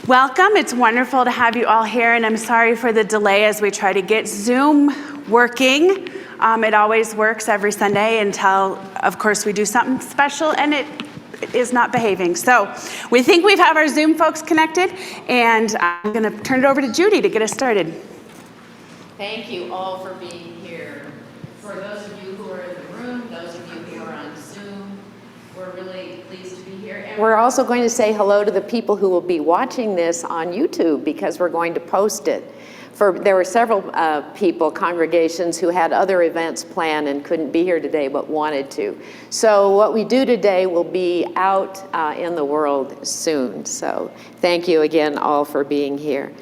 Welcome. It's wonderful to have you all here, and I'm sorry for the delay as we try to get Zoom working. It always works every Sunday until, of course, we do something special and it is not behaving. So we think we have our Zoom folks connected, and I'm going to turn it over to Judy to get us started. Thank you all for being here. For those of you who are in the room, those of you who are on Zoom, we're really pleased to be here. And we're also going to say hello to the people who will be watching this on YouTube, because we're going to post it. There were several people, congregations, who had other events planned and couldn't be here today but wanted to. So what we do today will be out in the world soon. So thank you again all for being here.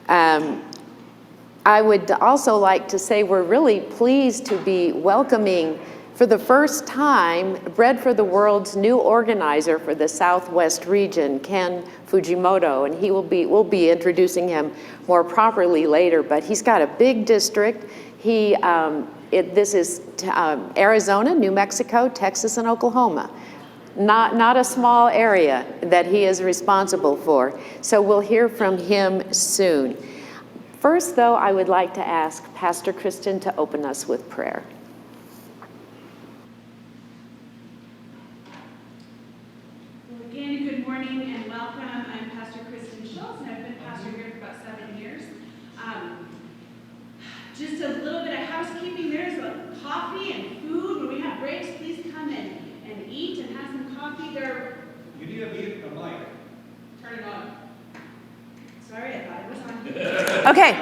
I would also like to say we're really pleased to be welcoming for the first time Bread for the World's new organizer for the Southwest region, Ken Fujimoto, and we'll be introducing him more properly later, but he's got a big district. This is Arizona, New Mexico, Texas, and Oklahoma. Not a small area that he is responsible for. So we'll hear from him soon. First, though, I would like to ask Pastor Kristen to open us with prayer. Well, again, good morning and welcome. I'm Pastor Kristen Schultz, and I've been pastor here for about 7 years. Just a little bit of housekeeping. There's coffee and food. When we have breaks, please come in and eat and have some coffee. You need a mic. Turn it on. Sorry, I thought it was on. Okay.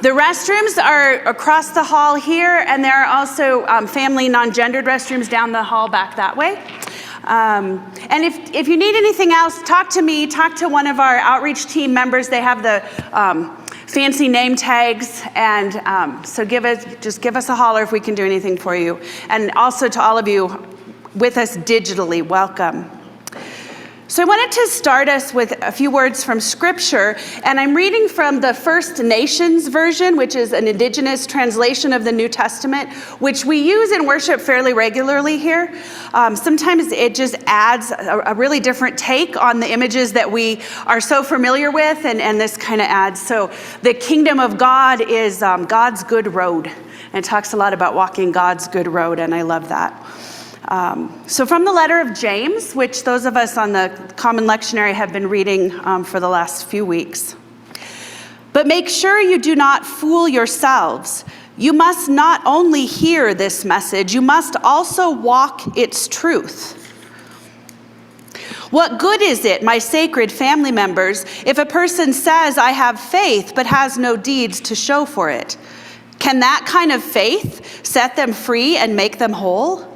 The restrooms are across the hall here, and there are also family non-gendered restrooms down the hall back that way. And if you need anything else, talk to me, talk to one of our outreach team members. They have the fancy name tags, and so just give us a holler if we can do anything for you. And also to all of you with us digitally, welcome. So I wanted to start us with a few words from Scripture, and I'm reading from the First Nations version, which is an indigenous translation of the New Testament, which we use in worship fairly regularly here. Sometimes it just adds a really different take on the images that we are so familiar with, and this kind of adds. So the kingdom of God is God's good road, and it talks a lot about walking God's good road, and I love that. So from the letter of James, which those of us on the Common Lectionary have been reading for the last few weeks. But make sure you do not fool yourselves. You must not only hear this message, you must also walk its truth. What good is it, my sacred family members, if a person says, I have faith, but has no deeds to show for it? Can that kind of faith set them free and make them whole?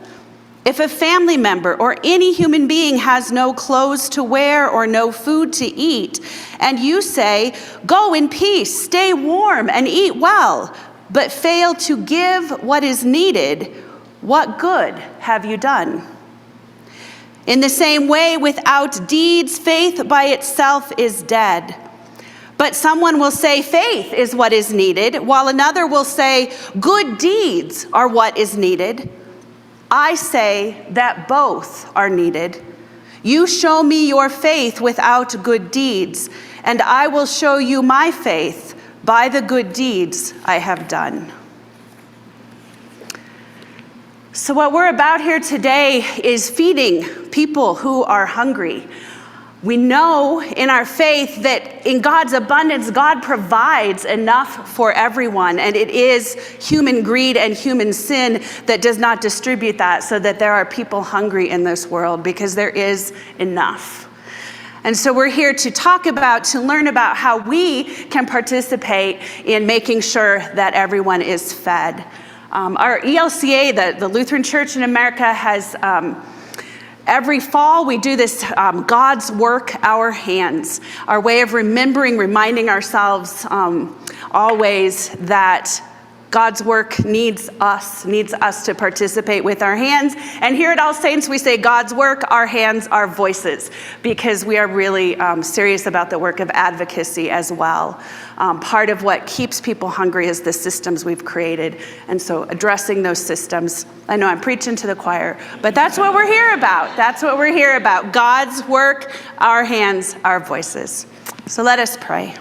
If a family member or any human being has no clothes to wear or no food to eat, and you say, go in peace, stay warm, and eat well, but fail to give what is needed, what good have you done? In the same way, without deeds, faith by itself is dead. But someone will say faith is what is needed, while another will say good deeds are what is needed. I say that both are needed. You show me your faith without good deeds, and I will show you my faith by the good deeds I have done. So what we're about here today is feeding people who are hungry. We know in our faith that in God's abundance, God provides enough for everyone, and it is human greed and human sin that does not distribute that, so that there are people hungry in this world, because there is enough. And so we're here to learn about how we can participate in making sure that everyone is fed. Our ELCA, the Lutheran Church in America, has every fall, we do this God's work, our hands, our way of reminding ourselves always that God's work needs us to participate with our hands. And here at All Saints, we say God's work, our hands, our voices, because we are really serious about the work of advocacy as well. Part of what keeps people hungry is the systems we've created. And so addressing those systems, I know I'm preaching to the choir, but that's what we're here about. That's what we're here about. God's work, our hands, our voices. So let us pray.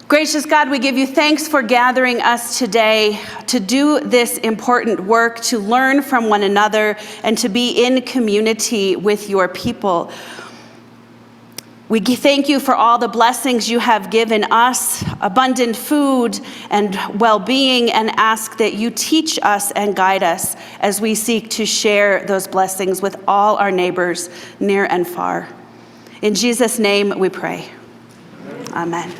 Gracious God, we give you thanks for gathering us today to do this important work, to learn from one another, and to be in community with your people. We thank you for all the blessings you have given us, abundant food and well-being, and ask that you teach us and guide us as we seek to share those blessings with all our neighbors, near and far. In Jesus' name we pray. Amen.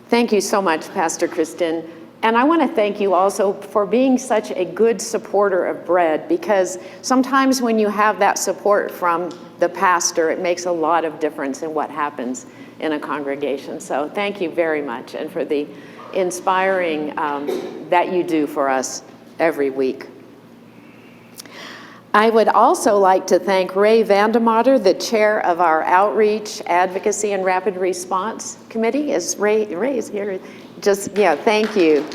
Thank you so much, Pastor Kristen. And I want to thank you also for being such a good supporter of bread, because sometimes when you have that support from the pastor, it makes a lot of difference in what happens in a congregation. So thank you very much, and for the inspiring that you do for us every week. I would also like to thank Ray Vandemotter, the chair of our Outreach, Advocacy, and Rapid Response Committee. Is Ray is here? Thank you.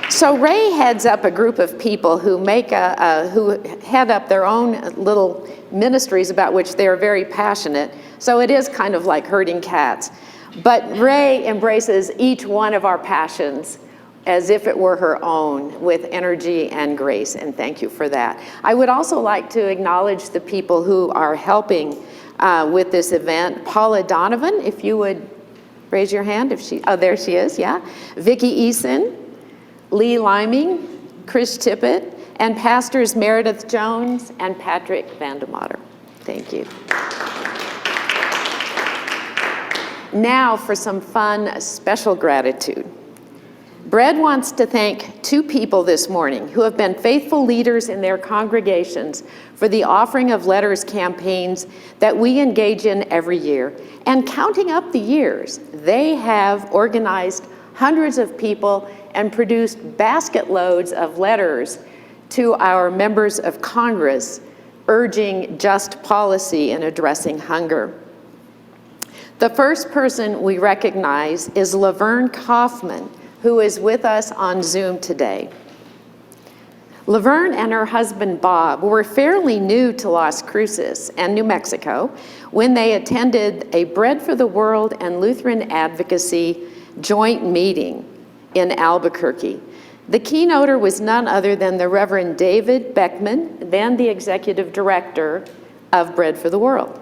So Ray heads up a group of people who who head up their own little ministries about which they are very passionate. So it is kind of like herding cats. But Ray embraces each one of our passions as if it were her own, with energy and grace, and thank you for that. I would also like to acknowledge the people who are helping with this event. Paula Donovan, if you would raise your hand, there she is, yeah. Vicki Eason, Lee Liming, Chris Tippett, and Pastors Meredith Jones and Patrick Vandemotter. Thank you. Now for some fun, special gratitude. Bread wants to thank two people this morning who have been faithful leaders in their congregations for the offering of letters campaigns that we engage in every year. And counting up the years, they have organized hundreds of people and produced basket loads of letters to our members of Congress urging just policy in addressing hunger. The first person we recognize is Laverne Kaufman, who is with us on Zoom today. Laverne and her husband Bob were fairly new to Las Cruces and New Mexico when they attended a Bread for the World and Lutheran Advocacy joint meeting in Albuquerque. The keynoter was none other than the Reverend David Beckman, then the executive director of Bread for the World.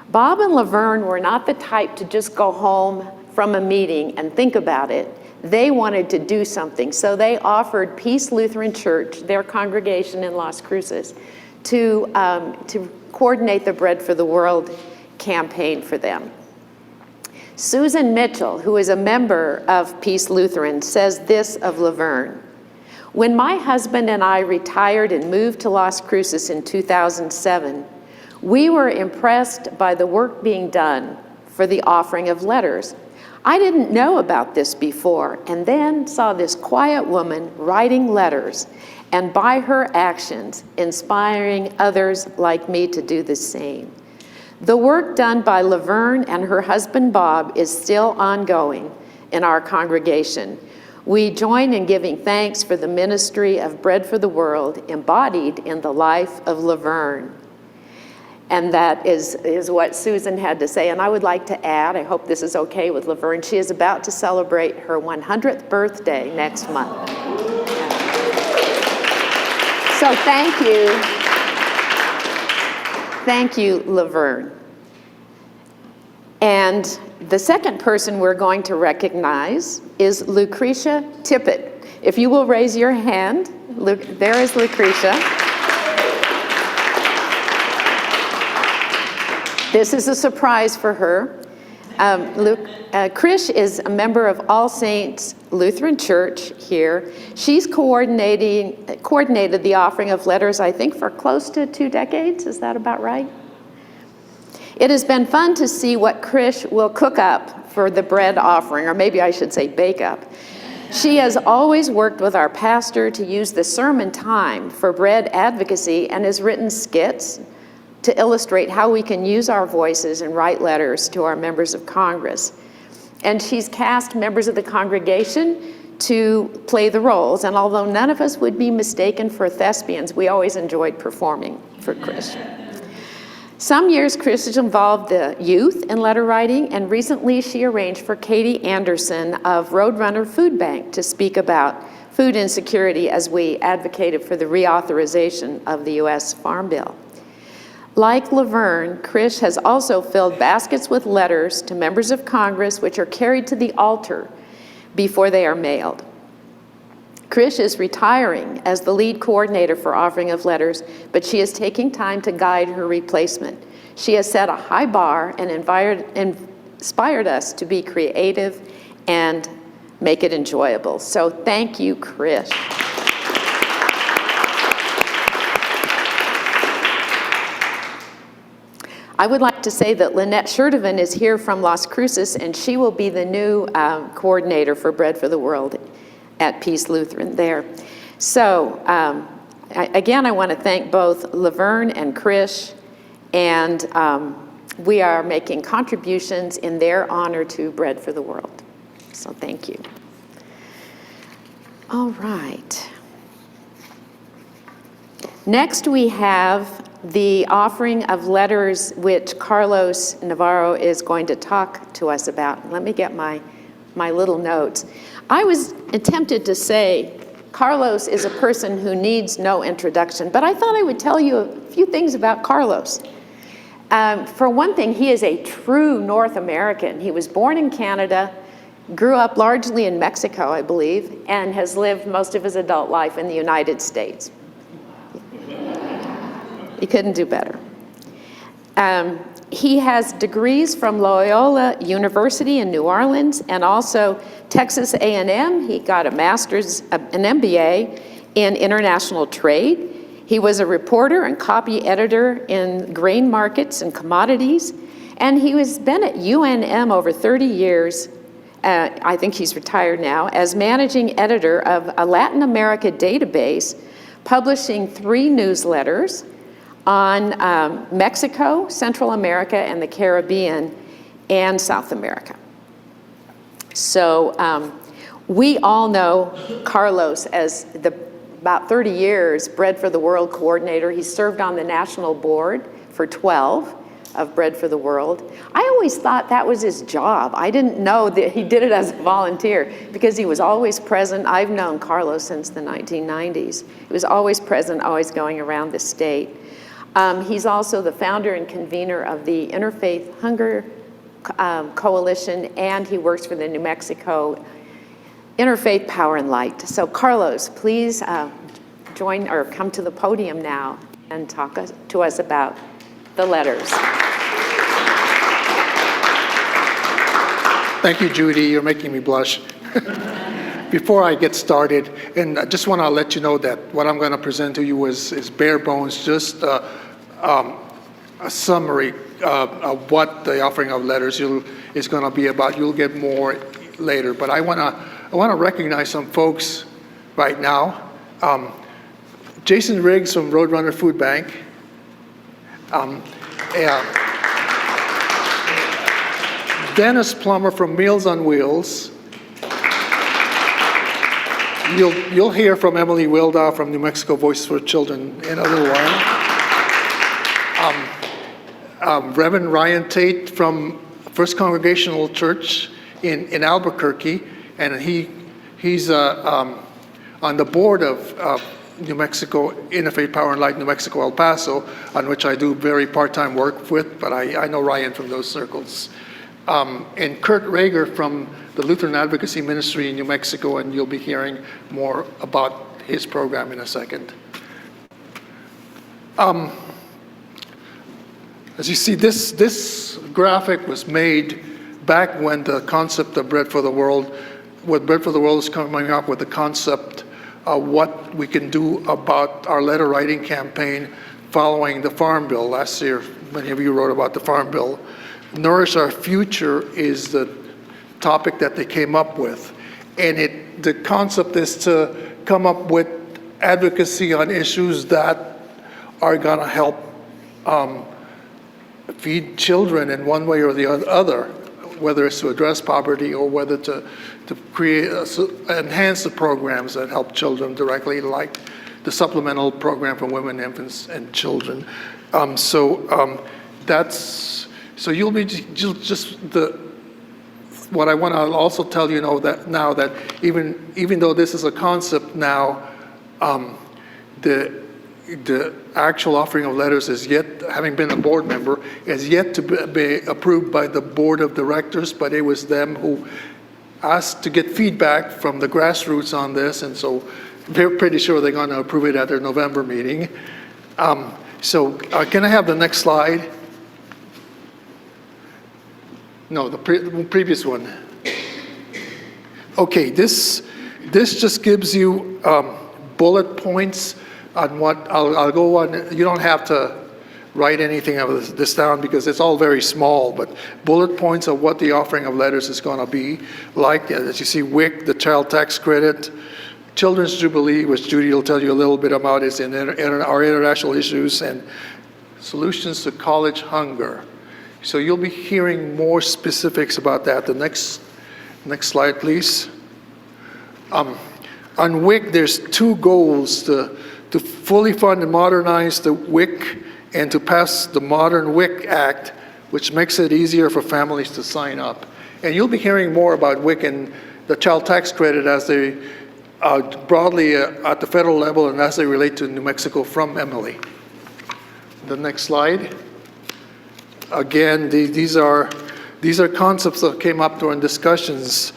Bob and Laverne were not the type to just go home from a meeting and think about it. They wanted to do something, so they offered Peace Lutheran Church, their congregation in Las Cruces, to coordinate the Bread for the World campaign for them. Susan Mitchell, who is a member of Peace Lutheran, says this of Laverne: "When my husband and I retired and moved to Las Cruces in 2007, we were impressed by the work being done for the offering of letters. I didn't know about this before, and then saw this quiet woman writing letters, and by her actions, inspiring others like me to do the same. The work done by Laverne and her husband Bob is still ongoing in our congregation. We join in giving thanks for the ministry of Bread for the World embodied in the life of Laverne." And that is what Susan had to say. And I would like to add, I hope this is okay with Laverne, she is about to celebrate her 100th birthday next month. So thank you. Thank you, Laverne. And the second person we're going to recognize is Lucretia Tippett. If you will raise your hand, there is Lucretia. This is a surprise for her. Krish is a member of All Saints Lutheran Church here. She's coordinated the offering of letters, I think, for close to 2 decades. Is that about right? It has been fun to see what Krish will cook up for the bread offering, or maybe I should say bake up. She has always worked with our pastor to use the sermon time for bread advocacy and has written skits to illustrate how we can use our voices and write letters to our members of Congress. And she's cast members of the congregation to play the roles. And although none of us would be mistaken for thespians, we always enjoyed performing for Krish. Some years, Krish has involved the youth in letter writing, and recently she arranged for Katie Anderson of Roadrunner Food Bank to speak about food insecurity as we advocated for the reauthorization of the U.S. Farm Bill. Like Laverne, Krish has also filled baskets with letters to members of Congress which are carried to the altar before they are mailed. Krish is retiring as the lead coordinator for offering of letters, but she is taking time to guide her replacement. She has set a high bar and inspired us to be creative and make it enjoyable. So thank you, Krish. I would like to say that Lynette Scherdovan is here from Las Cruces, and she will be the new coordinator for Bread for the World at Peace Lutheran there. So again, I want to thank both Laverne and Krish, and we are making contributions in their honor to Bread for the World. So thank you. All right. Next we have the offering of letters, which Carlos Navarro is going to talk to us about. Let me get my little notes. I was tempted to say Carlos is a person who needs no introduction, but I thought I would tell you a few things about Carlos. For one thing, he is a true North American. He was born in Canada, grew up largely in Mexico, I believe, and has lived most of his adult life in the United States. He couldn't do better. He has degrees from Loyola University in New Orleans and also Texas A&M. He got a master's, an MBA in international trade. He was a reporter and copy editor in grain markets and commodities. And he has been at UNM over 30 years, I think he's retired now, as managing editor of a Latin America database, publishing 3 newsletters on Mexico, Central America, and the Caribbean, and South America. So we all know Carlos as about 30 years Bread for the World coordinator. He served on the national board for 12 of Bread for the World. I always thought that was his job. I didn't know that he did it as a volunteer because he was always present. I've known Carlos since the 1990s. He was always present, always going around the state. He's also the founder and convener of the Interfaith Hunger Coalition, and he works for the New Mexico Interfaith Power and Light. So Carlos, please join or come to the podium now and talk to us about the letters. Thank you, Judy. You're making me blush. Before I get started, and I just want to let you know that what I'm going to present to you is bare bones, just a summary of what the offering of letters is going to be about. You'll get more later, but I want to recognize some folks right now. Jason Riggs from Roadrunner Food Bank. Dennis Plummer from Meals on Wheels. You'll hear from Emily Waldau from New Mexico Voices for Children in a little while. Reverend Ryan Tate from First Congregational Church in Albuquerque, and he's on the board of New Mexico Interfaith Power and Light New Mexico El Paso, on which I do very part-time work with, but I know Ryan from those circles. And Kurt Rager from the Lutheran Advocacy Ministry in New Mexico, and you'll be hearing more about his program in a second. As you see, this graphic was made back when the concept of Bread for the World, what Bread for the World is coming up with the concept of what we can do about our letter writing campaign following the Farm Bill. Last year, many of you wrote about the Farm Bill. Nourish Our Future is the topic that they came up with. And the concept is to come up with advocacy on issues that are gonna help feed children in one way or the other, whether it's to address poverty or whether to create, enhance the programs that help children directly, like the supplemental program for women, infants, and children. So you'll be just what I want to also tell you that even though this is a concept now, the actual offering of letters is yet, having been a board member, is yet to be approved by the board of directors, but it was them who asked to get feedback from the grassroots on this, and so they're pretty sure they're going to approve it at their November meeting. Can I have the next slide? No, the previous one. Okay, this just gives you bullet points on what I'll go on. You don't have to write anything of this down because it's all very small, but bullet points of what the offering of letters is going to be like. As you see, WIC, the child tax credit, Children's Jubilee, which Judy will tell you a little bit about, is in our international issues, and solutions to college hunger. So you'll be hearing more specifics about that. The next slide, please. On WIC, there's two goals: to fully fund and modernize the WIC, and to pass the modern WIC Act, which makes it easier for families to sign up. And you'll be hearing more about WIC and the child tax credit as they broadly at the federal level and as they relate to New Mexico from Emily. The next slide. Again, these are concepts that came up during discussions.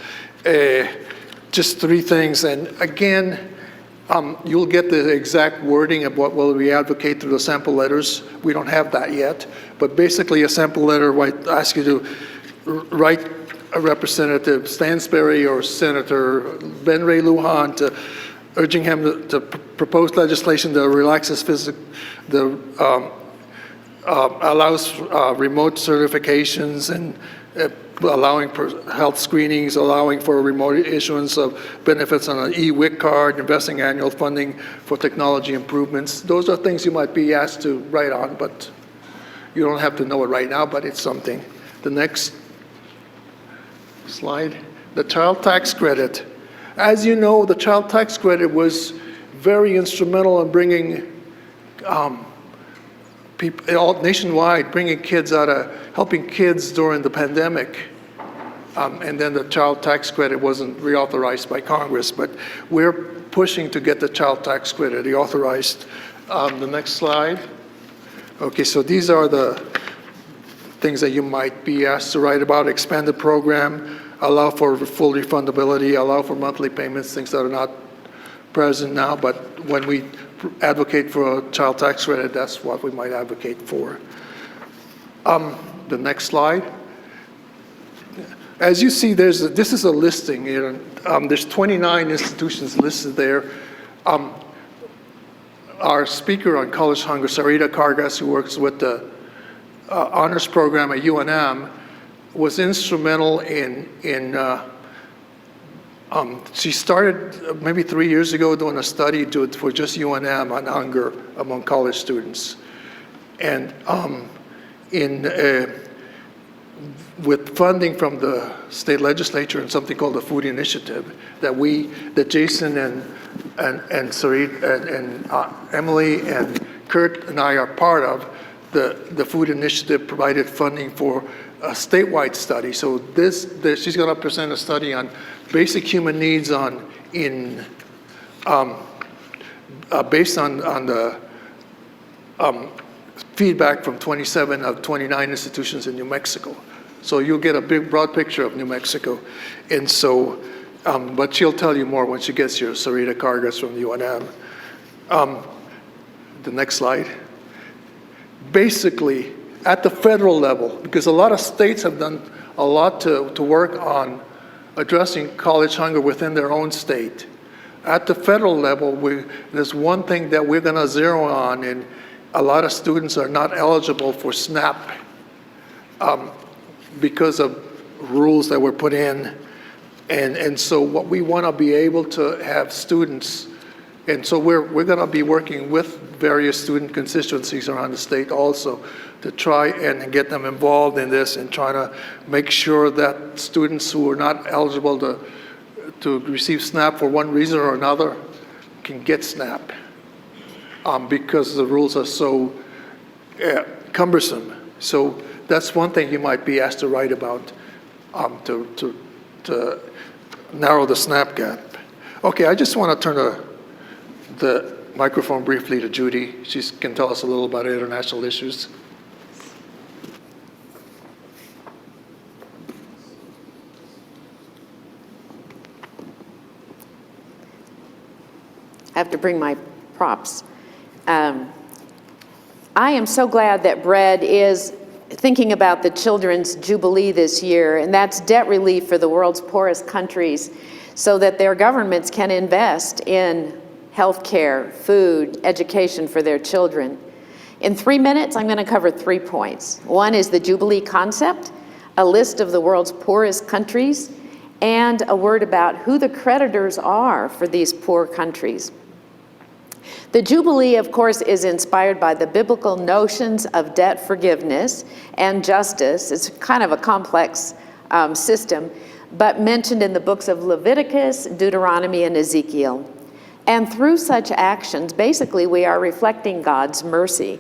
Just three things, and again, you'll get the exact wording of what will we advocate through the sample letters. We don't have that yet, but basically a sample letter might ask you to write a Representative Stansberry or Senator Ben Ray Lujan urging him to propose legislation that relaxes allows remote certifications and allowing health screenings, allowing for remote issuance of benefits on an e-WIC card, investing annual funding for technology improvements. Those are things you might be asked to write on, but you don't have to know it right now, but it's something. The next slide, the child tax credit. As you know, the child tax credit was very instrumental in bringing people all nationwide, bringing kids helping kids during the pandemic. And then the child tax credit wasn't reauthorized by Congress, but we're pushing to get the child tax credit reauthorized. The next slide. Okay, so these are the things that you might be asked to write about. Expand the program, allow for full refundability, allow for monthly payments, things that are not present now, but when we advocate for a child tax credit, that's what we might advocate for. The next slide. As you see, this is a listing. There's 29 institutions listed there. Our speaker on college hunger, Sarita Cargas, who works with the honors program at UNM, was instrumental she started maybe 3 years ago doing a study for just UNM on hunger among college students. And with funding from the state legislature and something called the Food Initiative that Jason and Sarita and Emily and Kurt and I are part of, the Food Initiative provided funding for a statewide study. So she's going to present a study on basic human needs based on the feedback from 27 of 29 institutions in New Mexico. So you'll get a big, broad picture of New Mexico. And so, but she'll tell you more when she gets here, Sarita Cargas from UNM. The next slide. Basically, at the federal level, because a lot of states have done a lot to work on addressing college hunger within their own state. At the federal level, there's one thing that we're going to zero on, and a lot of students are not eligible for SNAP because of rules that were put in. And so what we want to be able to have students, and so we're going to be working with various student constituencies around the state also to try and get them involved in this and try to make sure that students who are not eligible to receive SNAP for one reason or another can get SNAP because the rules are so cumbersome. So that's one thing you might be asked to write about to narrow the SNAP gap. Okay, I just want to turn the microphone briefly to Judy. She can tell us a little about international issues. I have to bring my props. I am so glad that Bread is thinking about the Children's Jubilee this year, and that's debt relief for the world's poorest countries so that their governments can invest in healthcare, food, education for their children. In 3 minutes, I'm going to cover 3 points. One is the Jubilee concept, a list of the world's poorest countries, and a word about who the creditors are for these poor countries. The Jubilee, of course, is inspired by the biblical notions of debt forgiveness and justice. It's kind of a complex system, but mentioned in the books of Leviticus, Deuteronomy, and Ezekiel. And through such actions, basically, we are reflecting God's mercy.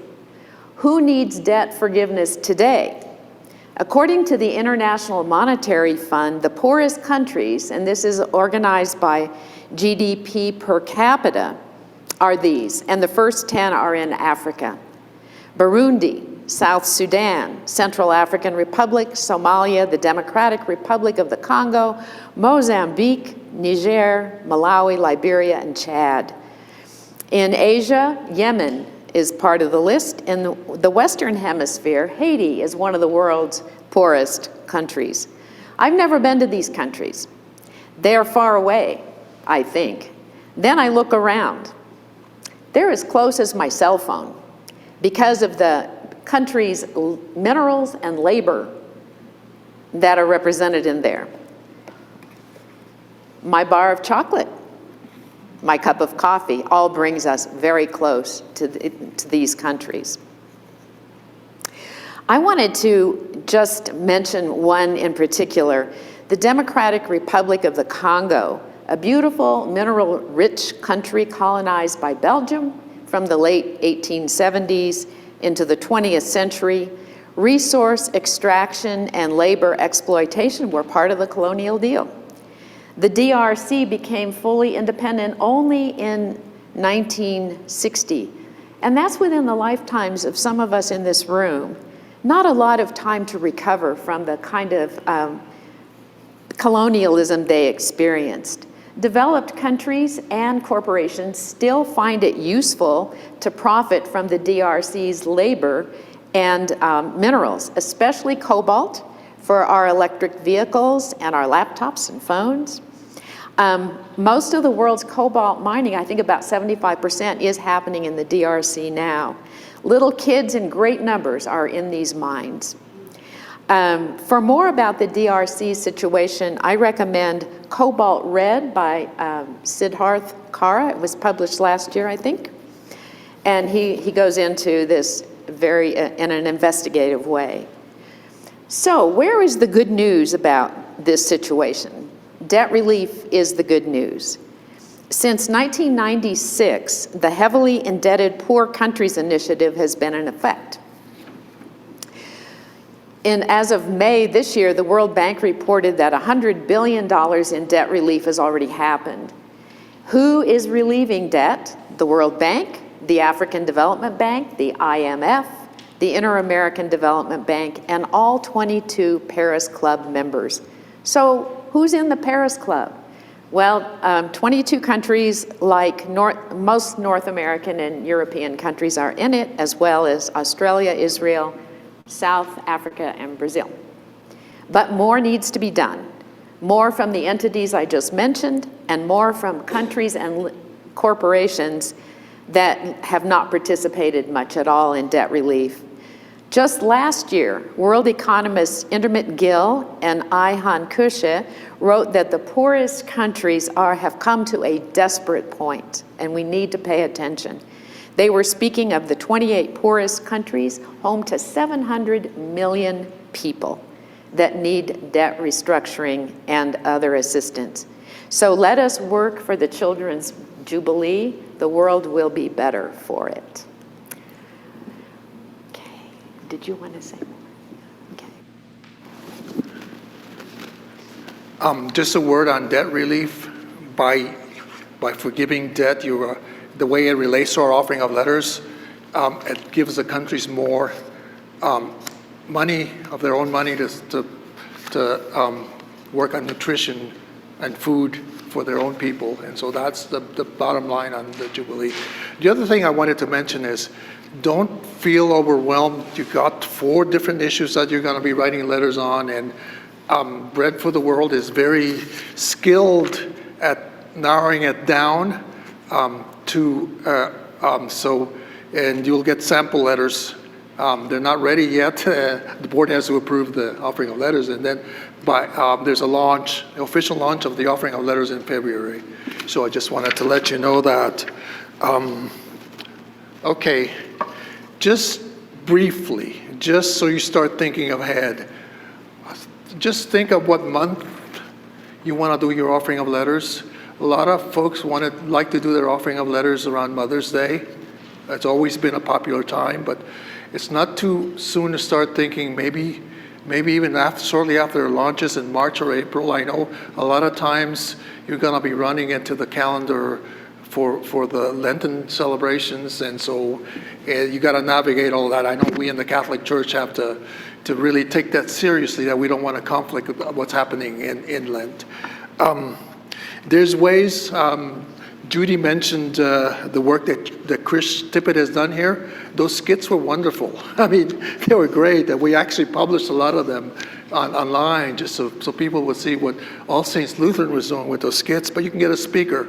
Who needs debt forgiveness today? According to the International Monetary Fund, the poorest countries, and this is organized by GDP per capita, are these, and the first 10 are in Africa: Burundi, South Sudan, Central African Republic, Somalia, the Democratic Republic of the Congo, Mozambique, Niger, Malawi, Liberia, and Chad. In Asia, Yemen is part of the list. In the Western Hemisphere, Haiti is one of the world's poorest countries. I've never been to these countries. They are far away, I think. Then I look around. They're as close as my cell phone because of the country's minerals and labor that are represented in there. My bar of chocolate, my cup of coffee, all brings us very close to these countries. I wanted to just mention one in particular, the Democratic Republic of the Congo, a beautiful, mineral-rich country colonized by Belgium from the late 1870s into the 20th century. Resource extraction and labor exploitation were part of the colonial deal. The DRC became fully independent only in 1960, and that's within the lifetimes of some of us in this room. Not a lot of time to recover from the kind of colonialism they experienced. Developed countries and corporations still find it useful to profit from the DRC's labor and minerals, especially cobalt for our electric vehicles and our laptops and phones. Most of the world's cobalt mining, I think about 75%, is happening in the DRC now. Little kids in great numbers are in these mines. For more about the DRC situation, I recommend Cobalt Red by Siddharth Kara. It was published last year, I think. And he goes into this in an investigative way. So where is the good news about this situation? Debt relief is the good news. Since 1996, the Heavily Indebted Poor Countries Initiative has been in effect. As of May this year, the World Bank reported that $100 billion in debt relief has already happened. Who is relieving debt? The World Bank, the African Development Bank, the IMF, the Inter-American Development Bank, and all 22 Paris Club members. So who's in the Paris Club? Well, 22 countries like most North American and European countries are in it, as well as Australia, Israel, South Africa, and Brazil. But more needs to be done. More from the entities I just mentioned, and more from countries and corporations that have not participated much at all in debt relief. Just last year, world economists Intermit Gill and Ayhan Kushe wrote that the poorest countries have come to a desperate point, and we need to pay attention. They were speaking of the 28 poorest countries, home to 700 million people that need debt restructuring and other assistance. So let us work for the Children's Jubilee. The world will be better for it. Okay, did you want to say more? Okay. Just a word on debt relief. By forgiving debt, the way it relates to our offering of letters, it gives the countries more money, of their own money, to work on nutrition and food for their own people. And so that's the bottom line on the Jubilee. The other thing I wanted to mention is, don't feel overwhelmed. You've got 4 different issues that you're going to be writing letters on, and Bread for the World is very skilled at narrowing it down and you'll get sample letters. They're not ready yet. The board has to approve the offering of letters, and then there's a launch, official launch of the offering of letters in February. So I just wanted to let you know that. Okay, just briefly, just so you start thinking ahead, just think of what month you want to do your offering of letters. A lot of folks like to do their offering of letters around Mother's Day. It's always been a popular time, but it's not too soon to start thinking maybe even shortly after launches in March or April. I know a lot of times you're going to be running into the calendar for the Lenten celebrations, and so you got to navigate all that. I know we in the Catholic Church have to really take that seriously, that we don't want to conflict with what's happening in Lent. There's ways. Judy mentioned the work that Chris Tippett has done here. Those skits were wonderful. I mean, they were great. And we actually published a lot of them online, just so people would see what All Saints Lutheran was doing with those skits. But you can get a speaker.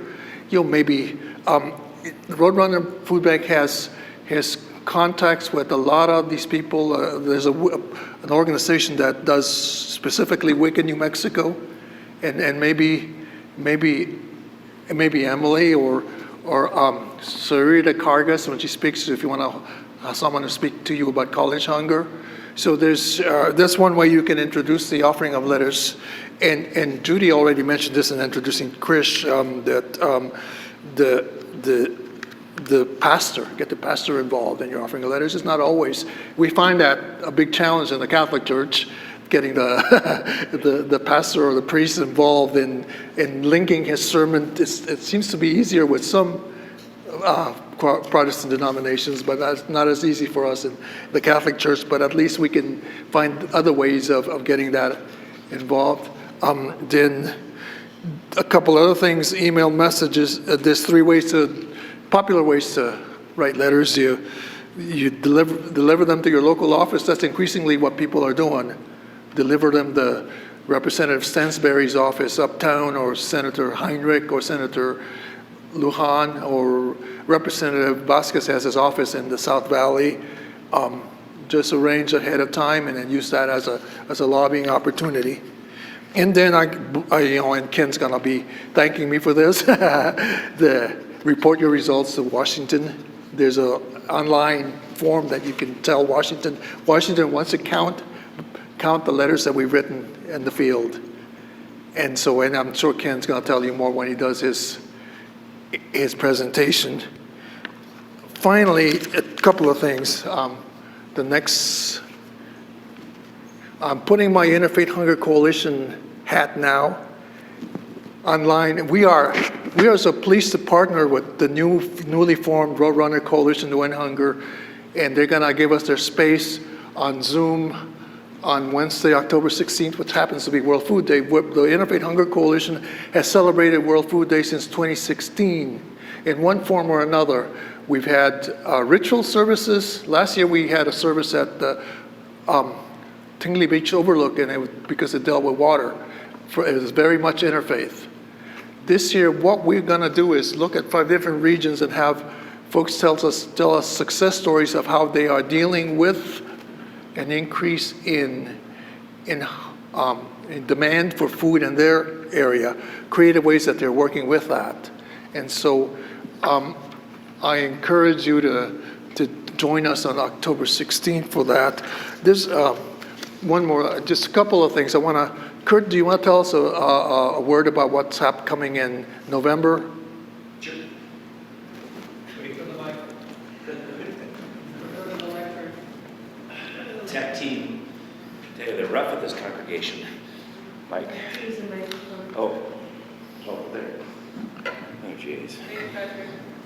Maybe the Roadrunner Food Bank has contacts with a lot of these people. There's an organization that does specifically WIC in New Mexico, and maybe Emily or Sarita Cargas when she speaks, if you want to someone to speak to you about college hunger. So that's one way you can introduce the offering of letters. And Judy already mentioned this in introducing Krish, that the pastor, get the pastor involved in your offering of letters. It's not always. We find that a big challenge in the Catholic Church, getting the pastor or the priest involved in linking his sermon. It seems to be easier with some Protestant denominations, but that's not as easy for us in the Catholic Church. But at least we can find other ways of getting that involved. Then a couple other things, email messages. There's 3 popular ways to write letters. You deliver them to your local office. That's increasingly what people are doing. Deliver them to Representative Stansberry's office uptown, or Senator Heinrich, or Senator Lujan, or Representative Vasquez has his office in the South Valley. Just arrange ahead of time and then use that as a lobbying opportunity. And then and Ken's gonna be thanking me for this. Report your results to Washington. There's an online form that you can tell Washington. Washington wants to count the letters that we've written in the field. And I'm sure Ken's going to tell you more when he does his presentation. Finally, a couple of things. I'm putting my Interfaith Hunger Coalition hat now online. We are so pleased to partner with the newly formed Roadrunner Coalition to End Hunger, and they're going to give us their space on Zoom on Wednesday, October 16th, which happens to be World Food Day. The Interfaith Hunger Coalition has celebrated World Food Day since 2016 in one form or another. We've had ritual services. Last year we had a service at the Tingley Beach Overlook, and because it dealt with water. It was very much interfaith. This year, what we're going to do is look at 5 different regions and have folks tell us success stories of how they are dealing with an increase in demand for food in their area, creative ways that they're working with that. And so I encourage you to join us on October 16th for that. There's one more, just a couple of things. Kurt, do you want to tell us a word about what's coming in November? Sure. Wait for the mic. Tech team, they're rough at this congregation. Mike. Oh, there. Oh, jeez.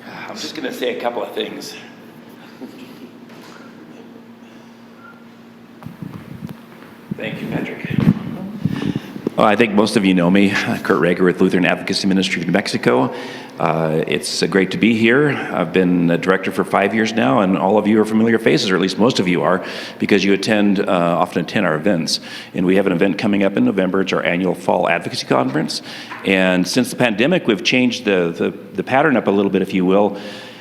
I'm just going to say a couple of things. Thank you, Patrick. Well, I think most of you know me, Kurt Rager with Lutheran Advocacy Ministry of New Mexico. It's great to be here. I've been a director for 5 years now, and all of you are familiar faces, or at least most of you are, because you often attend our events. And we have an event coming up in November. It's our annual Fall Advocacy Conference. And since the pandemic, we've changed the pattern up a little bit, if you will,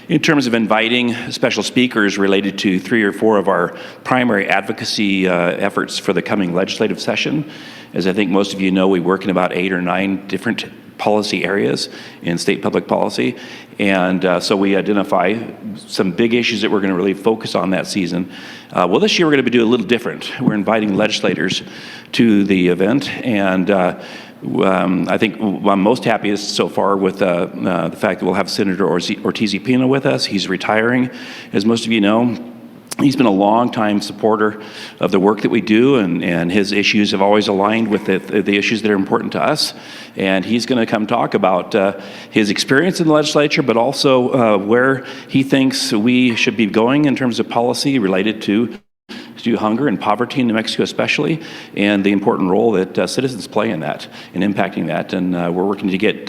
in terms of inviting special speakers related to 3 or 4 of our primary advocacy efforts for the coming legislative session. As I think most of you know, we work in about 8 or 9 different policy areas in state public policy. And so we identify some big issues that we're going to really focus on that season. Well, this year we're going to do a little different. We're inviting legislators to the event. And I think I'm most happiest so far with the fact that we'll have Senator Ortiz y Pina with us. He's retiring, as most of you know. He's been a long-time supporter of the work that we do, and his issues have always aligned with the issues that are important to us. And he's going to come talk about his experience in the legislature, but also where he thinks we should be going in terms of policy related to hunger and poverty in New Mexico especially, and the important role that citizens play in that, in impacting that. And we're working to get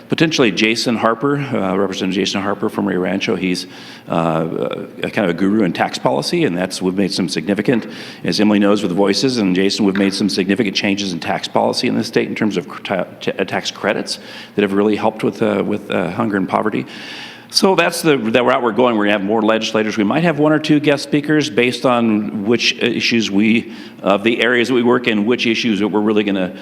potentially Jason Harper, Representative Jason Harper from Rio Rancho. He's a kind of a guru in tax policy, and we've made some significant, as Emily knows with the Voices, and Jason, we've made some significant changes in tax policy in the state in terms of tax credits that have really helped with hunger and poverty. So that's the route we're going. We're going to have more legislators. We might have 1 or 2 guest speakers based on which issues of the areas that we work in, which issues that we're really going to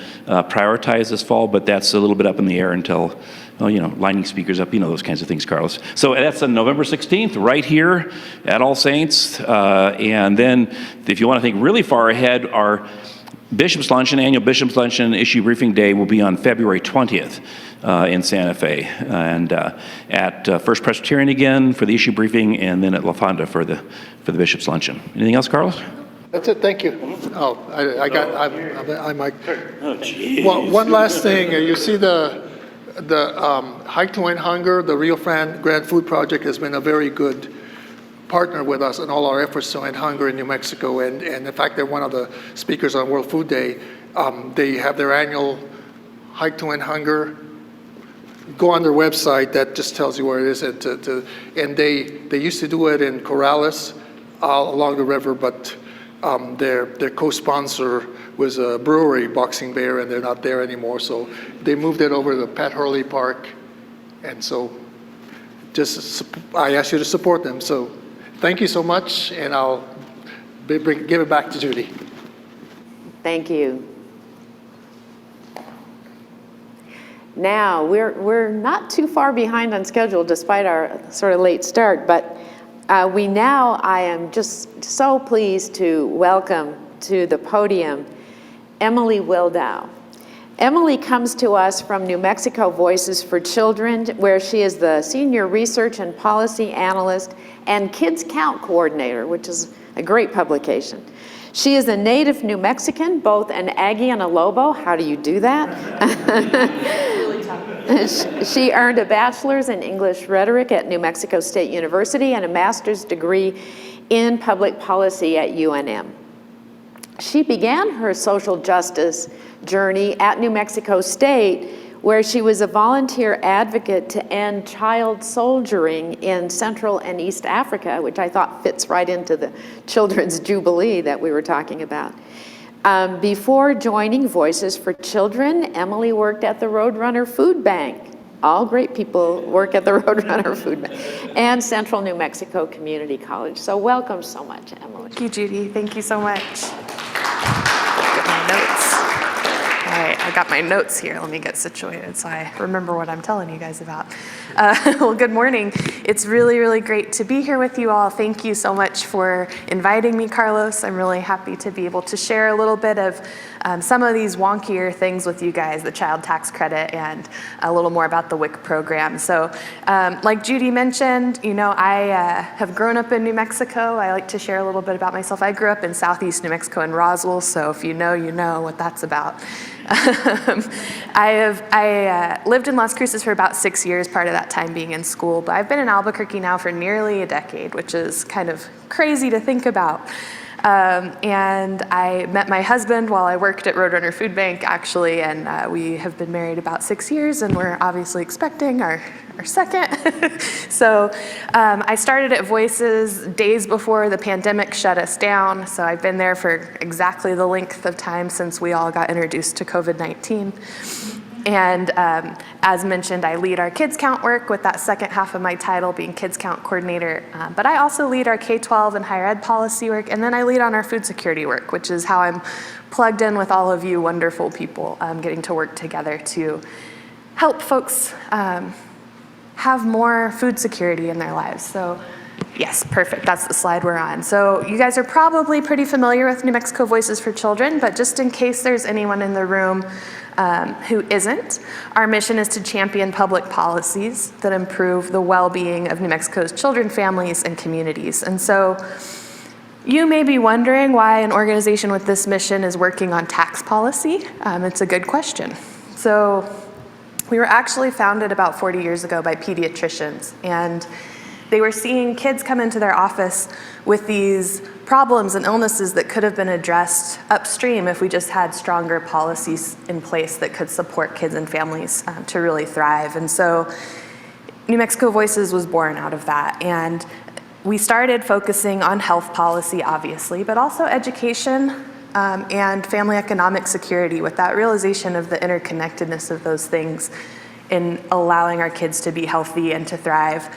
prioritize this fall, but that's a little bit up in the air until, lining speakers up, those kinds of things, Carlos. So that's on November 16th, right here at All Saints. And then if you want to think really far ahead, our Bishop's Luncheon, annual Bishop's Luncheon issue briefing day will be on February 20th in Santa Fe, and at First Presbyterian again for the issue briefing, and then at La Fonda for the Bishop's Luncheon. Anything else, Carlos? That's it, thank you. Oh, I might. Oh, geez. One last thing, you see the Hike to End Hunger, the Rio Grande Food Project has been a very good partner with us in all our efforts to end hunger in New Mexico, and in fact they're one of the speakers on World Food Day. They have their annual Hike to End Hunger. Go on their website, that just tells you where it is, and they used to do it in Corrales along the river, but their co-sponsor was a brewery, Boxing Bear, and they're not there anymore, so they moved it over to Pat Hurley Park, and so I ask you to support them. So thank you so much, and I'll give it back to Judy. Thank you. Now, we're not too far behind on schedule despite our sort of late start, but I am just so pleased to welcome to the podium Emily Waldau. Emily comes to us from New Mexico Voices for Children, where she is the Senior Research and Policy Analyst and Kids Count Coordinator, which is a great publication. She is a native New Mexican, both an Aggie and a Lobo. How do you do that? She earned a bachelor's in English rhetoric at New Mexico State University and a master's degree in public policy at UNM. She began her social justice journey at New Mexico State, where she was a volunteer advocate to end child soldiering in Central and East Africa, which I thought fits right into the Children's Jubilee that we were talking about. Before joining Voices for Children, Emily worked at the Roadrunner Food Bank. All great people work at the Roadrunner Food Bank and Central New Mexico Community College. So welcome so much, Emily. Thank you, Judy. Thank you so much. Get my notes. All right, I got my notes here. Let me get situated so I remember what I'm telling you guys about. Well, good morning. It's really, really great to be here with you all. Thank you so much for inviting me, Carlos. I'm really happy to be able to share a little bit of some of these wonkier things with you guys, the child tax credit, and a little more about the WIC program. So like Judy mentioned, you know, I have grown up in New Mexico. I like to share a little bit about myself. I grew up in southeast New Mexico in Roswell, so if you know what that's about. I lived in Las Cruces for about 6 years, part of that time being in school, but I've been in Albuquerque now for nearly a decade, which is kind of crazy to think about. And I met my husband while I worked at Roadrunner Food Bank, actually, and we have been married about 6 years, and we're obviously expecting our second. So I started at Voices days before the pandemic shut us down, so I've been there for exactly the length of time since we all got introduced to COVID-19. And as mentioned, I lead our Kids Count work, with that second half of my title being Kids Count Coordinator. But I also lead our K-12 and higher ed policy work, and then I lead on our food security work, which is how I'm plugged in with all of you wonderful people, getting to work together to help folks have more food security in their lives. So yes, perfect, that's the slide we're on. So you guys are probably pretty familiar with New Mexico Voices for Children, but just in case there's anyone in the room who isn't, our mission is to champion public policies that improve the well-being of New Mexico's children, families, and communities. And so you may be wondering why an organization with this mission is working on tax policy. It's a good question. So we were actually founded about 40 years ago by pediatricians, and they were seeing kids come into their office with these problems and illnesses that could have been addressed upstream if we just had stronger policies in place that could support kids and families to really thrive. And so New Mexico Voices was born out of that. And we started focusing on health policy, obviously, but also education and family economic security, with that realization of the interconnectedness of those things in allowing our kids to be healthy and to thrive.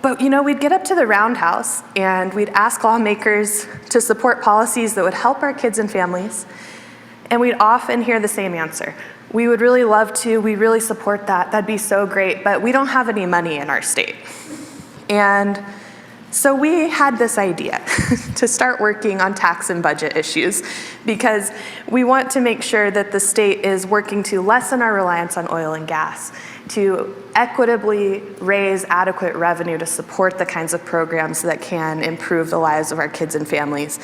But you know, we'd get up to the roundhouse and we'd ask lawmakers to support policies that would help our kids and families, and we'd often hear the same answer. We would really love to, we really support that, that'd be so great, but we don't have any money in our state. And so we had this idea to start working on tax and budget issues, because we want to make sure that the state is working to lessen our reliance on oil and gas, to equitably raise adequate revenue to support the kinds of programs that can improve the lives of our kids and families,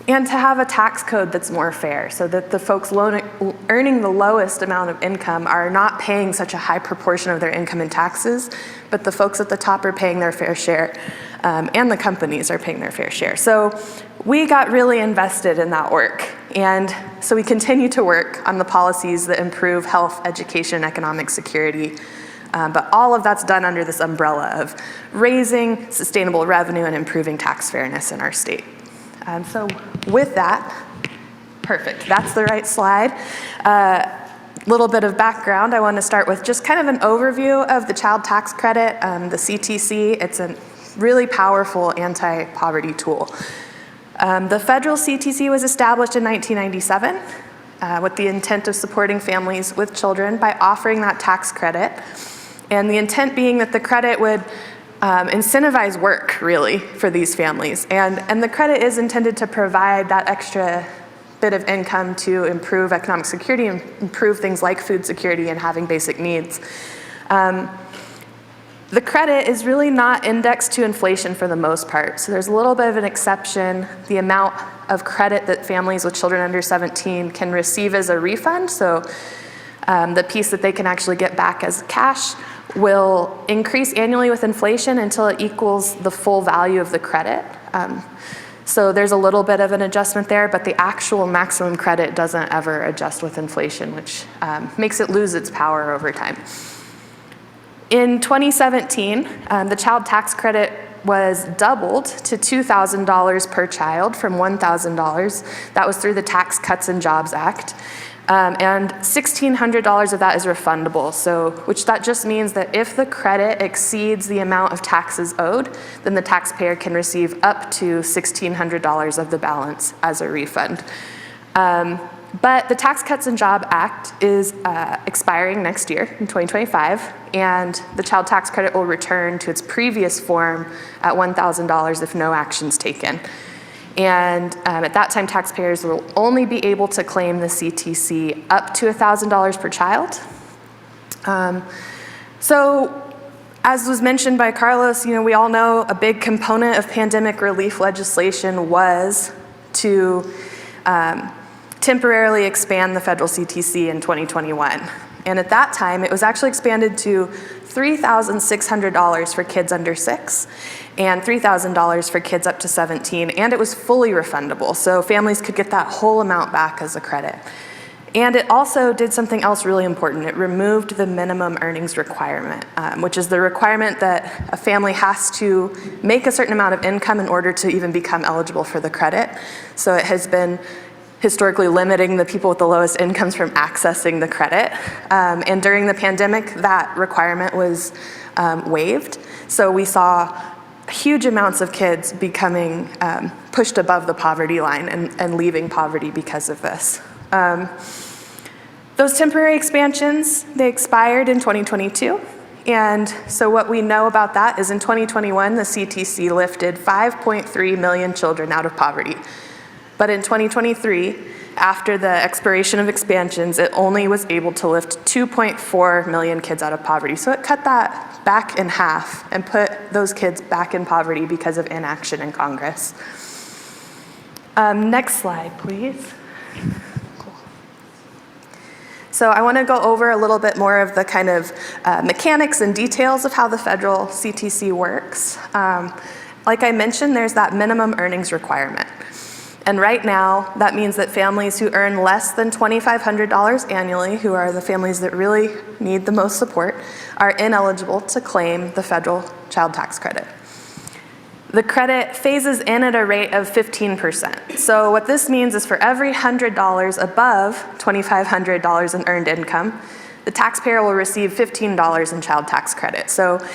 and to have a tax code that's more fair, so that the folks earning the lowest amount of income are not paying such a high proportion of their income in taxes, but the folks at the top are paying their fair share, and the companies are paying their fair share. So we got really invested in that work. And so we continue to work on the policies that improve health, education, economic security. But all of that's done under this umbrella of raising sustainable revenue and improving tax fairness in our state. So with that, perfect, that's the right slide. Little bit of background. I want to start with just kind of an overview of the child tax credit, the CTC. It's a really powerful anti-poverty tool. The federal CTC was established in 1997 with the intent of supporting families with children by offering that tax credit. And the intent being that the credit would incentivize work, really, for these families. And the credit is intended to provide that extra bit of income to improve economic security and improve things like food security and having basic needs. The credit is really not indexed to inflation for the most part. So there's a little bit of an exception. The amount of credit that families with children under 17 can receive as a refund, so the piece that they can actually get back as cash, will increase annually with inflation until it equals the full value of the credit. So there's a little bit of an adjustment there, but the actual maximum credit doesn't ever adjust with inflation, which makes it lose its power over time. In 2017, the child tax credit was doubled to $2,000 per child from $1,000. That was through the Tax Cuts and Jobs Act. And $1,600 of that is refundable, which that just means that if the credit exceeds the amount of taxes owed, then the taxpayer can receive up to $1,600 of the balance as a refund. But the Tax Cuts and Jobs Act is expiring next year in 2025, and the child tax credit will return to its previous form at $1,000 if no action's taken. And at that time, taxpayers will only be able to claim the CTC up to $1,000 per child. So, as was mentioned by Carlos, we all know a big component of pandemic relief legislation was to temporarily expand the federal CTC in 2021. And at that time, it was actually expanded to $3,600 for kids under 6 and $3,000 for kids up to 17, and it was fully refundable, so families could get that whole amount back as a credit. And it also did something else really important. It removed the minimum earnings requirement, which is the requirement that a family has to make a certain amount of income in order to even become eligible for the credit. So it has been historically limiting the people with the lowest incomes from accessing the credit. And during the pandemic, that requirement was waived. So we saw huge amounts of kids becoming pushed above the poverty line and leaving poverty because of this. Those temporary expansions, they expired in 2022. And so what we know about that is in 2021, the CTC lifted 5.3 million children out of poverty. But in 2023, after the expiration of expansions, it only was able to lift 2.4 million kids out of poverty. So it cut that back in half and put those kids back in poverty because of inaction in Congress. Next slide, please. Cool. So I want to go over a little bit more of the kind of mechanics and details of how the federal CTC works. Like I mentioned, there's that minimum earnings requirement. And right now, that means that families who earn less than $2,500 annually, who are the families that really need the most support, are ineligible to claim the federal child tax credit. The credit phases in at a rate of 15%. So what this means is for every $100 above $2,500 in earned income, the taxpayer will receive $15 in child tax credit. So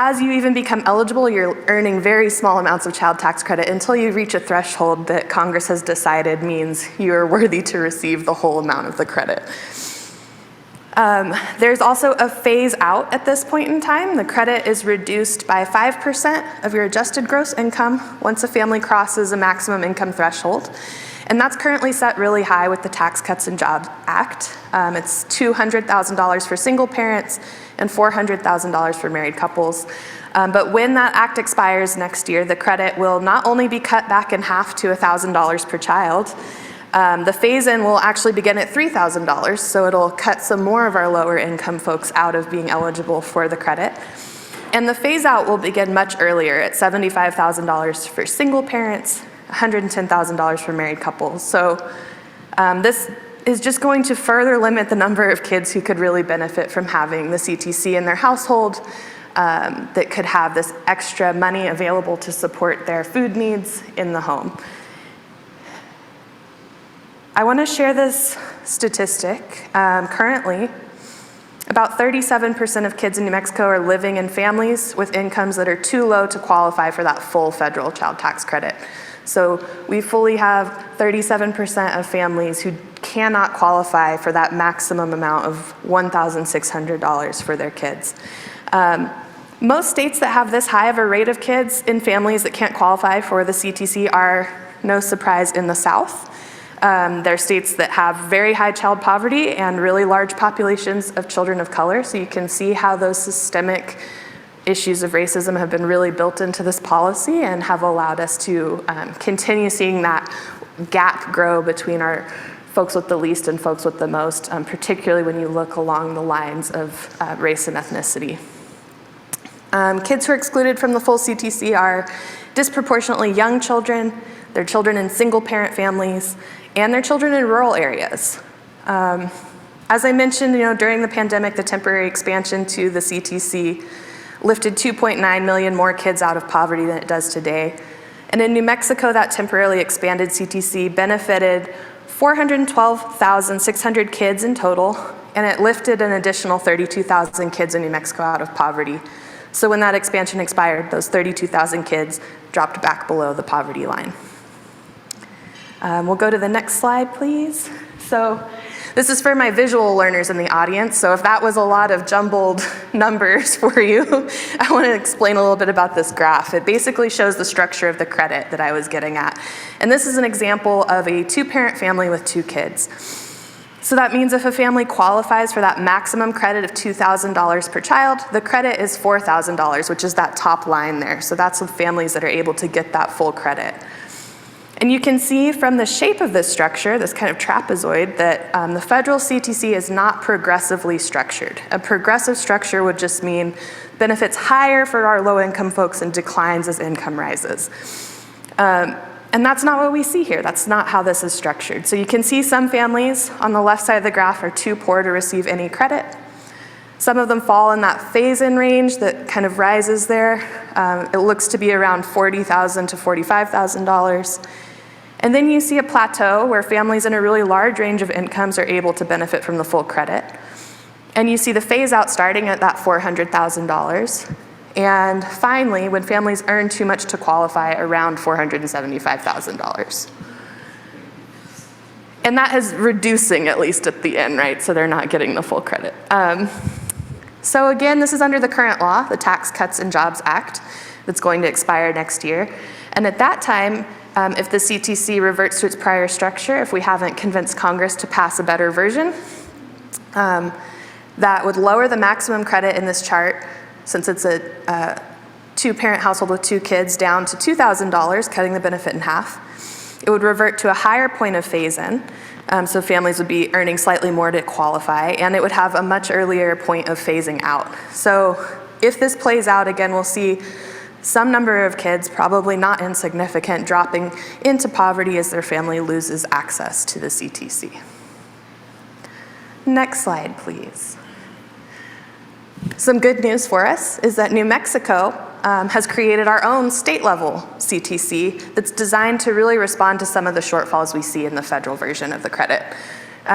as you even become eligible, you're earning very small amounts of child tax credit until you reach a threshold that Congress has decided means you're worthy to receive the whole amount of the credit. There's also a phase out at this point in time. The credit is reduced by 5% of your adjusted gross income once a family crosses a maximum income threshold. And that's currently set really high with the Tax Cuts and Jobs Act. It's $200,000 for single parents and $400,000 for married couples. But when that act expires next year, the credit will not only be cut back in half to $1,000 per child, the phase-in will actually begin at $3,000, so it'll cut some more of our lower income folks out of being eligible for the credit. And the phase-out will begin much earlier at $75,000 for single parents, $110,000 for married couples. So this is just going to further limit the number of kids who could really benefit from having the CTC in their household, that could have this extra money available to support their food needs in the home. I want to share this statistic. Currently, about 37% of kids in New Mexico are living in families with incomes that are too low to qualify for that full federal child tax credit. So we fully have 37% of families who cannot qualify for that maximum amount of $1,600 for their kids. Most states that have this high of a rate of kids in families that can't qualify for the CTC are, no surprise, in the South. There are states that have very high child poverty and really large populations of children of color, so you can see how those systemic issues of racism have been really built into this policy and have allowed us to continue seeing that gap grow between our folks with the least and folks with the most, particularly when you look along the lines of race and ethnicity. Kids who are excluded from the full CTC are disproportionately young children, they're children in single-parent families, and they're children in rural areas. As I mentioned, during the pandemic, the temporary expansion to the CTC lifted 2.9 million more kids out of poverty than it does today. And in New Mexico, that temporarily expanded CTC benefited 412,600 kids in total, and it lifted an additional 32,000 kids in New Mexico out of poverty. So when that expansion expired, those 32,000 kids dropped back below the poverty line. We'll go to the next slide, please. So this is for my visual learners in the audience, so if that was a lot of jumbled numbers for you, I want to explain a little bit about this graph. It basically shows the structure of the credit that I was getting at. And this is an example of a two-parent family with 2 kids. So that means if a family qualifies for that maximum credit of $2,000 per child, the credit is $4,000, which is that top line there. So that's the families that are able to get that full credit. And you can see from the shape of this structure, this kind of trapezoid, that the federal CTC is not progressively structured. A progressive structure would just mean benefits higher for our low-income folks and declines as income rises. And that's not what we see here. That's not how this is structured. So you can see some families on the left side of the graph are too poor to receive any credit. Some of them fall in that phase-in range that kind of rises there. It looks to be around $40,000 to $45,000. And then you see a plateau where families in a really large range of incomes are able to benefit from the full credit. And you see the phase out starting at that $400,000. And finally, when families earn too much to qualify, around $475,000. And that is reducing, at least at the end, right? So they're not getting the full credit. So again, this is under the current law, the Tax Cuts and Jobs Act, that's going to expire next year. And at that time, if the CTC reverts to its prior structure, if we haven't convinced Congress to pass a better version, that would lower the maximum credit in this chart, since it's a two-parent household with 2 kids, down to $2,000, cutting the benefit in half. It would revert to a higher point of phase-in, so families would be earning slightly more to qualify, and it would have a much earlier point of phasing out. So if this plays out, again, we'll see some number of kids, probably not insignificant, dropping into poverty as their family loses access to the CTC. Next slide, please. Some good news for us is that New Mexico has created our own state-level CTC that's designed to really respond to some of the shortfalls we see in the federal version of the credit.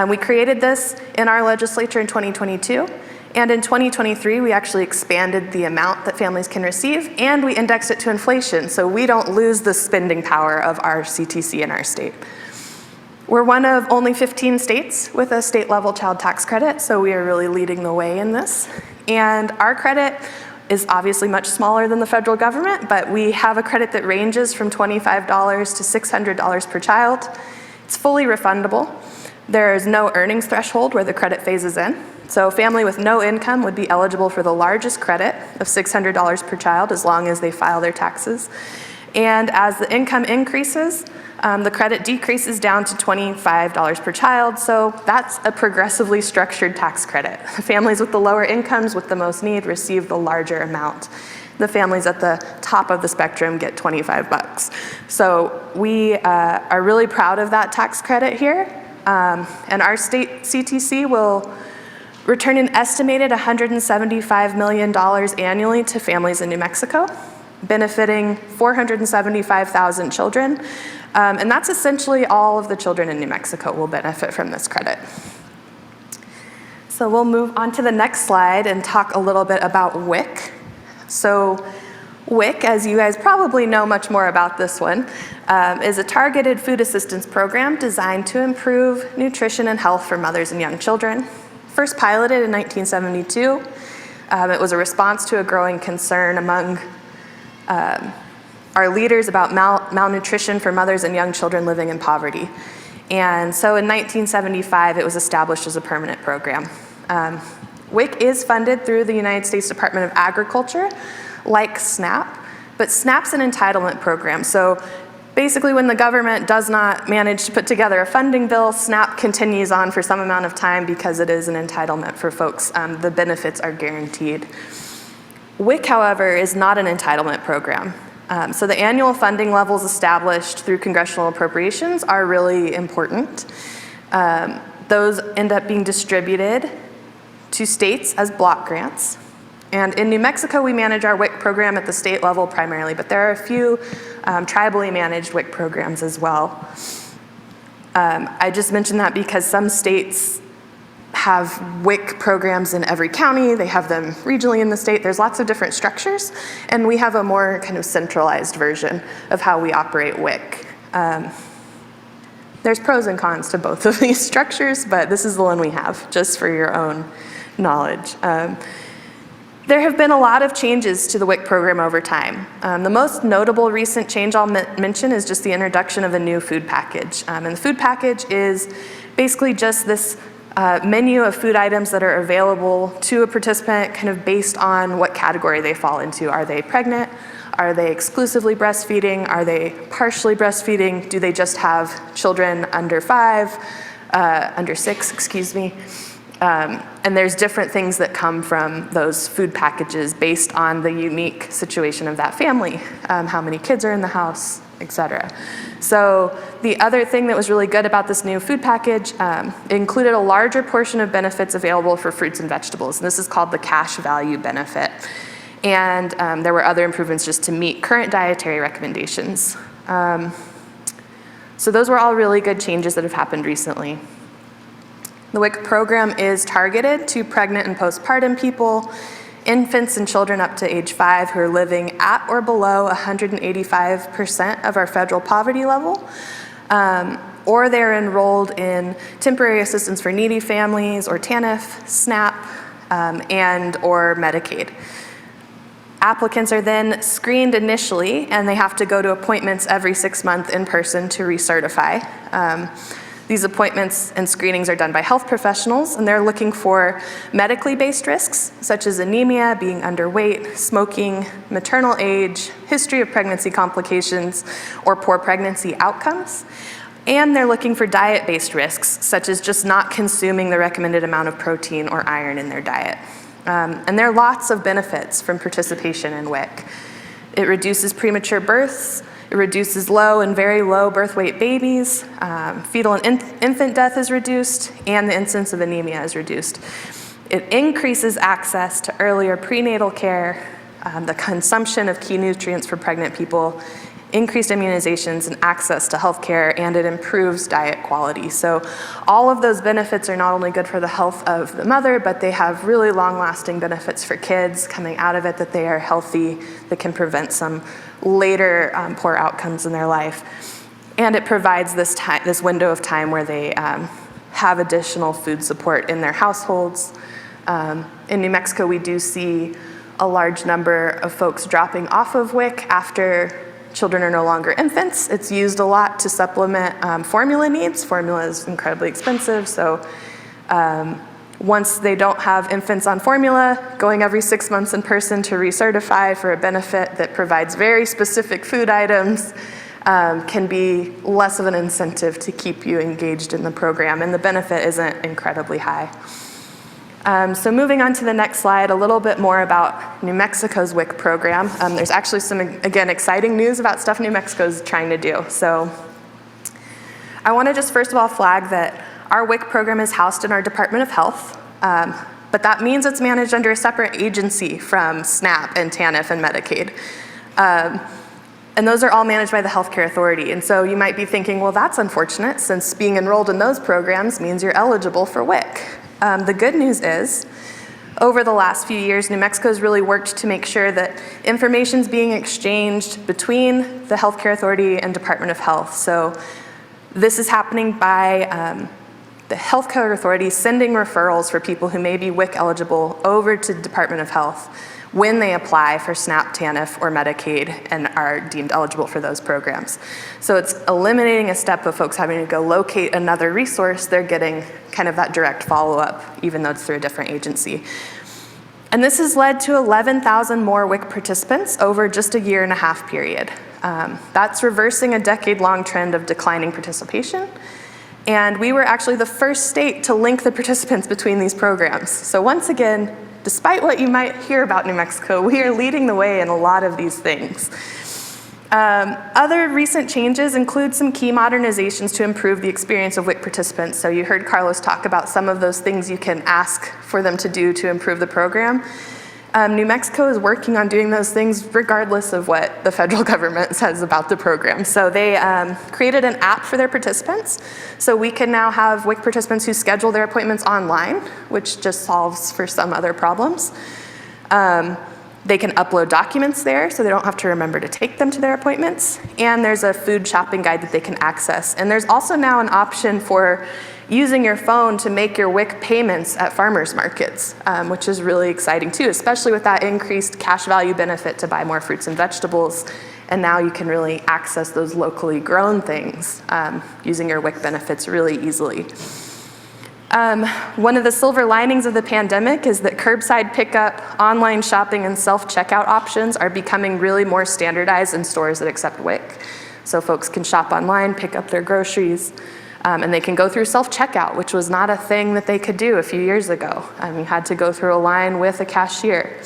We created this in our legislature in 2022. And in 2023, we actually expanded the amount that families can receive, and we indexed it to inflation, so we don't lose the spending power of our CTC in our state. We're one of only 15 states with a state-level child tax credit, so we are really leading the way in this. And our credit is obviously much smaller than the federal government, but we have a credit that ranges from $25 to $600 per child. It's fully refundable. There is no earnings threshold where the credit phases in. So a family with no income would be eligible for the largest credit of $600 per child as long as they file their taxes. And as the income increases, the credit decreases down to $25 per child. So that's a progressively structured tax credit. The families with the lower incomes with the most need receive the larger amount. The families at the top of the spectrum get $25. So we are really proud of that tax credit here. And our state CTC will return an estimated $175 million annually to families in New Mexico, benefiting 475,000 children. And that's essentially all of the children in New Mexico will benefit from this credit. So we'll move on to the next slide and talk a little bit about WIC. So WIC, as you guys probably know much more about this one, is a targeted food assistance program designed to improve nutrition and health for mothers and young children. First piloted in 1972, it was a response to a growing concern among our leaders about malnutrition for mothers and young children living in poverty. And so in 1975, it was established as a permanent program. WIC is funded through the United States Department of Agriculture, like SNAP, but SNAP's an entitlement program. So basically, when the government does not manage to put together a funding bill, SNAP continues on for some amount of time because it is an entitlement for folks. The benefits are guaranteed. WIC, however, is not an entitlement program. So the annual funding levels established through congressional appropriations are really important. Those end up being distributed to states as block grants. And in New Mexico, we manage our WIC program at the state level primarily, but there are a few tribally managed WIC programs as well. I just mentioned that because some states have WIC programs in every county, they have them regionally in the state, there's lots of different structures, and we have a more kind of centralized version of how we operate WIC. There's pros and cons to both of these structures, but this is the one we have, just for your own knowledge. There have been a lot of changes to the WIC program over time. The most notable recent change I'll mention is just the introduction of a new food package. And the food package is basically just this menu of food items that are available to a participant kind of based on what category they fall into. Are they pregnant? Are they exclusively breastfeeding? Are they partially breastfeeding? Do they just have children under 6, excuse me? And there's different things that come from those food packages based on the unique situation of that family, how many kids are in the house, etc. So the other thing that was really good about this new food package included a larger portion of benefits available for fruits and vegetables. And this is called the cash value benefit. And there were other improvements just to meet current dietary recommendations. So those were all really good changes that have happened recently. The WIC program is targeted to pregnant and postpartum people, infants and children up to age 5 who are living at or below 185% of our federal poverty level, or they're enrolled in temporary assistance for needy families or TANF, SNAP, and or Medicaid. Applicants are then screened initially, and they have to go to appointments every 6 months in person to recertify. These appointments and screenings are done by health professionals, and they're looking for medically based risks, such as anemia, being underweight, smoking, maternal age, history of pregnancy complications, or poor pregnancy outcomes. And they're looking for diet-based risks, such as just not consuming the recommended amount of protein or iron in their diet. And there are lots of benefits from participation in WIC. It reduces premature births, it reduces low and very low birth weight babies, fetal and infant death is reduced, and the incidence of anemia is reduced. It increases access to earlier prenatal care, the consumption of key nutrients for pregnant people, increased immunizations and access to health care, and it improves diet quality. So all of those benefits are not only good for the health of the mother, but they have really long-lasting benefits for kids coming out of it, that they are healthy, that can prevent some later poor outcomes in their life. And it provides this window of time where they have additional food support in their households. In New Mexico, we do see a large number of folks dropping off of WIC after children are no longer infants. It's used a lot to supplement formula needs. Formula is incredibly expensive, so once they don't have infants on formula, going every 6 months in person to recertify for a benefit that provides very specific food items can be less of an incentive to keep you engaged in the program, and the benefit isn't incredibly high. So moving on to the next slide, a little bit more about New Mexico's WIC program. There's actually some, again, exciting news about stuff New Mexico's trying to do. So I want to just first of all flag that our WIC program is housed in our Department of Health, but that means it's managed under a separate agency from SNAP and TANF and Medicaid. And those are all managed by the Healthcare Authority. And so you might be thinking, well, that's unfortunate, since being enrolled in those programs means you're eligible for WIC. The good news is, over the last few years, New Mexico's really worked to make sure that information's being exchanged between the Healthcare Authority and Department of Health. So this is happening by the Healthcare Authority sending referrals for people who may be WIC eligible over to Department of Health when they apply for SNAP, TANF, or Medicaid and are deemed eligible for those programs. So it's eliminating a step of folks having to go locate another resource. They're getting kind of that direct follow-up, even though it's through a different agency. And this has led to 11,000 more WIC participants over just a 1.5 year period. That's reversing a decade-long trend of declining participation. And we were actually the first state to link the participants between these programs. So once again, despite what you might hear about New Mexico, we are leading the way in a lot of these things. Other recent changes include some key modernizations to improve the experience of WIC participants. So you heard Carlos talk about some of those things you can ask for them to do to improve the program. New Mexico is working on doing those things regardless of what the federal government says about the program. So they created an app for their participants. So we can now have WIC participants who schedule their appointments online, which just solves for some other problems. They can upload documents there, so they don't have to remember to take them to their appointments. And there's a food shopping guide that they can access. And there's also now an option for using your phone to make your WIC payments at farmers markets, which is really exciting too, especially with that increased cash value benefit to buy more fruits and vegetables. And now you can really access those locally grown things using your WIC benefits really easily. One of the silver linings of the pandemic is that curbside pickup, online shopping, and self-checkout options are becoming really more standardized in stores that accept WIC. So folks can shop online, pick up their groceries, and they can go through self-checkout, which was not a thing that they could do a few years ago. You had to go through a line with a cashier.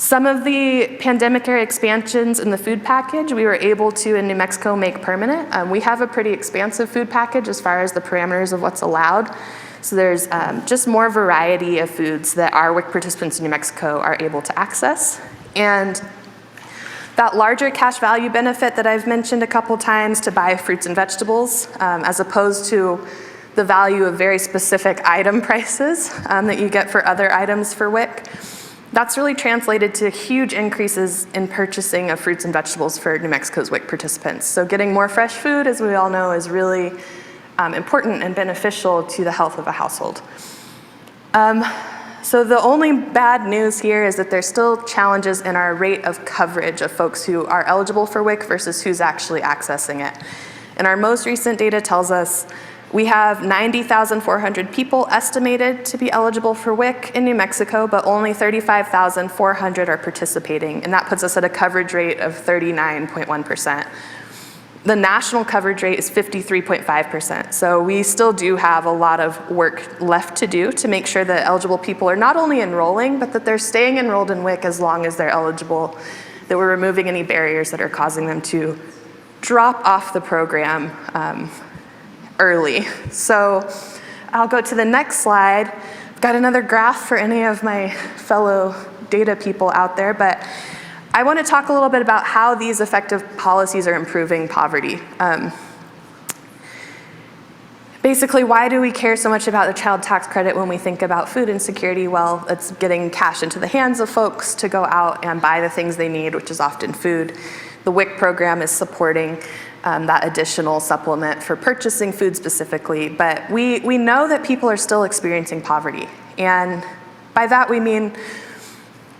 Some of the pandemic-era expansions in the food package, we were able to, in New Mexico, make permanent. We have a pretty expansive food package as far as the parameters of what's allowed. So there's just more variety of foods that our WIC participants in New Mexico are able to access. And that larger cash value benefit that I've mentioned a couple times to buy fruits and vegetables, as opposed to the value of very specific item prices that you get for other items for WIC, that's really translated to huge increases in purchasing of fruits and vegetables for New Mexico's WIC participants. So getting more fresh food, as we all know, is really important and beneficial to the health of a household. So the only bad news here is that there's still challenges in our rate of coverage of folks who are eligible for WIC versus who's actually accessing it. And our most recent data tells us we have 90,400 people estimated to be eligible for WIC in New Mexico, but only 35,400 are participating, and that puts us at a coverage rate of 39.1%. The national coverage rate is 53.5%, so we still do have a lot of work left to do to make sure that eligible people are not only enrolling, but that they're staying enrolled in WIC as long as they're eligible, that we're removing any barriers that are causing them to drop off the program early. So I'll go to the next slide. I've got another graph for any of my fellow data people out there, but I want to talk a little bit about how these effective policies are improving poverty. Basically, why do we care so much about the child tax credit when we think about food insecurity? Well, it's getting cash into the hands of folks to go out and buy the things they need, which is often food. The WIC program is supporting that additional supplement for purchasing food specifically, but we know that people are still experiencing poverty. And by that we mean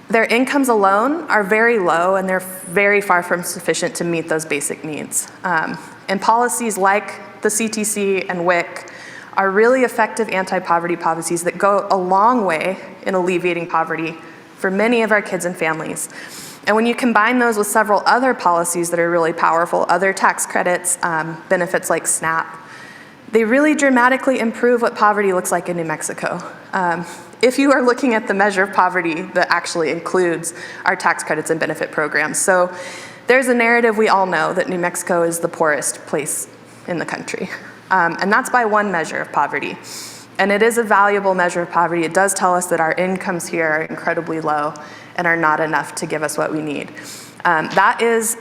their incomes alone are very low and they're very far from sufficient to meet those basic needs. And policies like the CTC and WIC are really effective anti-poverty policies that go a long way in alleviating poverty for many of our kids and families. And when you combine those with several other policies that are really powerful, other tax credits, benefits like SNAP, they really dramatically improve what poverty looks like in New Mexico. If you are looking at the measure of poverty that actually includes our tax credits and benefit programs. So there's a narrative we all know that New Mexico is the poorest place in the country. And that's by one measure of poverty. And it is a valuable measure of poverty. It does tell us that our incomes here are incredibly low and are not enough to give us what we need. That is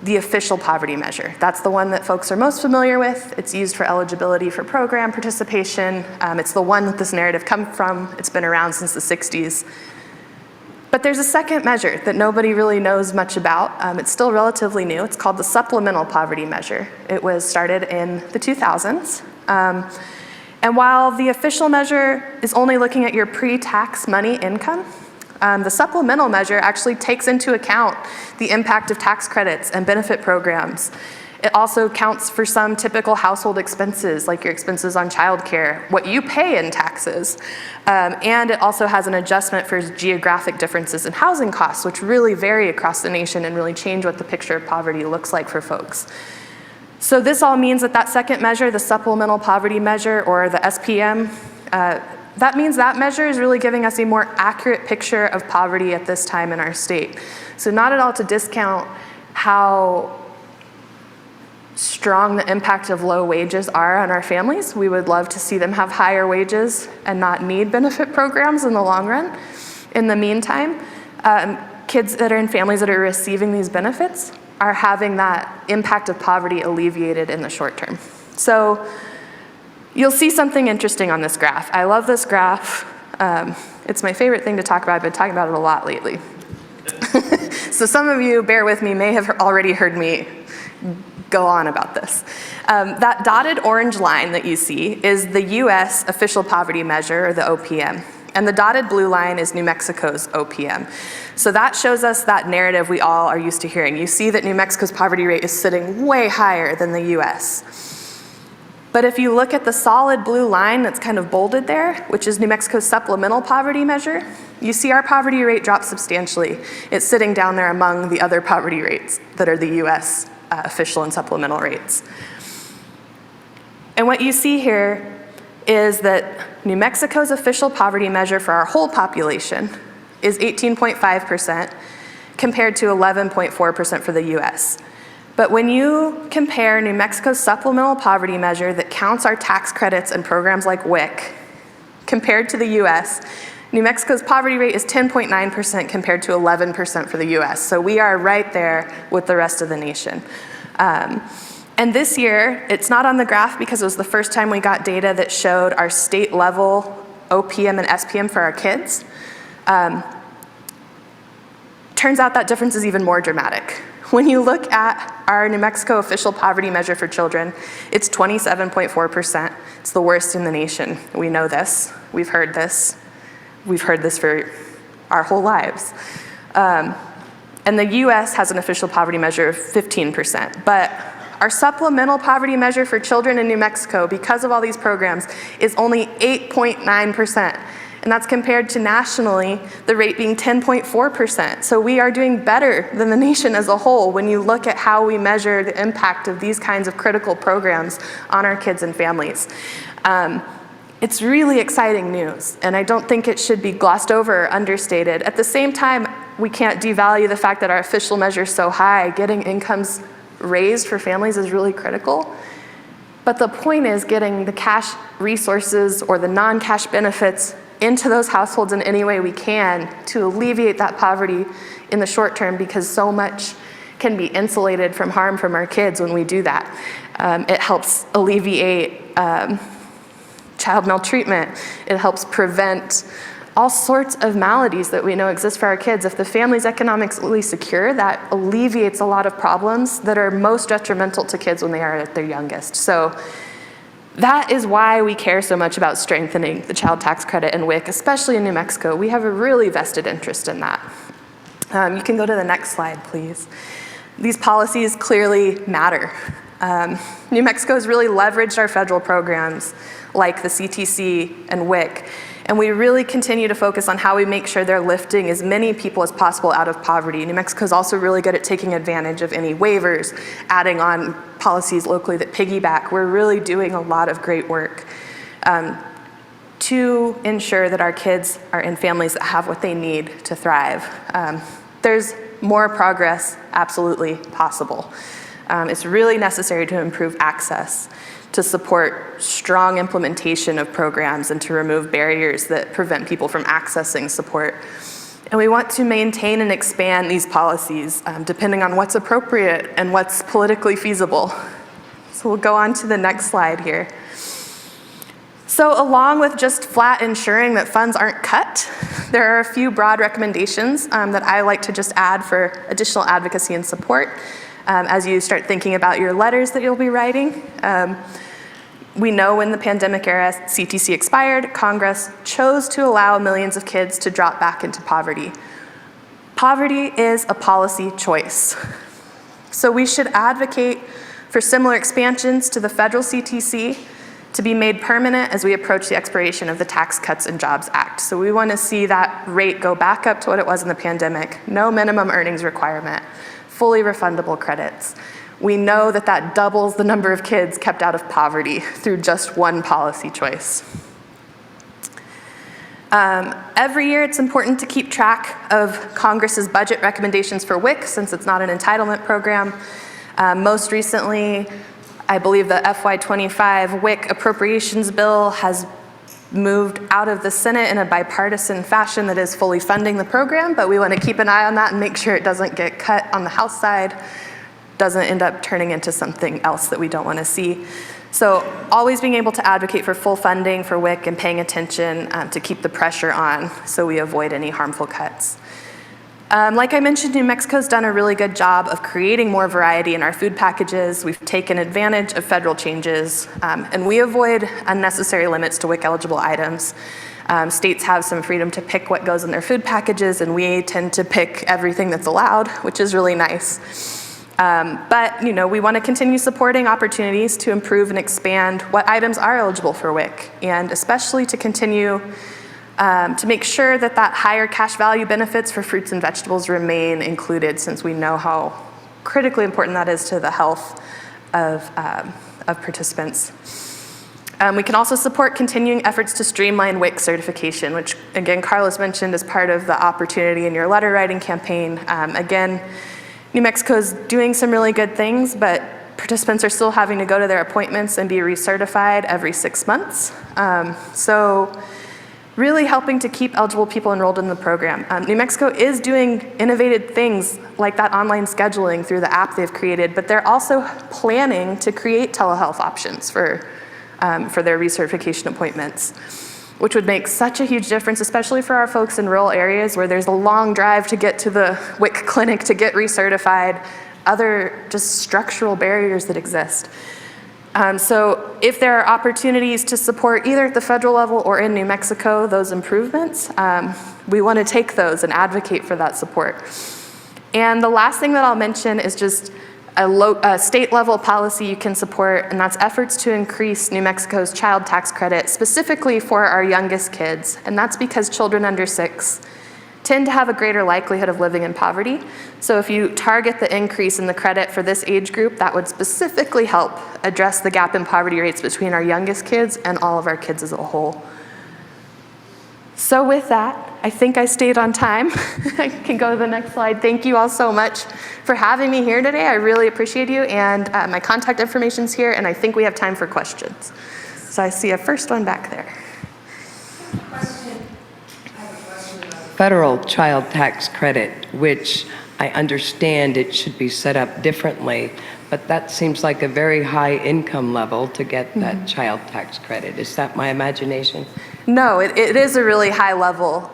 the official poverty measure. That's the one that folks are most familiar with. It's used for eligibility for program participation. It's the one that this narrative comes from. It's been around since the 60s. But there's a second measure that nobody really knows much about. It's still relatively new. It's called the supplemental poverty measure. It was started in the 2000s. And while the official measure is only looking at your pre-tax money income, the supplemental measure actually takes into account the impact of tax credits and benefit programs. It also counts for some typical household expenses, like your expenses on childcare, what you pay in taxes. And it also has an adjustment for geographic differences in housing costs, which really vary across the nation and really change what the picture of poverty looks like for folks. So this all means that that second measure, the supplemental poverty measure, or the SPM, that means that measure is really giving us a more accurate picture of poverty at this time in our state. So not at all to discount how strong the impact of low wages are on our families. We would love to see them have higher wages and not need benefit programs in the long run. In the meantime, kids that are in families that are receiving these benefits are having that impact of poverty alleviated in the short term. So you'll see something interesting on this graph. I love this graph. It's my favorite thing to talk about. I've been talking about it a lot lately. So some of you, bear with me, may have already heard me go on about this. That dotted orange line that you see is the US official poverty measure, or the OPM. And the dotted blue line is New Mexico's OPM. So that shows us that narrative we all are used to hearing. You see that New Mexico's poverty rate is sitting way higher than the US. But if you look at the solid blue line that's kind of bolded there, which is New Mexico's supplemental poverty measure, you see our poverty rate drop substantially. It's sitting down there among the other poverty rates that are the US official and supplemental rates. And what you see here is that New Mexico's official poverty measure for our whole population is 18.5% compared to 11.4% for the US. But when you compare New Mexico's supplemental poverty measure that counts our tax credits and programs like WIC compared to the US, New Mexico's poverty rate is 10.9% compared to 11% for the US. So we are right there with the rest of the nation. And this year, it's not on the graph because it was the first time we got data that showed our state level OPM and SPM for our kids. Turns out that difference is even more dramatic. When you look at our New Mexico official poverty measure for children, it's 27.4%. It's the worst in the nation. We know this. We've heard this. We've heard this for our whole lives. And the US has an official poverty measure of 15%. But our supplemental poverty measure for children in New Mexico, because of all these programs, is only 8.9%. And that's compared to nationally, the rate being 10.4%. So we are doing better than the nation as a whole when you look at how we measure the impact of these kinds of critical programs on our kids and families. It's really exciting news, and I don't think it should be glossed over or understated. At the same time, we can't devalue the fact that our official measure is so high. Getting incomes raised for families is really critical. But the point is getting the cash resources or the non-cash benefits into those households in any way we can to alleviate that poverty in the short term, because so much can be insulated from harm from our kids when we do that. It helps alleviate child maltreatment. It helps prevent all sorts of maladies that we know exist for our kids. If the family's economically secure, that alleviates a lot of problems that are most detrimental to kids when they are at their youngest. So that is why we care so much about strengthening the child tax credit and WIC, especially in New Mexico. We have a really vested interest in that. You can go to the next slide, please. These policies clearly matter. New Mexico has really leveraged our federal programs like the CTC and WIC, and we really continue to focus on how we make sure they're lifting as many people as possible out of poverty. New Mexico is also really good at taking advantage of any waivers, adding on policies locally that piggyback. We're really doing a lot of great work to ensure that our kids are in families that have what they need to thrive. There's more progress absolutely possible. It's really necessary to improve access, to support strong implementation of programs, and to remove barriers that prevent people from accessing support. And we want to maintain and expand these policies depending on what's appropriate and what's politically feasible. So we'll go on to the next slide here. So along with just flat ensuring that funds aren't cut, there are a few broad recommendations that I like to just add for additional advocacy and support as you start thinking about your letters that you'll be writing. We know when the pandemic era CTC expired, Congress chose to allow millions of kids to drop back into poverty. Poverty is a policy choice. So we should advocate for similar expansions to the federal CTC to be made permanent as we approach the expiration of the Tax Cuts and Jobs Act. So we want to see that rate go back up to what it was in the pandemic. No minimum earnings requirement, fully refundable credits. We know that that doubles the number of kids kept out of poverty through just one policy choice. Every year it's important to keep track of Congress's budget recommendations for WIC since it's not an entitlement program. Most recently, I believe the FY25 WIC appropriations bill has moved out of the Senate in a bipartisan fashion that is fully funding the program, but we want to keep an eye on that and make sure it doesn't get cut on the House side, doesn't end up turning into something else that we don't want to see. So always being able to advocate for full funding for WIC and paying attention to keep the pressure on so we avoid any harmful cuts. Like I mentioned, New Mexico's done a really good job of creating more variety in our food packages. We've taken advantage of federal changes, and we avoid unnecessary limits to WIC-eligible items. States have some freedom to pick what goes in their food packages, and we tend to pick everything that's allowed, which is really nice. But we want to continue supporting opportunities to improve and expand what items are eligible for WIC, and especially to continue to make sure that higher cash value benefits for fruits and vegetables remain included, since we know how critically important that is to the health of participants. We can also support continuing efforts to streamline WIC certification, which again, Carlos mentioned as part of the opportunity in your letter writing campaign. Again, New Mexico is doing some really good things, but participants are still having to go to their appointments and be recertified every 6 months. So really helping to keep eligible people enrolled in the program. New Mexico is doing innovative things like that online scheduling through the app they've created, but they're also planning to create telehealth options for their recertification appointments, which would make such a huge difference, especially for our folks in rural areas where there's a long drive to get to the WIC clinic to get recertified, other just structural barriers that exist. So if there are opportunities to support either at the federal level or in New Mexico those improvements, we want to take those and advocate for that support. And the last thing that I'll mention is just a state level policy you can support, and that's efforts to increase New Mexico's child tax credit specifically for our youngest kids. And that's because children under 6 tend to have a greater likelihood of living in poverty. So if you target the increase in the credit for this age group, that would specifically help address the gap in poverty rates between our youngest kids and all of our kids as a whole. So with that, I think I stayed on time. I can go to the next slide. Thank you all so much for having me here today. I really appreciate you, and my contact information's here, and I think we have time for questions. So I see a first one back there. Federal child tax credit, which I understand it should be set up differently, but that seems like a very high income level to get that child tax credit. Is that my imagination? No, it is a really high level.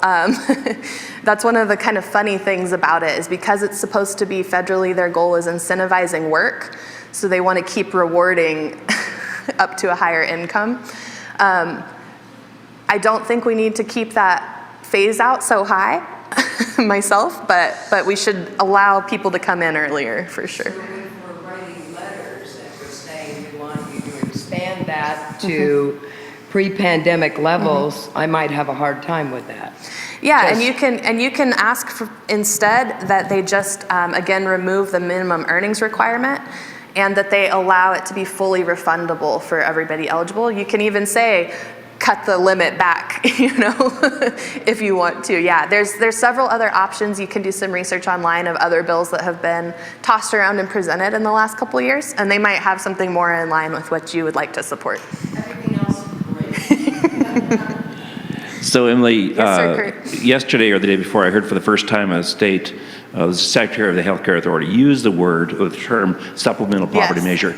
That's one of the kind of funny things about it, is because it's supposed to be federally, their goal is incentivizing work, so they want to keep rewarding up to a higher income. I don't think we need to keep that phase out so high myself, but we should allow people to come in earlier for sure. So if we're writing letters and we're saying we want you to expand that to pre-pandemic levels, I might have a hard time with that. Yeah, and you can ask for instead that they just again remove the minimum earnings requirement, and that they allow it to be fully refundable for everybody eligible. You can even say, cut the limit back, if you want to. Yeah, there's several other options. You can do some research online of other bills that have been tossed around and presented in the last couple of years, and they might have something more in line with what you would like to support. Everything else is great. So Emily, Yes, sir, Kurt. yesterday or the day before, I heard for the first time a state, the Secretary of the Healthcare Authority use the term supplemental poverty Yes. measure.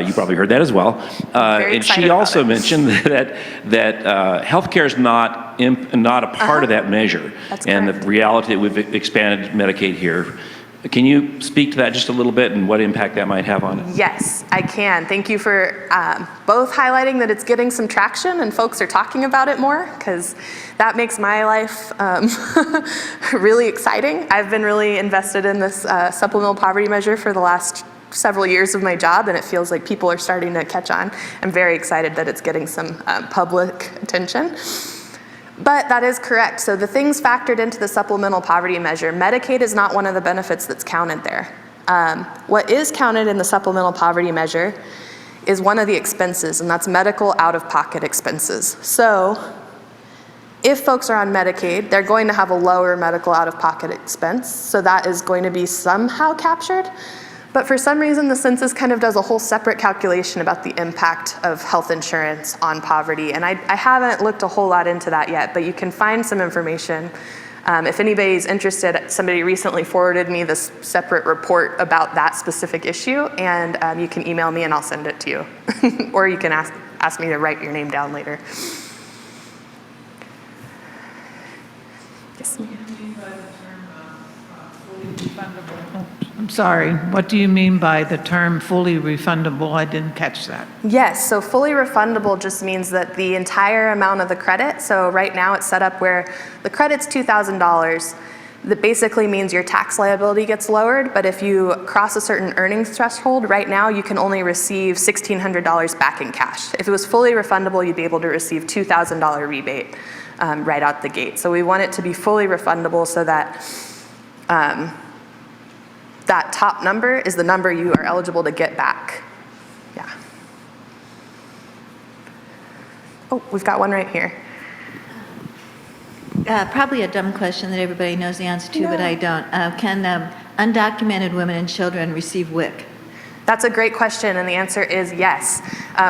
You probably heard that as well. Very And she excited also about it. mentioned that healthcare is not a part of that measure. That's and correct. the reality that we've expanded Medicaid here. Can you speak to that just a little bit and what impact that might have on it? Yes, I can. Thank you for both highlighting that it's getting some traction and folks are talking about it more, because that makes my life really exciting. I've been really invested in this supplemental poverty measure for the last several years of my job, and it feels like people are starting to catch on. I'm very excited that it's getting some public attention. But that is correct. So the things factored into the supplemental poverty measure, Medicaid is not one of the benefits that's counted there. What is counted in the supplemental poverty measure is one of the expenses, and that's medical out-of-pocket expenses. So if folks are on Medicaid, they're going to have a lower medical out-of-pocket expense, so that is going to be somehow captured. But for some reason, the census kind of does a whole separate calculation about the impact of health insurance on poverty. And I haven't looked a whole lot into that yet, but you can find some information. If anybody's interested, somebody recently forwarded me this separate report about that specific issue, and you can email me and I'll send it to you. Or you can ask me to write your name down later. Yes, ma'am. I'm sorry, what do you mean by the term fully refundable? I didn't catch that. Yes, so fully refundable just means that the entire amount of the credit, so right now it's set up where the credit's $2,000, that basically means your tax liability gets lowered, but if you cross a certain earnings threshold, right now you can only receive $1,600 back in cash. If it was fully refundable, you'd be able to receive $2,000 rebate right out the gate. So we want it to be fully refundable so that that top number is the number you are eligible to get back. Yeah. Oh, we've got one right here. Probably a dumb question that everybody knows the answer to, but I don't. Can undocumented women and children receive WIC? That's a great question, and the answer is yes.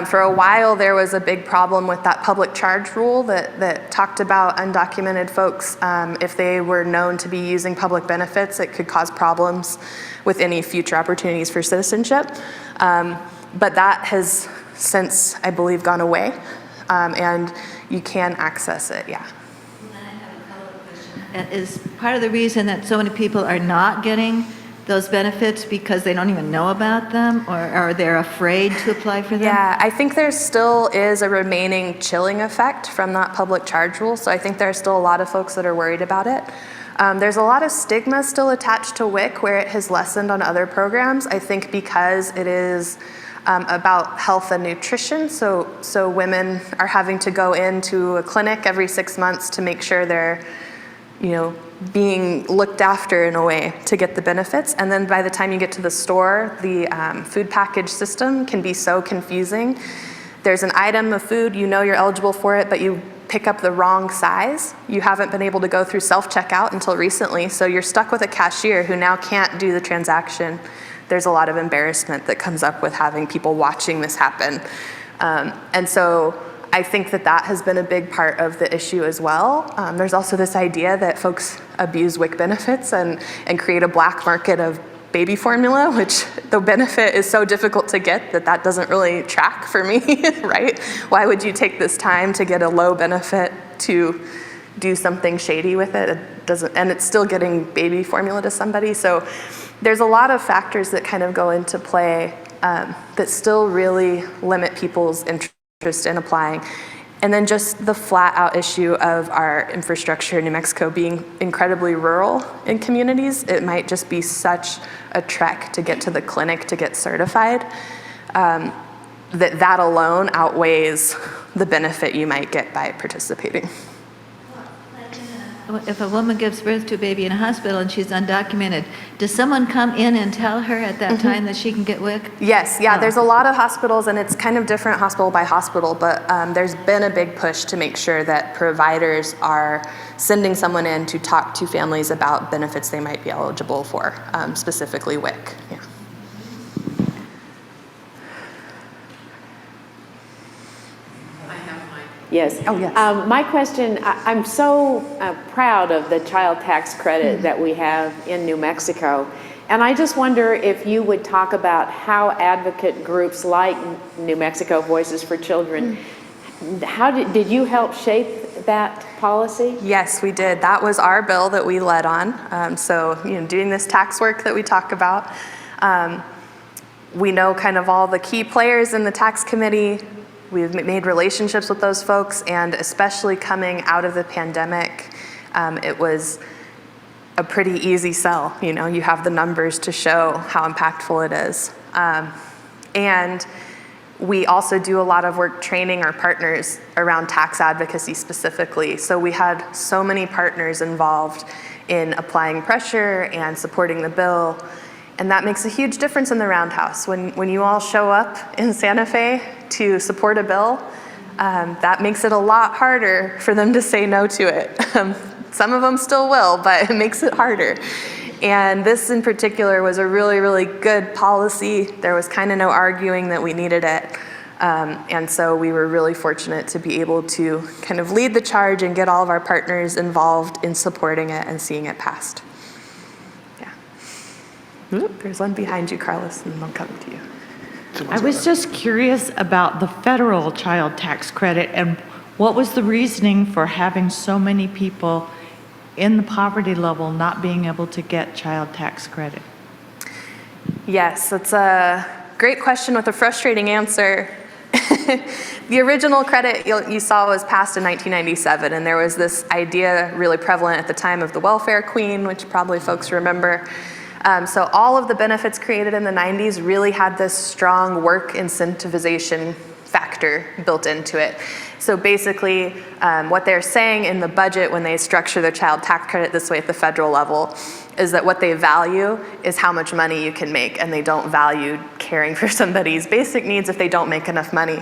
For a while, there was a big problem with that public charge rule that talked about undocumented folks. If they were known to be using public benefits, it could cause problems with any future opportunities for citizenship. But that has since, I believe, gone away, and you can access it, yeah. And I have a follow-up question. Is part of the reason that so many people are not getting those benefits because they don't even know about them, or are they afraid to apply for them? Yeah, I think there still is a remaining chilling effect from that public charge rule, so I think there are still a lot of folks that are worried about it. There's a lot of stigma still attached to WIC where it has lessened on other programs, I think because it is about health and nutrition, so women are having to go into a clinic every 6 months to make sure they're, being looked after in a way to get the benefits. And then by the time you get to the store, the food package system can be so confusing. There's an item of food, you're eligible for it, but you pick up the wrong size. You haven't been able to go through self-checkout until recently, so you're stuck with a cashier who now can't do the transaction. There's a lot of embarrassment that comes up with having people watching this happen. And so I think that has been a big part of the issue as well. There's also this idea that folks abuse WIC benefits and create a black market of baby formula, which the benefit is so difficult to get that doesn't really track for me, right? Why would you take this time to get a low benefit to do something shady with it? It doesn't, and it's still getting baby formula to somebody. So there's a lot of factors that kind of go into play that still really limit people's interest in applying. And then just the flat out issue of our infrastructure in New Mexico being incredibly rural in communities. It might just be such a trek to get to the clinic to get certified that alone outweighs the benefit you might get by participating. If a woman gives birth to a baby in a hospital and she's undocumented, does someone come in and tell her at that time that she can get WIC? Yes, yeah, there's a lot of hospitals, and it's kind of different hospital by hospital, but there's been a big push to make sure that providers are sending someone in to talk to families about benefits they might be eligible for, specifically WIC. Yeah. Yes. Oh, yes. My question, I'm so proud of the child tax credit that we have in New Mexico. And I just wonder if you would talk about how advocate groups like New Mexico Voices for Children, how did you help shape that policy? Yes, we did. That was our bill that we led on. So, doing this tax work that we talk about. We know kind of all the key players in the tax committee. We've made relationships with those folks, and especially coming out of the pandemic, it was a pretty easy sell. You have the numbers to show how impactful it is. And we also do a lot of work training our partners around tax advocacy specifically. So we had so many partners involved in applying pressure and supporting the bill. And that makes a huge difference in the Roundhouse. When you all show up in Santa Fe to support a bill, that makes it a lot harder for them to say no to it. Some of them still will, but it makes it harder. And this in particular was a really, really good policy. There was kind of no arguing that we needed it. And so we were really fortunate to be able to kind of lead the charge and get all of our partners involved in supporting it and seeing it passed. Yeah. Oop, there's one behind you, Carlos, and they'll come to you. I was just curious about the federal child tax credit and what was the reasoning for having so many people in the poverty level not being able to get child tax credit? Yes, that's a great question with a frustrating answer. The original credit you saw was passed in 1997, and there was this idea really prevalent at the time of the welfare queen, which probably folks remember. So all of the benefits created in the 90s really had this strong work incentivization factor built into it. So basically, what they're saying in the budget when they structure the child tax credit this way at the federal level is that what they value is how much money you can make, and they don't value caring for somebody's basic needs if they don't make enough money.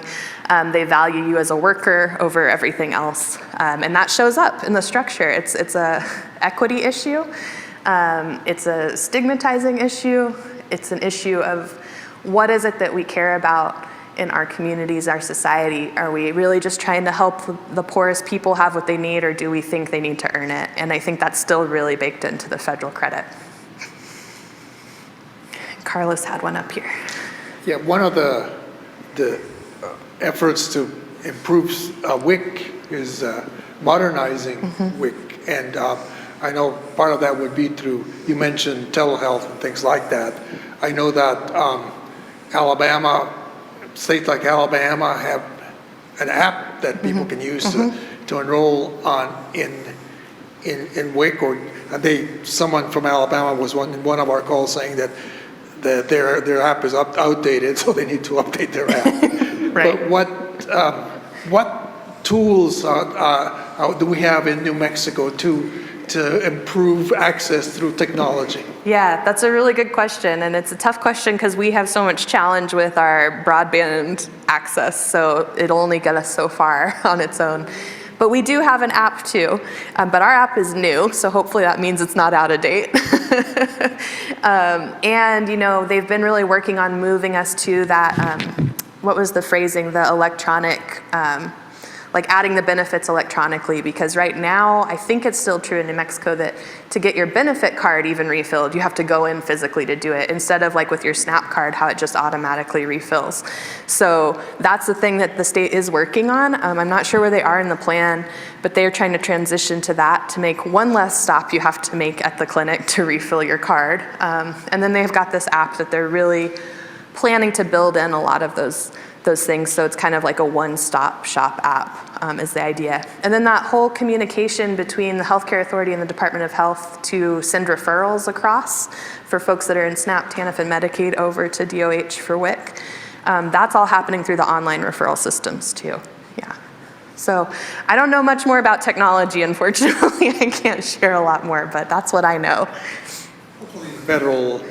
They value you as a worker over everything else. And that shows up in the structure. It's a equity issue. It's a stigmatizing issue. It's an issue of what is it that we care about in our communities, our society. Are we really just trying to help the poorest people have what they need, or do we think they need to earn it? And I think that's still really baked into the federal credit. Carlos had one up here. Yeah, one of the efforts to improve WIC is modernizing WIC. And I know part of that would be through, you mentioned telehealth and things like that. I know that states like Alabama have an app that people can use to enroll in WIC, or someone from Alabama was in one of our calls saying that their app is outdated, so they need to update their app. Right. But what tools do we have in New Mexico to improve access through technology? Yeah, that's a really good question, and it's a tough question because we have so much challenge with our broadband access, so it'll only get us so far on its own. But we do have an app too, but our app is new, so hopefully that means it's not out of date. And they've been really working on moving us to that, what was the phrasing, the electronic, like adding the benefits electronically, because right now, I think it's still true in New Mexico that to get your benefit card even refilled, you have to go in physically to do it, instead of like with your SNAP card, how it just automatically refills. So that's the thing that the state is working on. I'm not sure where they are in the plan, but they're trying to transition to that to make one less stop you have to make at the clinic to refill your card. And then they've got this app that they're really planning to build in a lot of those things, so it's kind of like a one-stop shop app is the idea. And then that whole communication between the Healthcare Authority and the Department of Health to send referrals across for folks that are in SNAP, TANF, and Medicaid over to DOH for WIC. That's all happening through the online referral systems too. Yeah. So I don't know much more about technology, unfortunately. I can't share a lot more, but that's what I know. Hopefully the federal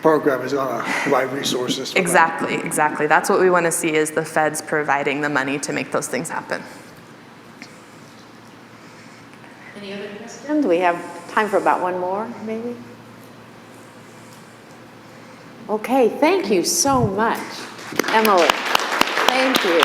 program is going to provide resources for Exactly. That's what we want to see, is the feds providing the money to make those things happen. Any other questions? We have time for about one more, maybe? Okay, thank you so much, Emily. Thank you.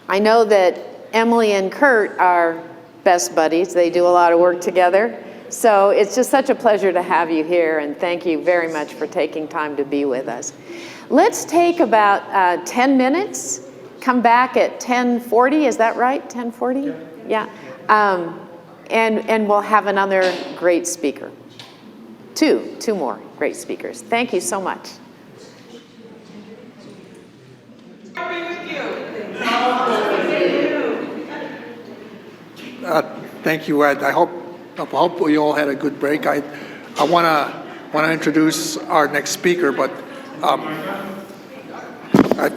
I know that Emily and Kurt are best buddies. They do a lot of work together. So it's just such a pleasure to have you here, and thank you very much for taking time to be with us. Let's take about 10 minutes, come back at 10:40, is that right, 10:40? Yeah. And we'll have another great speaker. Two more great speakers. Thank you so much. Thank you, Ed. I hope you all had a good break. I want to introduce our next speaker, but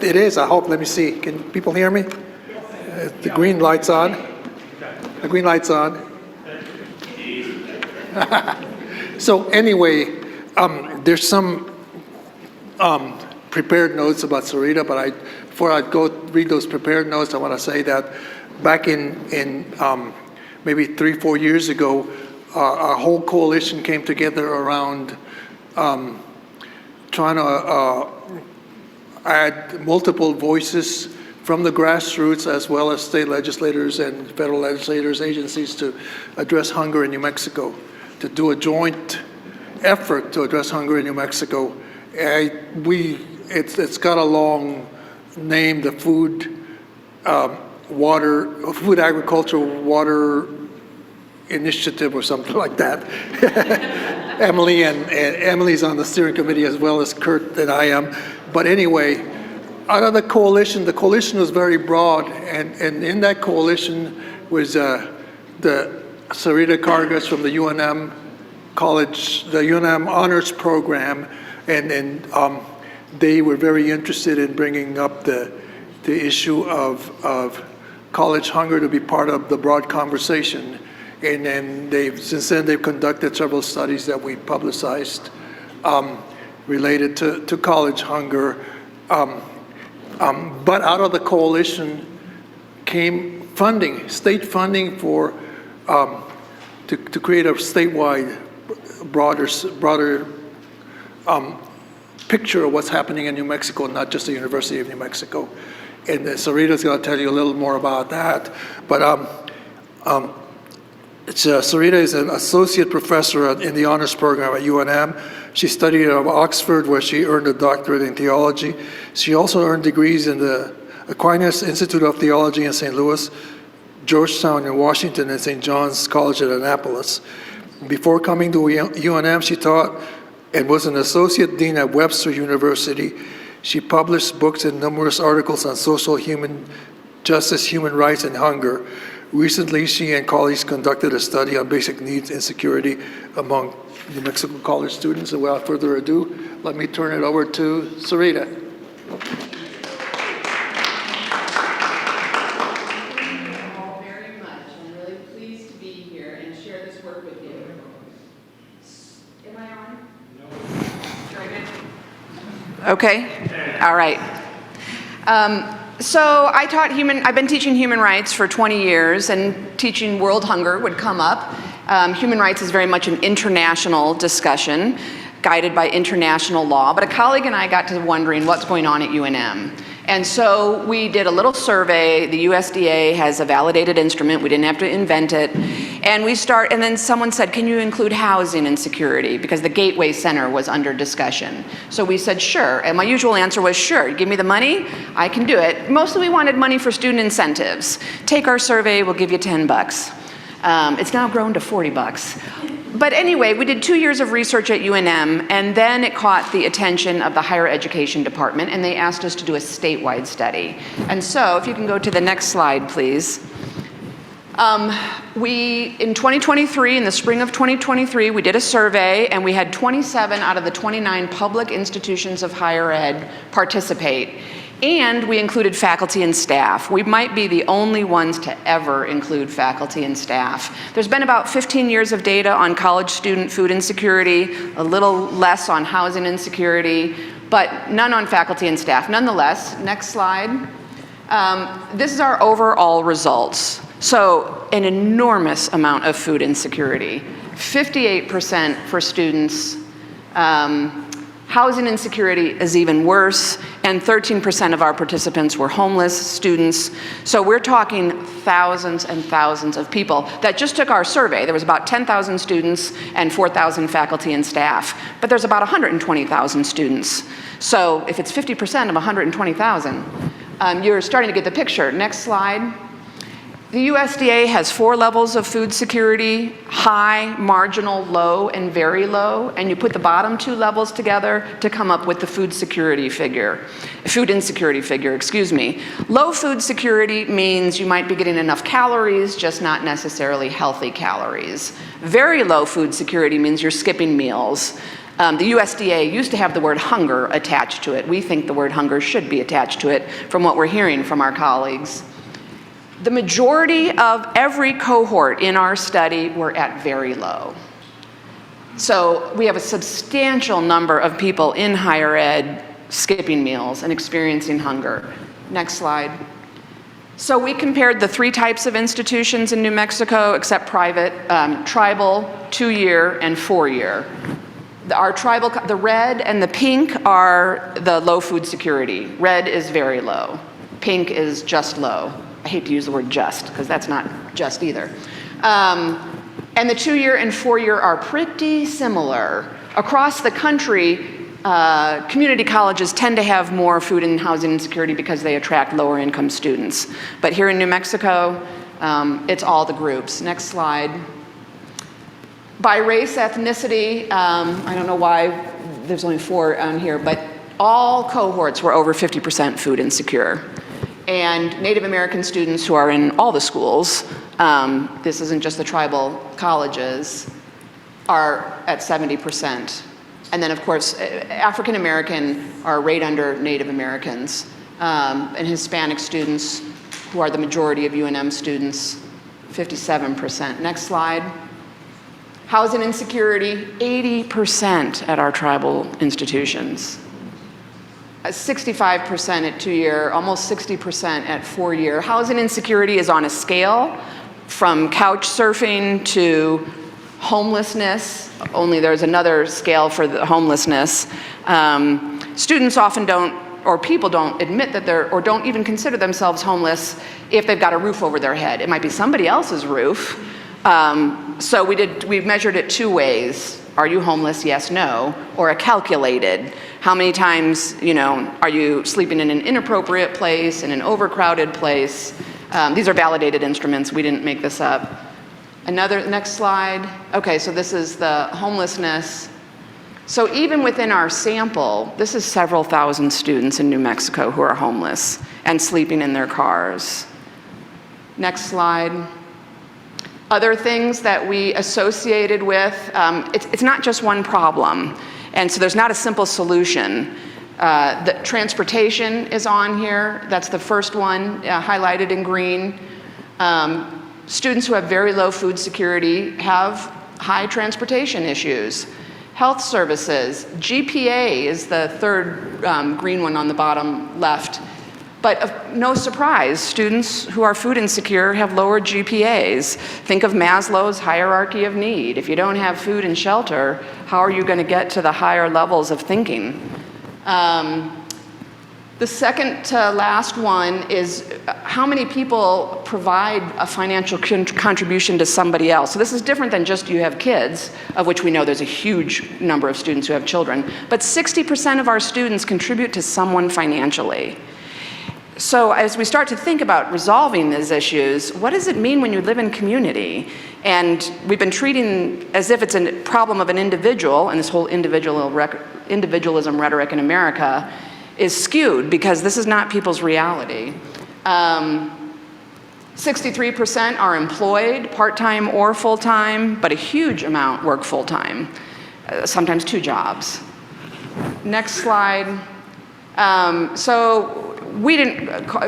it is. I hope. Let me see. Can people hear me? The green light's on. The green light's on. So anyway, there's some prepared notes about Sarita, but before I go read those prepared notes, I want to say that back in maybe 3-4 years ago, a whole coalition came together around trying to add multiple voices from the grassroots as well as state legislators and federal legislators, agencies to address hunger in New Mexico, to do a joint effort to address hunger in New Mexico. It's got a long name, the Food Agriculture Water Initiative or something like that. Emily's on the steering committee as well as Kurt and I am. But anyway, out of the coalition was very broad, and in that coalition was the Sarita Cargas from the UNM College, the UNM Honors Program, and they were very interested in bringing up the issue of college hunger to be part of the broad conversation. And then since then they've conducted several studies that we publicized related to college hunger. But out of the coalition came funding, state funding for to create a statewide, broader picture of what's happening in New Mexico, not just the University of New Mexico. And Sarita's going to tell you a little more about that. But Sarita is an associate professor in the honors program at UNM. She studied at Oxford, where she earned a doctorate in theology. She also earned degrees in the Aquinas Institute of Theology in St. Louis, Georgetown in Washington, and St. John's College at Annapolis. Before coming to UNM, she taught and was an associate dean at Webster University. She published books and numerous articles on social justice, human rights, and hunger. Recently, she and colleagues conducted a study on basic needs insecurity among New Mexico college students. And without further ado, let me turn it over to Sarita. Thank you all very much. I'm really pleased to be here and share this work with you. Am I on? No. Very good. Okay. All right. So I've been teaching human rights for 20 years, and teaching world hunger would come up. Human rights is very much an international discussion, guided by international law, but a colleague and I got to wondering what's going on at UNM. And so we did a little survey. The USDA has a validated instrument. We didn't have to invent it. And then someone said, can you include housing and security? Because the Gateway Center was under discussion. So we said, sure. And my usual answer was, sure, give me the money, I can do it. Mostly we wanted money for student incentives. Take our survey, we'll give you $10. It's now grown to $40. But anyway, we did 2 years of research at UNM, and then it caught the attention of the higher education department, and they asked us to do a statewide study. And so, if you can go to the next slide, please. In 2023, in the spring of 2023, we did a survey, and we had 27 out of the 29 public institutions of higher ed participate. And we included faculty and staff. We might be the only ones to ever include faculty and staff. There's been about 15 years of data on college student food insecurity, a little less on housing insecurity, but none on faculty and staff. Nonetheless, next slide. This is our overall results. So an enormous amount of food insecurity. 58% for students. Housing insecurity is even worse, and 13% of our participants were homeless students. So we're talking thousands and thousands of people that just took our survey. There was about 10,000 students and 4,000 faculty and staff, but there's about 120,000 students. So if it's 50% of 120,000, you're starting to get the picture. Next slide. The USDA has 4 levels of food security: high, marginal, low, and very low. And you put the bottom 2 levels together to come up with the food insecurity figure. Low food security means you might be getting enough calories, just not necessarily healthy calories. Very low food security means you're skipping meals. The USDA used to have the word hunger attached to it. We think the word hunger should be attached to it from what we're hearing from our colleagues. The majority of every cohort in our study were at very low. So we have a substantial number of people in higher ed skipping meals and experiencing hunger. Next slide. So we compared the 3 types of institutions in New Mexico, except private, tribal, 2-year, and 4-year. Our tribal, the red and the pink are the low food security. Red is very low. Pink is just low. I hate to use the word just, because that's not just either. And the 2-year and 4-year are pretty similar. Across the country, community colleges tend to have more food and housing insecurity because they attract lower income students. But here in New Mexico, it's all the groups. Next slide. By race, ethnicity, I don't know why there's only 4 on here, but all cohorts were over 50% food insecure. And Native American students who are in all the schools, this isn't just the tribal colleges, are at 70%. And then, of course, African American are right under Native Americans. And Hispanic students, who are the majority of UNM students, 57%. Next slide. Housing insecurity, 80% at our tribal institutions. 65% at 2-year, almost 60% at 4-year. Housing insecurity is on a scale from couch surfing to homelessness, only there's another scale for the homelessness. Students often don't, or people don't admit that they're, or don't even consider themselves homeless if they've got a roof over their head. It might be somebody else's roof. So we measured it 2 ways. Are you homeless? Yes, no. Or a calculated. How many times, are you sleeping in an inappropriate place, in an overcrowded place? These are validated instruments. We didn't make this up. Next slide. Okay, so this is the homelessness. So even within our sample, this is several thousand students in New Mexico who are homeless and sleeping in their cars. Next slide. Other things that we associated with, it's not just one problem, and so there's not a simple solution. The transportation is on here. That's the first one, highlighted in green. Students who have very low food security have high transportation issues. Health services, GPA is the third green one on the bottom left. But no surprise, students who are food insecure have lower GPAs. Think of Maslow's hierarchy of need. If you don't have food and shelter, how are you going to get to the higher levels of thinking? The second to last one is how many people provide a financial contribution to somebody else. So this is different than just you have kids, of which we know there's a huge number of students who have children. But 60% of our students contribute to someone financially. So as we start to think about resolving these issues, what does it mean when you live in community? And we've been treating as if it's a problem of an individual, and this whole individualism rhetoric in America is skewed because this is not people's reality. 63% are employed, part-time or full-time, but a huge amount work full-time, sometimes 2 jobs. Next slide.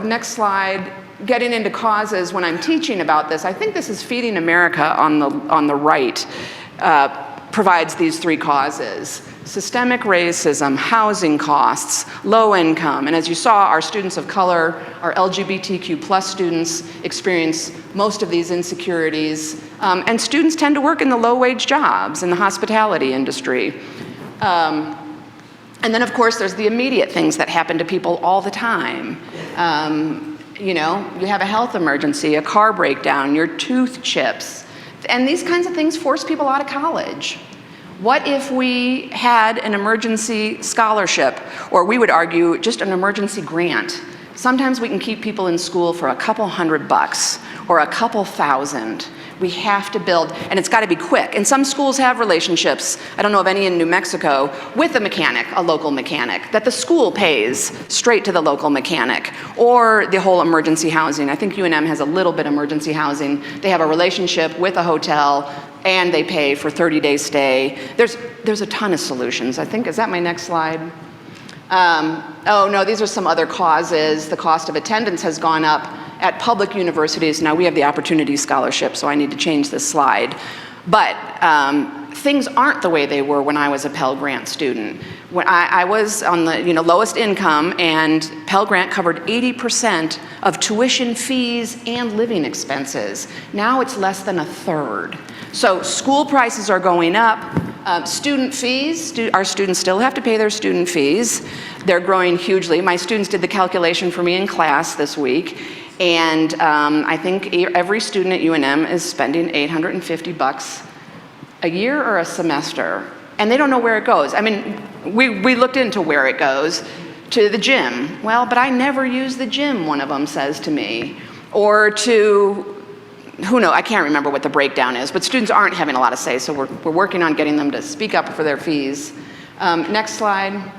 Next slide, getting into causes. When I'm teaching about this, I think this is Feeding America on the right, provides these 3 causes. Systemic racism, housing costs, low income, and as you saw, our students of color, our LGBTQ+ students experience most of these insecurities, and students tend to work in the low-wage jobs in the hospitality industry. And then, of course, there's the immediate things that happen to people all the time. You have a health emergency, a car breakdown, your tooth chips, and these kinds of things force people out of college. What if we had an emergency scholarship, or we would argue just an emergency grant? Sometimes we can keep people in school for a couple $100 or a couple thousand. We have to build, and it's got to be quick. And some schools have relationships, I don't know of any in New Mexico, with a mechanic, a local mechanic, that the school pays straight to the local mechanic, or the whole emergency housing. I think UNM has a little bit of emergency housing. They have a relationship with a hotel, and they pay for 30-day stay. There's a ton of solutions. I think, is that my next slide? Oh no, these are some other causes. The cost of attendance has gone up at public universities. Now we have the Opportunity Scholarship, so I need to change this slide. But things aren't the way they were when I was a Pell Grant student. when I was on the lowest income, and Pell Grant covered 80% of tuition fees and living expenses. Now it's less than a third. So school prices are going up. Student fees, our students still have to pay their student fees. They're growing hugely. My students did the calculation for me in class this week, and I think every student at UNM is spending $850 a year or a semester, and they don't know where it goes. I mean, we looked into where it goes, to the gym. Well, but I never use the gym, one of them says to me. Or to, who knows, I can't remember what the breakdown is, but students aren't having a lot of say, so we're working on getting them to speak up for their fees. Next slide.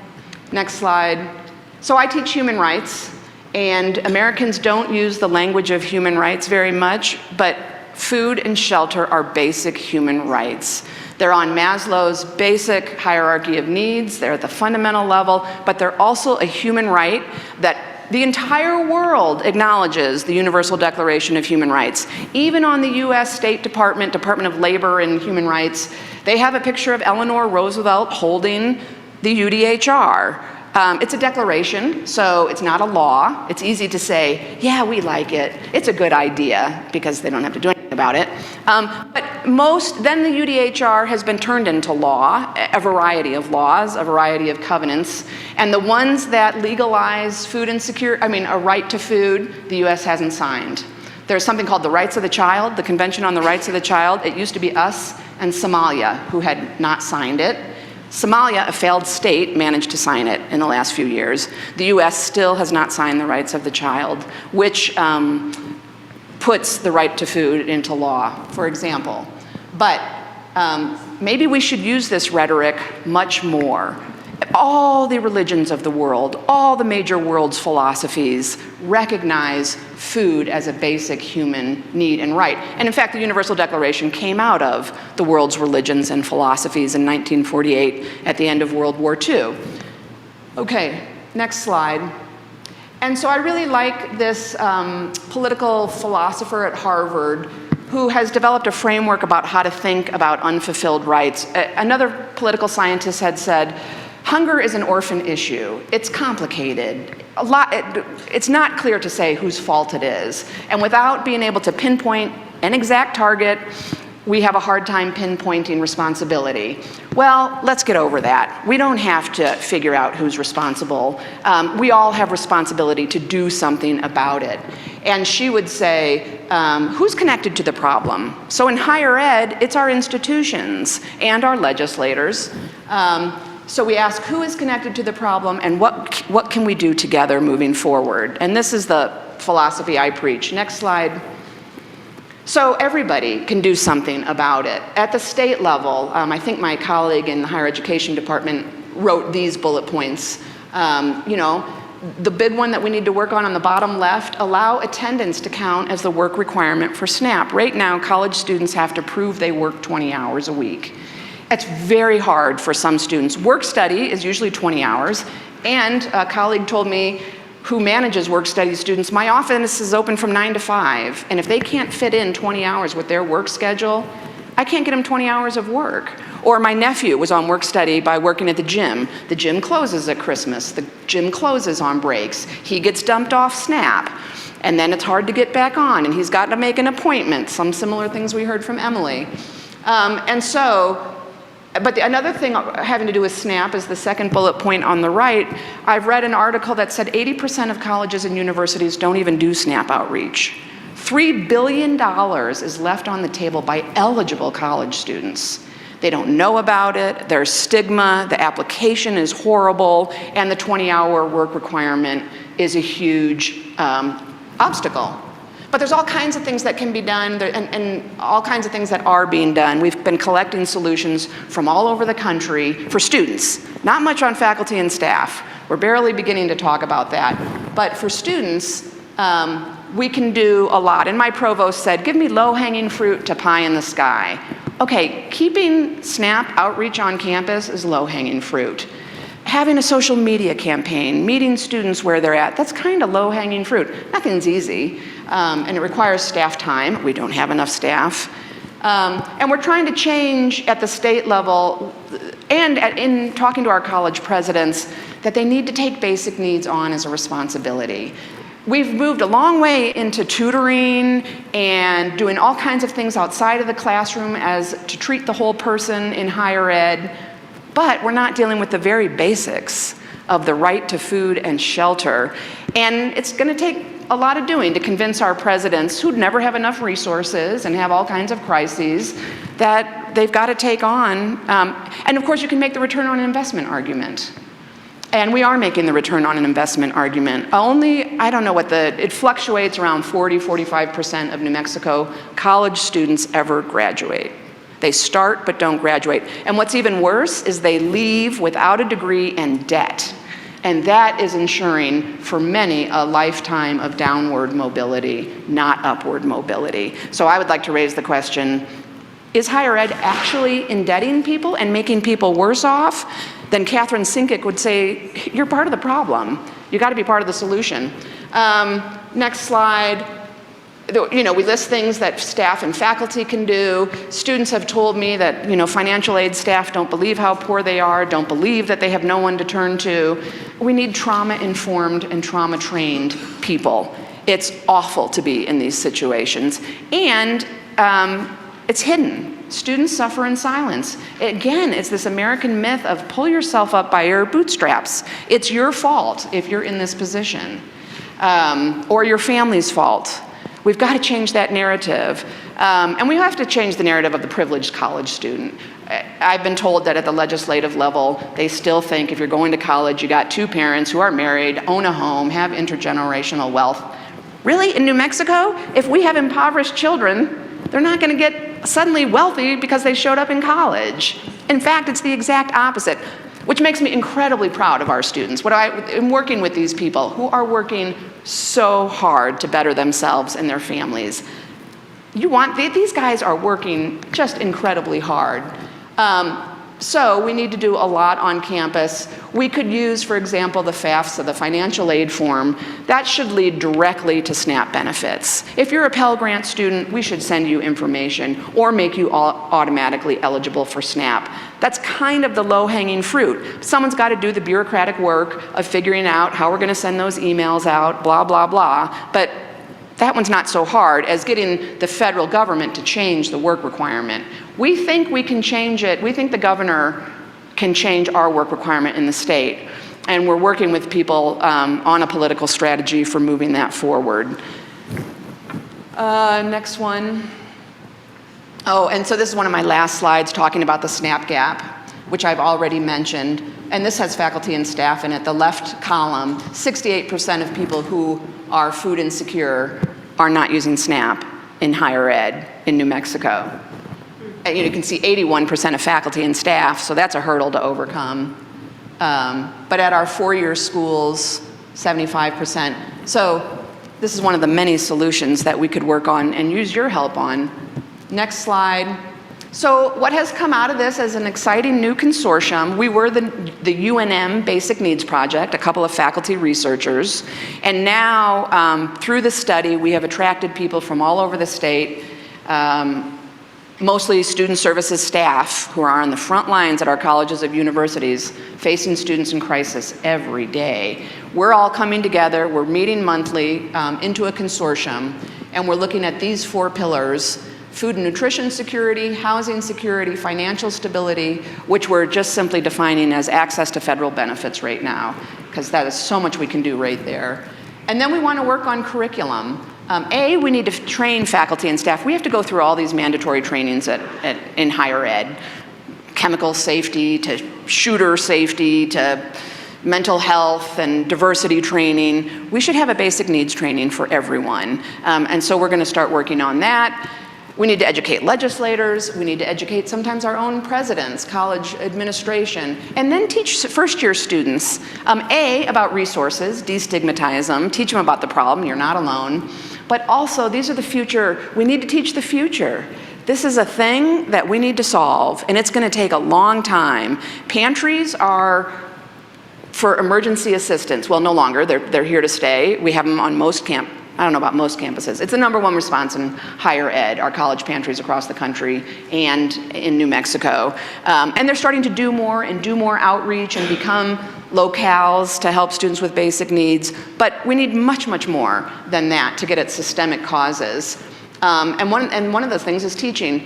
So I teach human rights, and Americans don't use the language of human rights very much, but food and shelter are basic human rights. They're on Maslow's basic hierarchy of needs. They're at the fundamental level, but they're also a human right that the entire world acknowledges, the Universal Declaration of Human Rights. Even on the US State Department, Department of Labor and Human Rights, they have a picture of Eleanor Roosevelt holding the UDHR. It's a declaration, so it's not a law. It's easy to say, yeah, we like it. It's a good idea, because they don't have to do anything about it. But then the UDHR has been turned into law, a variety of laws, a variety of covenants. And the ones that legalize food insecurity, a right to food, the US hasn't signed. There's something called the Rights of the Child, the Convention on the Rights of the Child. It used to be us and Somalia who had not signed it. Somalia, a failed state, managed to sign it in the last few years. The US still has not signed the Rights of the Child, which puts the right to food into law, for example. But maybe we should use this rhetoric much more. All the religions of the world, all the major world's philosophies recognize food as a basic human need and right. And in fact, the Universal Declaration came out of the world's religions and philosophies in 1948 at the end of World War II. Okay, next slide. And so I really like this political philosopher at Harvard who has developed a framework about how to think about unfulfilled rights. Another political scientist had said, hunger is an orphan issue. It's complicated. It's not clear to say whose fault it is. And without being able to pinpoint an exact target, we have a hard time pinpointing responsibility. Well, let's get over that. We don't have to figure out who's responsible. We all have responsibility to do something about it. And she would say, who's connected to the problem? So in higher ed, it's our institutions and our legislators. So we ask who is connected to the problem and what can we do together moving forward? And this is the philosophy I preach. Next slide. So everybody can do something about it. At the state level, I think my colleague in the higher education department wrote these bullet points. The big one that we need to work on the bottom left, allow attendance to count as the work requirement for SNAP. Right now, college students have to prove they work 20 hours a week. It's very hard for some students. Work study is usually 20 hours, and a colleague told me, who manages work study students, my office is open from 9 to 5, and if they can't fit in 20 hours with their work schedule, I can't get them 20 hours of work. Or my nephew was on work study by working at the gym. The gym closes at Christmas. The gym closes on breaks. He gets dumped off SNAP, and then it's hard to get back on, and he's got to make an appointment, some similar things we heard from Emily. But another thing having to do with SNAP is the second bullet point on the right. I've read an article that said 80% of colleges and universities don't even do SNAP outreach. $3 billion is left on the table by eligible college students. They don't know about it, there's stigma, the application is horrible, and the 20-hour work requirement is a huge obstacle. But there's all kinds of things that can be done, and all kinds of things that are being done. We've been collecting solutions from all over the country for students, not much on faculty and staff. We're barely beginning to talk about that. But for students, we can do a lot. And my provost said, give me low-hanging fruit to pie in the sky. Okay, keeping SNAP outreach on campus is low-hanging fruit. Having a social media campaign, meeting students where they're at, that's kind of low-hanging fruit. Nothing's easy, and it requires staff time. We don't have enough staff. And we're trying to change at the state level and in talking to our college presidents, that they need to take basic needs on as a responsibility. We've moved a long way into tutoring and doing all kinds of things outside of the classroom as to treat the whole person in higher ed, but we're not dealing with the very basics of the right to food and shelter. And it's going to take a lot of doing to convince our presidents, who'd never have enough resources and have all kinds of crises, that they've got to take on. And of course, you can make the return on investment argument. And we are making the return on an investment argument. Only, I don't know what it fluctuates around 40–45% of New Mexico college students ever graduate. They start but don't graduate. And what's even worse is they leave without a degree and debt. And that is ensuring for many a lifetime of downward mobility, not upward mobility. So I would like to raise the question, is higher ed actually indebting people and making people worse off? Then Catherine Sinkic would say, you're part of the problem. You got to be part of the solution. Next slide. We list things that staff and faculty can do. Students have told me that, financial aid staff don't believe how poor they are, don't believe that they have no one to turn to. We need trauma-informed and trauma-trained people. It's awful to be in these situations. And it's hidden. Students suffer in silence. Again, it's this American myth of pull yourself up by your bootstraps. It's your fault if you're in this position, or your family's fault. We've got to change that narrative. And we have to change the narrative of the privileged college student. I've been told that at the legislative level, they still think if you're going to college, you got two parents who are married, own a home, have intergenerational wealth. Really, in New Mexico, if we have impoverished children, they're not going to get suddenly wealthy because they showed up in college. In fact, it's the exact opposite, which makes me incredibly proud of our students. I'm working with these people who are working so hard to better themselves and their families. These guys are working just incredibly hard. So we need to do a lot on campus. We could use, for example, the FAFSA, the financial aid form. That should lead directly to SNAP benefits. If you're a Pell Grant student, we should send you information or make you automatically eligible for SNAP. That's kind of the low-hanging fruit. Someone's got to do the bureaucratic work of figuring out how we're going to send those emails out, blah, blah, blah. But that one's not so hard as getting the federal government to change the work requirement. We think we can change it. We think the governor can change our work requirement in the state. And we're working with people on a political strategy for moving that forward. Next one. Oh, and so this is one of my last slides talking about the SNAP gap, which I've already mentioned. And this has faculty and staff in it. The left column, 68% of people who are food insecure are not using SNAP in higher ed in New Mexico. And you can see 81% of faculty and staff, so that's a hurdle to overcome. But at our four-year schools, 75%. So this is one of the many solutions that we could work on and use your help on. Next slide. So what has come out of this as an exciting new consortium, we were the UNM Basic Needs Project, a couple of faculty researchers, and now through the study we have attracted people from all over the state, mostly student services staff who are on the front lines at our colleges and universities facing students in crisis every day. We're all coming together, we're meeting monthly into a consortium, and we're looking at these four pillars: food and nutrition security, housing security, financial stability, which we're just simply defining as access to federal benefits right now, because that is so much we can do right there. And then we want to work on curriculum. We need to train faculty and staff. We have to go through all these mandatory trainings in higher ed, chemical safety to shooter safety to mental health and diversity training. We should have a basic needs training for everyone. And so we're going to start working on that. We need to educate legislators, we need to educate sometimes our own presidents, college administration, and then teach first-year students, about resources, destigmatize them, teach them about the problem, you're not alone, but also these are the future, we need to teach the future. This is a thing that we need to solve, and it's going to take a long time. Pantries are for emergency assistance. Well, no longer, they're here to stay. We have them on most I don't know about most campuses. It's the #1 response in higher ed, our college pantries across the country and in New Mexico. And they're starting to do more and do more outreach and become locales to help students with basic needs. But we need much, much more than that to get at systemic causes. And one of those things is teaching.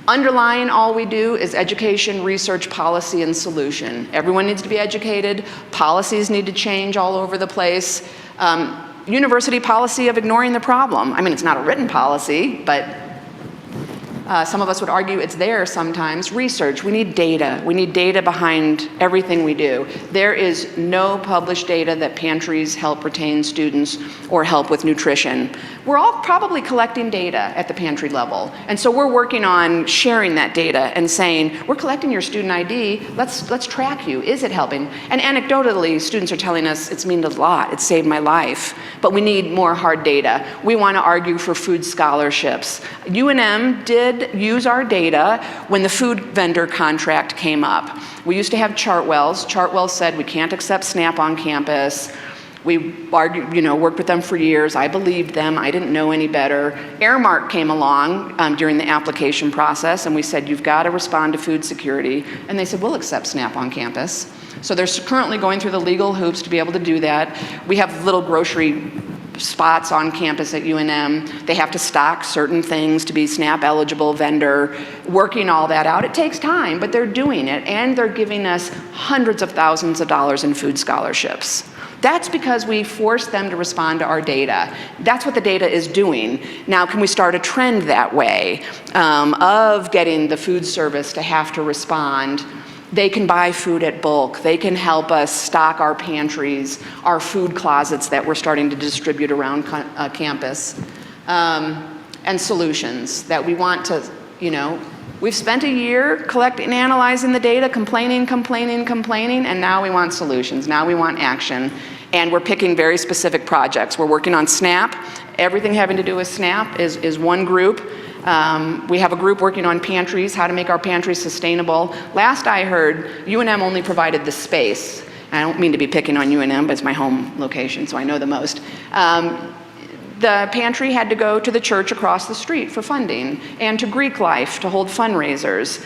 Underlying all we do is education, research, policy, and solution. Everyone needs to be educated. Policies need to change all over the place. University policy of ignoring the problem. I mean, it's not a written policy, but some of us would argue it's there sometimes. Research, we need data. We need data behind everything we do. There is no published data that pantries help retain students or help with nutrition. We're all probably collecting data at the pantry level. And so we're working on sharing that data and saying, we're collecting your student ID, let's track you. Is it helping? And anecdotally, students are telling us it's meant a lot, it saved my life. But we need more hard data. We want to argue for food scholarships. UNM did use our data when the food vendor contract came up. We used to have Chartwells. Chartwells said we can't accept SNAP on campus. We argued, worked with them for years. I believed them. I didn't know any better. Airmark came along during the application process, and we said, you've got to respond to food security. And they said, we'll accept SNAP on campus. So they're currently going through the legal hoops to be able to do that. We have little grocery spots on campus at UNM. They have to stock certain things to be SNAP eligible vendor, working all that out. It takes time, but they're doing it, and they're giving us hundreds of thousands of dollars in food scholarships. That's because we forced them to respond to our data. That's what the data is doing. Now, can we start a trend that way of getting the food service to have to respond? They can buy food at bulk. They can help us stock our pantries, our food closets that we're starting to distribute around campus, and solutions that we want to, we've spent a year collecting and analyzing the data, complaining, and now we want solutions. Now we want action. And we're picking very specific projects. We're working on SNAP. Everything having to do with SNAP is one group. We have a group working on pantries, how to make our pantries sustainable. Last I heard, UNM only provided the space. I don't mean to be picking on UNM, but it's my home location, so I know the most. The pantry had to go to the church across the street for funding, and to Greek Life to hold fundraisers.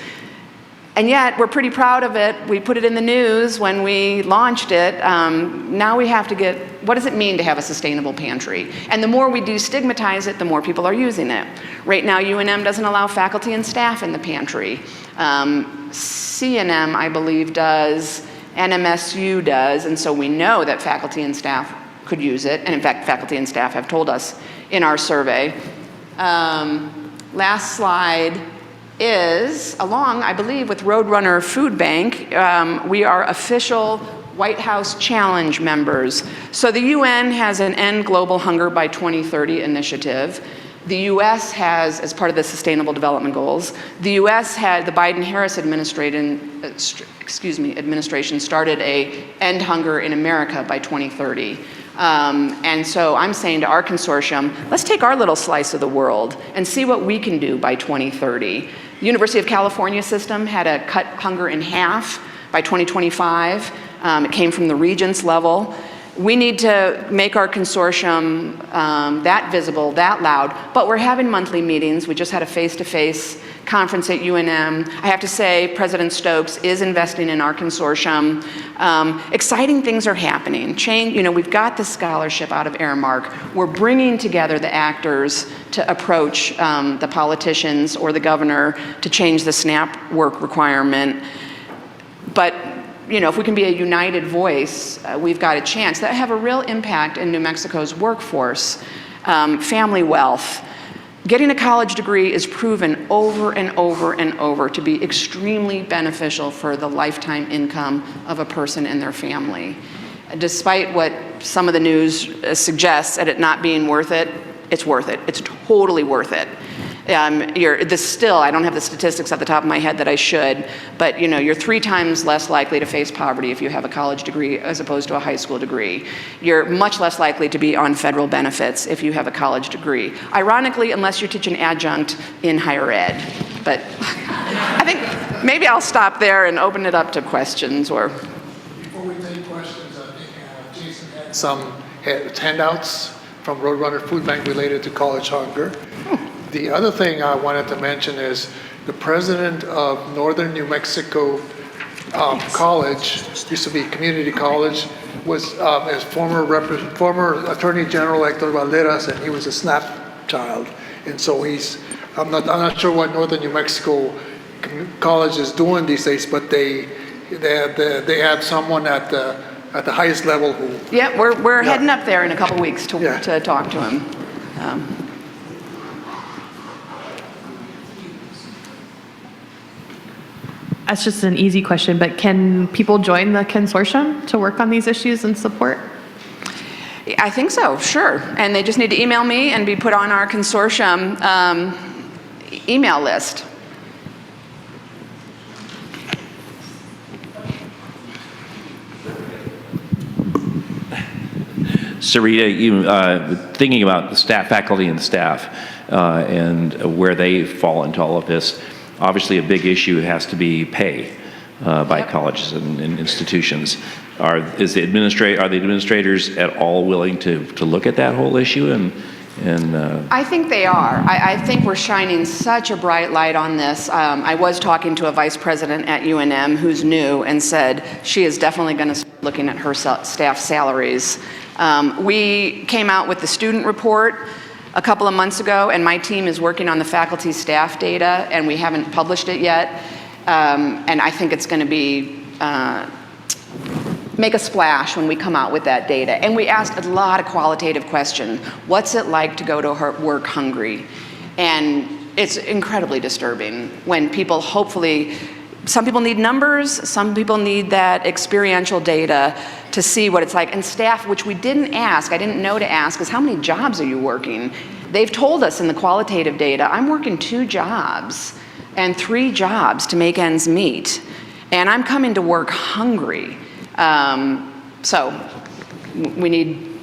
And yet, we're pretty proud of it. We put it in the news when we launched it. Now we have to get, what does it mean to have a sustainable pantry? And the more we destigmatize it, the more people are using it. Right now, UNM doesn't allow faculty and staff in the pantry. CNM, I believe, does. NMSU does. And so we know that faculty and staff could use it. And in fact, faculty and staff have told us in our survey. Last slide is, along, I believe, with Roadrunner Food Bank, we are official White House Challenge members. So the UN has an End Global Hunger by 2030 initiative. The US has, as part of the Sustainable Development Goals, the US had, the Biden-Harris administration started a End Hunger in America by 2030. And so I'm saying to our consortium, let's take our little slice of the world and see what we can do by 2030. The University of California system had to cut hunger in half by 2025. It came from the regents level. We need to make our consortium that visible, that loud, but we're having monthly meetings. We just had a face-to-face conference at UNM. I have to say, President Stokes is investing in our consortium. Exciting things are happening. We've got the scholarship out of Airmark. We're bringing together the actors to approach the politicians or the governor to change the SNAP work requirement. But if we can be a united voice, we've got a chance. That have a real impact in New Mexico's workforce, family wealth. Getting a college degree is proven over and over and over to be extremely beneficial for the lifetime income of a person and their family. Despite what some of the news suggests at it not being worth it, it's worth it. It's totally worth it. I don't have the statistics off the top of my head that I should, but you're 3 times less likely to face poverty if you have a college degree as opposed to a high school degree. You're much less likely to be on federal benefits if you have a college degree. Ironically, unless you teach an adjunct in higher ed. But I think maybe I'll stop there and open it up to questions. Before we take questions, I think Jason had some handouts from Roadrunner Food Bank related to college hunger. The other thing I wanted to mention is the president of Northern New Mexico College, used to be community college, was former Attorney General Hector Valderas, and he was a SNAP child. And so I'm not sure what Northern New Mexico College is doing these days, but they have someone at the highest level who. Yeah, we're heading up there in a couple weeks to talk to him. That's just an easy question, but can people join the consortium to work on these issues and support? I think so, sure. And they just need to email me and be put on our consortium email list. Sarita, thinking about the staff, faculty and staff, and where they fall into all of this, obviously a big issue has to be pay by colleges and institutions. Are the administrators at all willing to look at that whole issue? I think they are. I think we're shining such a bright light on this. I was talking to a vice president at UNM who's new and said she is definitely going to start looking at her staff salaries. We came out with the student report a couple of months ago, and my team is working on the faculty staff data, and we haven't published it yet. And I think it's going to be make a splash when we come out with that data. And we asked a lot of qualitative questions. What's it like to go to work hungry? And it's incredibly disturbing when people hopefully, some people need numbers, some people need that experiential data to see what it's like. And staff, which we didn't ask, I didn't know to ask, is how many jobs are you working? They've told us in the qualitative data, I'm working 2 jobs and 3 jobs to make ends meet. And I'm coming to work hungry. So we need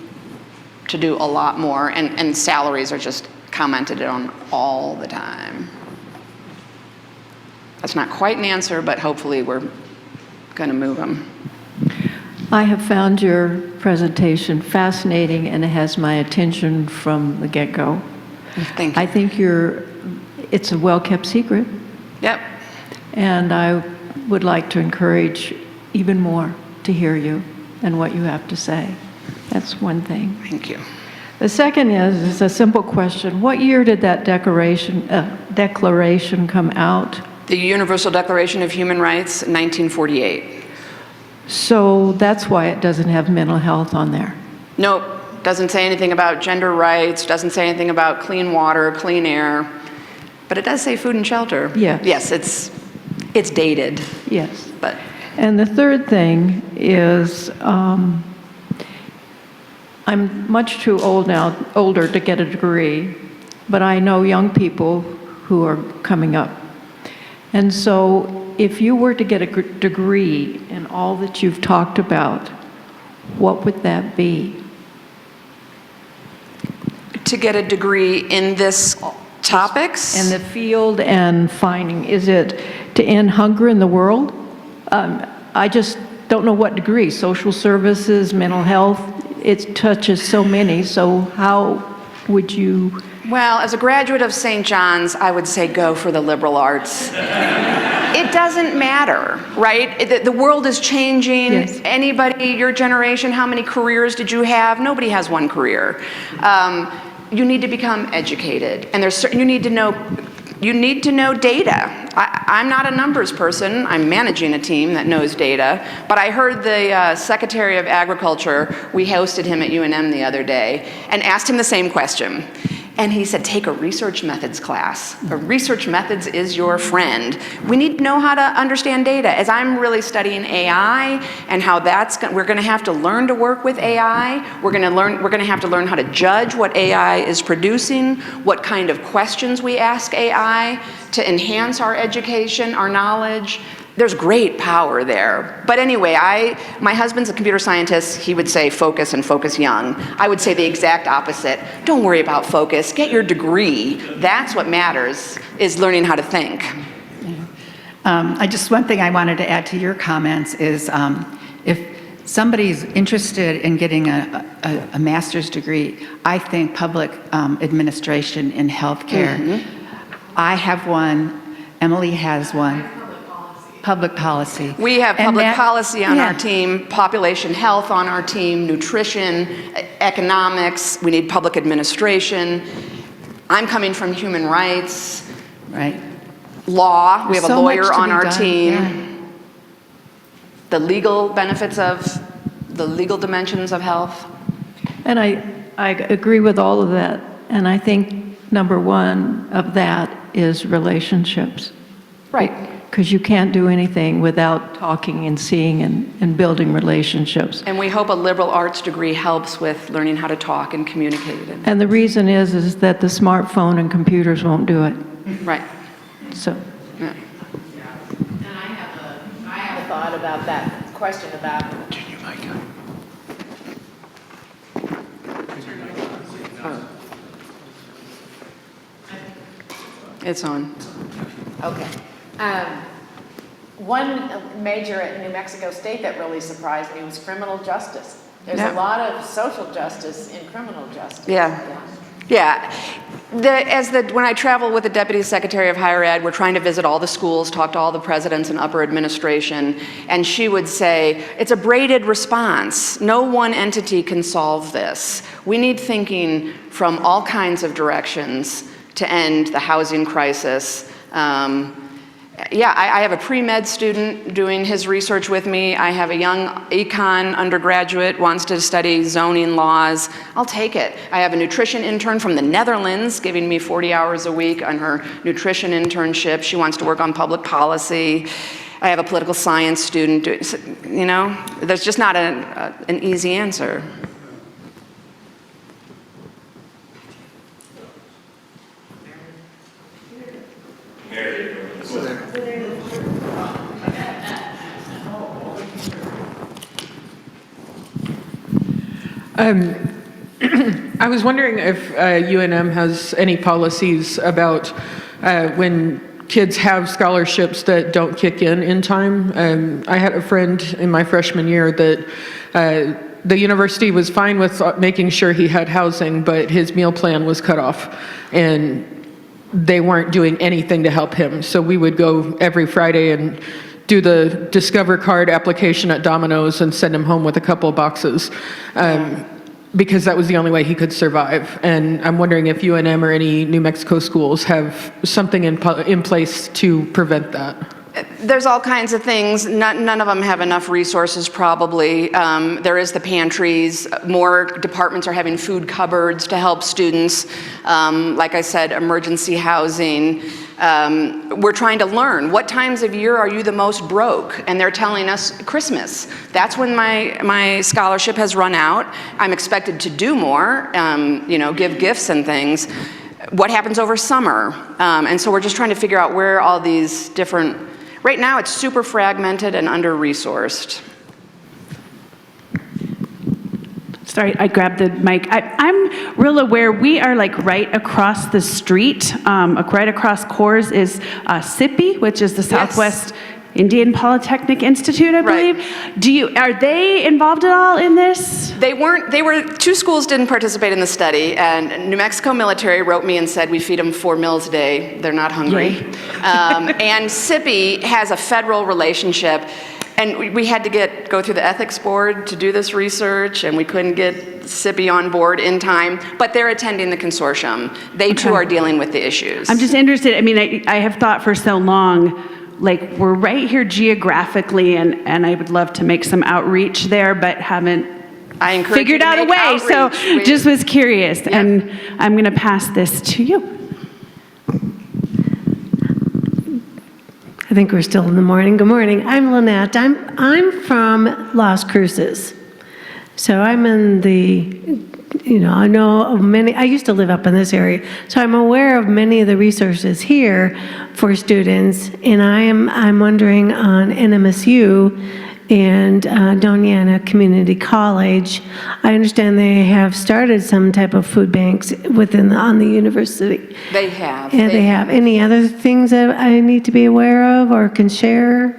to do a lot more, and salaries are just commented on all the time. That's not quite an answer, but hopefully we're going to move them. I have found your presentation fascinating, and it has my attention from the get-go. Thank you. I think it's a well-kept secret. Yep. And I would like to encourage even more to hear you and what you have to say. That's one thing. Thank you. The second is a simple question. What year did that declaration come out? The Universal Declaration of Human Rights, 1948. So that's why it doesn't have mental health on there. Nope. Doesn't say anything about gender rights, doesn't say anything about clean water, clean air, but it does say food and shelter. Yes. Yes, it's dated. Yes. But. And the third thing is, I'm much too older to get a degree, but I know young people who are coming up. And so if you were to get a degree in all that you've talked about, what would that be? To get a degree in this topics? In the field and finding, is it to end hunger in the world? I just don't know what degree, social services, mental health, it touches so many, so how would you? Well, as a graduate of St. John's, I would say go for the liberal arts. It doesn't matter, right? The world is changing. Yes. Anybody, your generation, how many careers did you have? Nobody has one career. You need to become educated, and you need to know data. I'm not a numbers person. I'm managing a team that knows data. But I heard the Secretary of Agriculture, we hosted him at UNM the other day, and asked him the same question. And he said, take a research methods class. Research methods is your friend. We need to know how to understand data. As I'm really studying AI and how we're going to have to learn to work with AI. We're going to have to learn how to judge what AI is producing, what kind of questions we ask AI to enhance our education, our knowledge. There's great power there. But anyway, my husband's a computer scientist. He would say focus and focus young. I would say the exact opposite. Don't worry about focus. Get your degree. That's what matters, is learning how to think. One thing I wanted to add to your comments is if somebody's interested in getting a master's degree, I think public administration in healthcare. I have one. Emily has one. Public policy. We have And public that- policy on our yeah. team, population health on our team, nutrition, economics. We need public administration. I'm coming from human rights. Right. Law. We have a So much lawyer to on be our done, team. yeah. The legal benefits of the legal dimensions of health. And I agree with all of that. And I think number one of that is relationships. Right. Because you can't do anything without talking and seeing and building relationships. And we hope a liberal arts degree helps with learning how to talk and communicate. And the reason is that the smartphone and computers won't do it. Right. So. Yeah. And I have a thought about that question about. It's on. Okay. One major at New Mexico State that really surprised me was criminal justice. There's Yeah. a lot of social justice in criminal justice. Yeah. Yeah. When I travel with the Deputy Secretary of Higher Ed, we're trying to visit all the schools, talk to all the presidents and upper administration, and she would say, it's a braided response. No one entity can solve this. We need thinking from all kinds of directions to end the housing crisis. I have a pre-med student doing his research with me. I have a young econ undergraduate wants to study zoning laws. I'll take it. I have a nutrition intern from the Netherlands giving me 40 hours a week on her nutrition internship. She wants to work on public policy. I have a political science student. There's just not an easy answer. I was wondering if UNM has any policies about when kids have scholarships that don't kick in time. I had a friend in my freshman year that the university was fine with making sure he had housing, but his meal plan was cut off, and they weren't doing anything to help him. So we would go every Friday and do the Discover card application at Domino's and send him home with a couple of boxes. Because that was the only way he could survive. And I'm wondering if UNM or any New Mexico schools have something in place to prevent that. There's all kinds of things. None of them have enough resources, probably. There is the pantries. More departments are having food cupboards to help students. Like I said, emergency housing. We're trying to learn. What times of year are you the most broke? And they're telling us Christmas. That's when my scholarship has run out. I'm expected to do more, give gifts and things. What happens over summer? And so we're just trying to figure out where all these different. Right now, it's super fragmented and under-resourced. Sorry, I grabbed the mic. I'm real aware, we are like right across the street, right across Coors is SIPI, which is the Southwest Indian Polytechnic Institute, I believe. Are they involved at all in this? They weren't. Two schools didn't participate in the study, and New Mexico military wrote me and said we feed them 4 meals a day. They're not hungry. And SIPI has a federal relationship, and we had to go through the ethics board to do this research, and we couldn't get SIPI on board in time, but they're attending the consortium. They too are dealing with the issues. I'm just interested, I have thought for so long, like we're right here geographically, and I would love to make some outreach there, but haven't figured out a way. So just was curious, and I'm going to pass this to you. I think we're still in the morning. Good morning. I'm Lynette. I'm from Las Cruces. So I'm in I know of many, I used to live up in this area, so I'm aware of many of the resources here for students, and I'm wondering on NMSU and Doña Ana Community College, I understand they have started some type of food banks on the university. They have. And they have. Any other things that I need to be aware of or can share?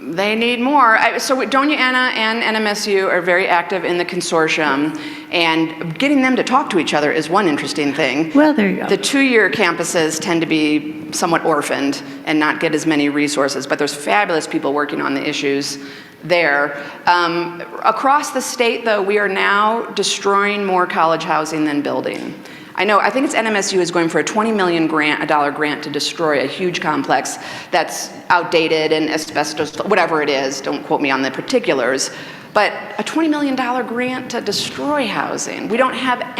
they need more. So Doña Ana and NMSU are very active in the consortium, and getting them to talk to each other is one interesting thing. Well, there you go. The two-year campuses tend to be somewhat orphaned and not get as many resources, but there's fabulous people working on the issues there. Across the state, though, we are now destroying more college housing than building. I think it's NMSU is going for a $20 million grant to destroy a huge complex that's outdated and asbestos, whatever it is, don't quote me on the particulars, but a $20 million grant to destroy housing. We don't have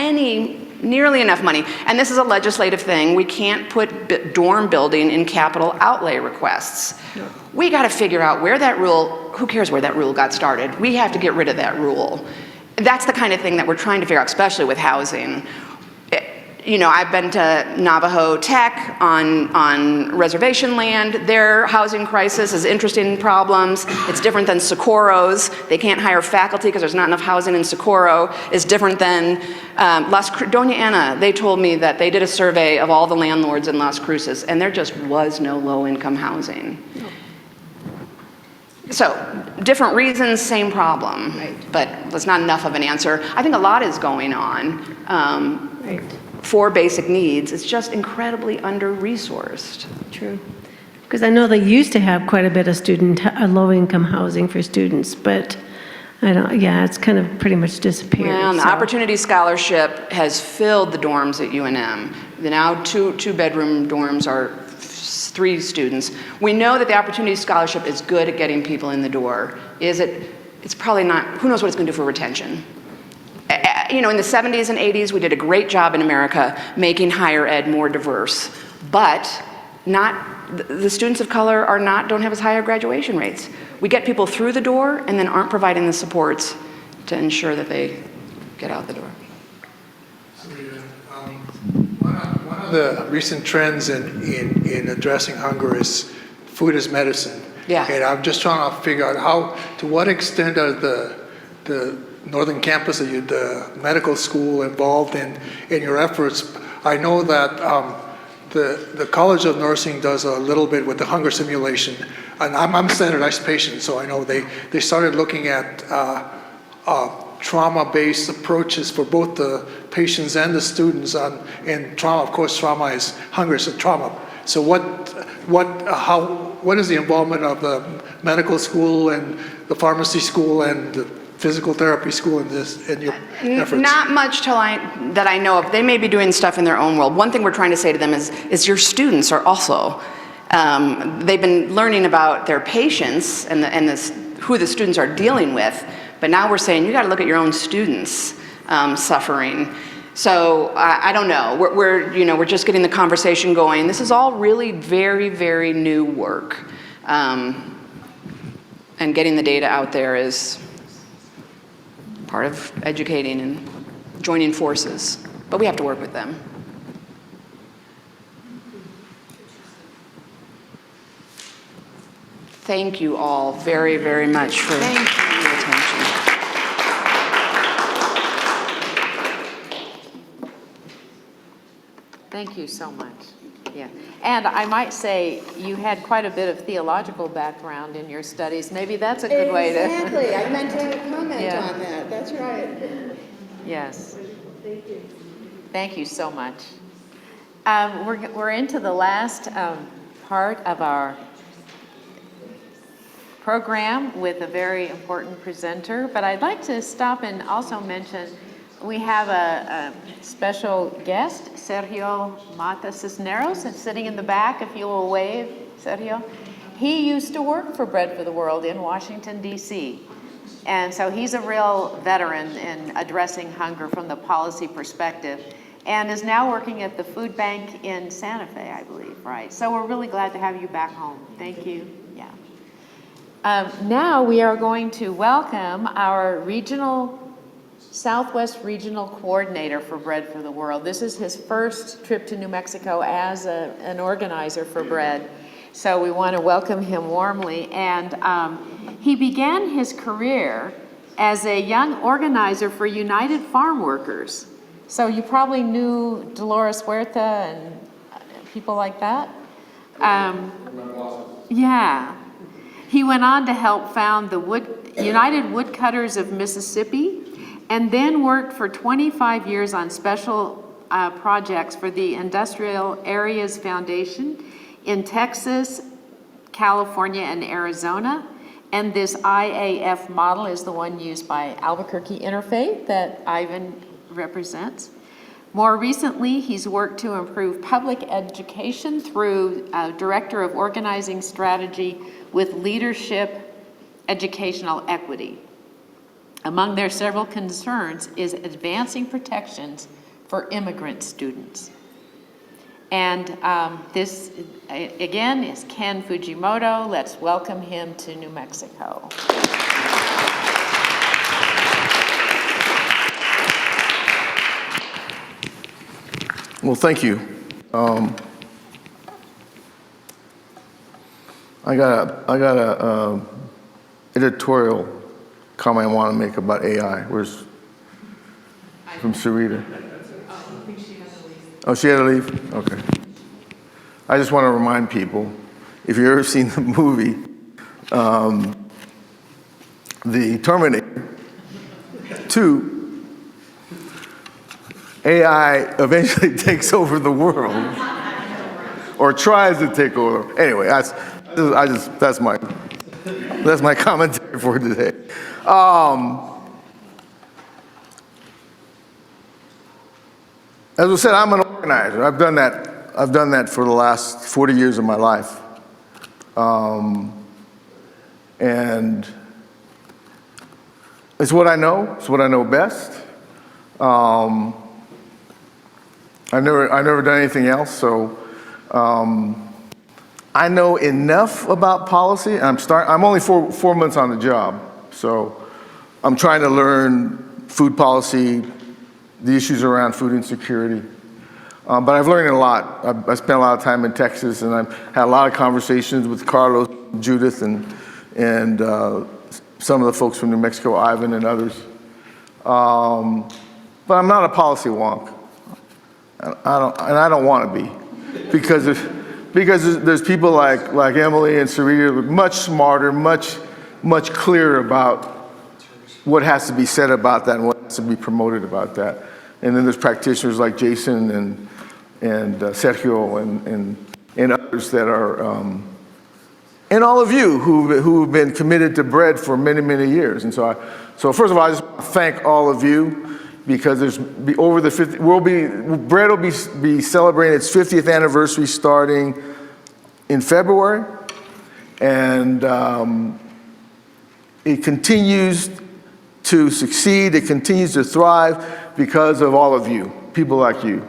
nearly enough money, and this is a legislative thing. We can't put dorm building in capital outlay requests. We got to figure out where that rule, who cares where that rule got started? We have to get rid of that rule. That's the kind of thing that we're trying to figure out, especially with housing. I've been to Navajo Tech on reservation land. Their housing crisis is interesting problems. It's different than Socorro's. They can't hire faculty because there's not enough housing in Socorro. It's different than Doña Ana. They told me that they did a survey of all the landlords in Las Cruces, and there just was no low-income housing. So, different reasons, same problem, but there's not enough of an answer. I think a lot is going on. For basic needs. It's just incredibly under-resourced. True. Because I know they used to have quite a bit of low-income housing for students, but it's kind of pretty much disappeared. Well, the Opportunity Scholarship has filled the dorms at UNM. Now two-bedroom dorms are 3 students. We know that the Opportunity Scholarship is good at getting people in the door. It's probably not, who knows what it's going to do for retention. In the 70s and 80s, we did a great job in America making higher ed more diverse, but the students of color don't have as high graduation rates. We get people through the door and then aren't providing the supports to ensure that they get out the door. One of the recent trends in addressing hunger is food as medicine. Yeah. And I'm just trying to figure out to what extent are the Northern Campus, the medical school, involved in your efforts. I know that the College of Nursing does a little bit with the hunger simulation, and I'm a standardized patient, so I know they started looking at trauma-based approaches for both the patients and the students and trauma. Of course, hunger is a trauma. So what is the involvement of the medical school and the pharmacy school and the physical therapy school in your efforts? Not much that I know of. They may be doing stuff in their own world. One thing we're trying to say to them is your students are also, they've been learning about their patients and who the students are dealing with, but now we're saying you got to look at your own students suffering. So I don't know. We're just getting the conversation going. This is all really very, very new work, and getting the data out there is part of educating and joining forces, but we have to work with them. Thank you all very, very much for your attention. Thank you so much. Yeah. And I might say you had quite a bit of theological background in your studies. Maybe that's a good way to... Exactly. I meant to comment on that. That's right. Yes. Thank you so much. We're into the last part of our program with a very important presenter, but I'd like to stop and also mention we have a special guest, Sergio Mata Cisneros, sitting in the back, if you will wave, Sergio. He used to work for Bread for the World in Washington, D.C., and so he's a real veteran in addressing hunger from the policy perspective, and is now working at the food bank in Santa Fe, I believe, right? So we're really glad to have you back home. Thank you. Yeah. Now we are going to welcome our Southwest Regional Coordinator for Bread for the World. This is his first trip to New Mexico as an organizer for Bread. So we want to welcome him warmly. And he began his career as a young organizer for United Farm Workers. So you probably knew Dolores Huerta and people like that. Yeah. He went on to help found the United Woodcutters of Mississippi, and then worked for 25 years on special projects for the Industrial Areas Foundation in Texas, California, and Arizona. And this IAF model is the one used by Albuquerque Interfaith that Ivan represents. More recently, he's worked to improve public education through Director of Organizing Strategy with Leadership Educational Equity. Among their several concerns is advancing protections for immigrant students. And this, again, is Ken Fujimoto. Let's welcome him to New Mexico. Well, thank you. I got a editorial comment I want to make about AI. Where's from Sarita? Oh, she had to leave? Okay. I just want to remind people, if you've ever seen the movie, The Terminator 2, AI eventually takes over the world, or tries to take over. Anyway, that's my commentary for today. As I said, I'm an organizer. I've done that for the last 40 years of my life, and it's what I know. It's what I know best. I've never done anything else, so I know enough about policy. I'm only four months on the job, so I'm trying to learn food policy, the issues around food insecurity. But I've learned a lot. I spent a lot of time in Texas, and I've had a lot of conversations with Carlos, Judith, and some of the folks from New Mexico, Ivan, and others. But I'm not a policy wonk. I don't want to be, because there's people like Emily and Sarita who are much smarter, much clearer about what has to be said about that and what has to be promoted about that. And then there's practitioners like Jason and Sergio and others that are, and all of you who've been committed to bread for many, many years. And so first of all, I just want to thank all of you, because bread will be celebrating its 50th anniversary starting in February, and it continues to succeed, it continues to thrive because of all of you, people like you,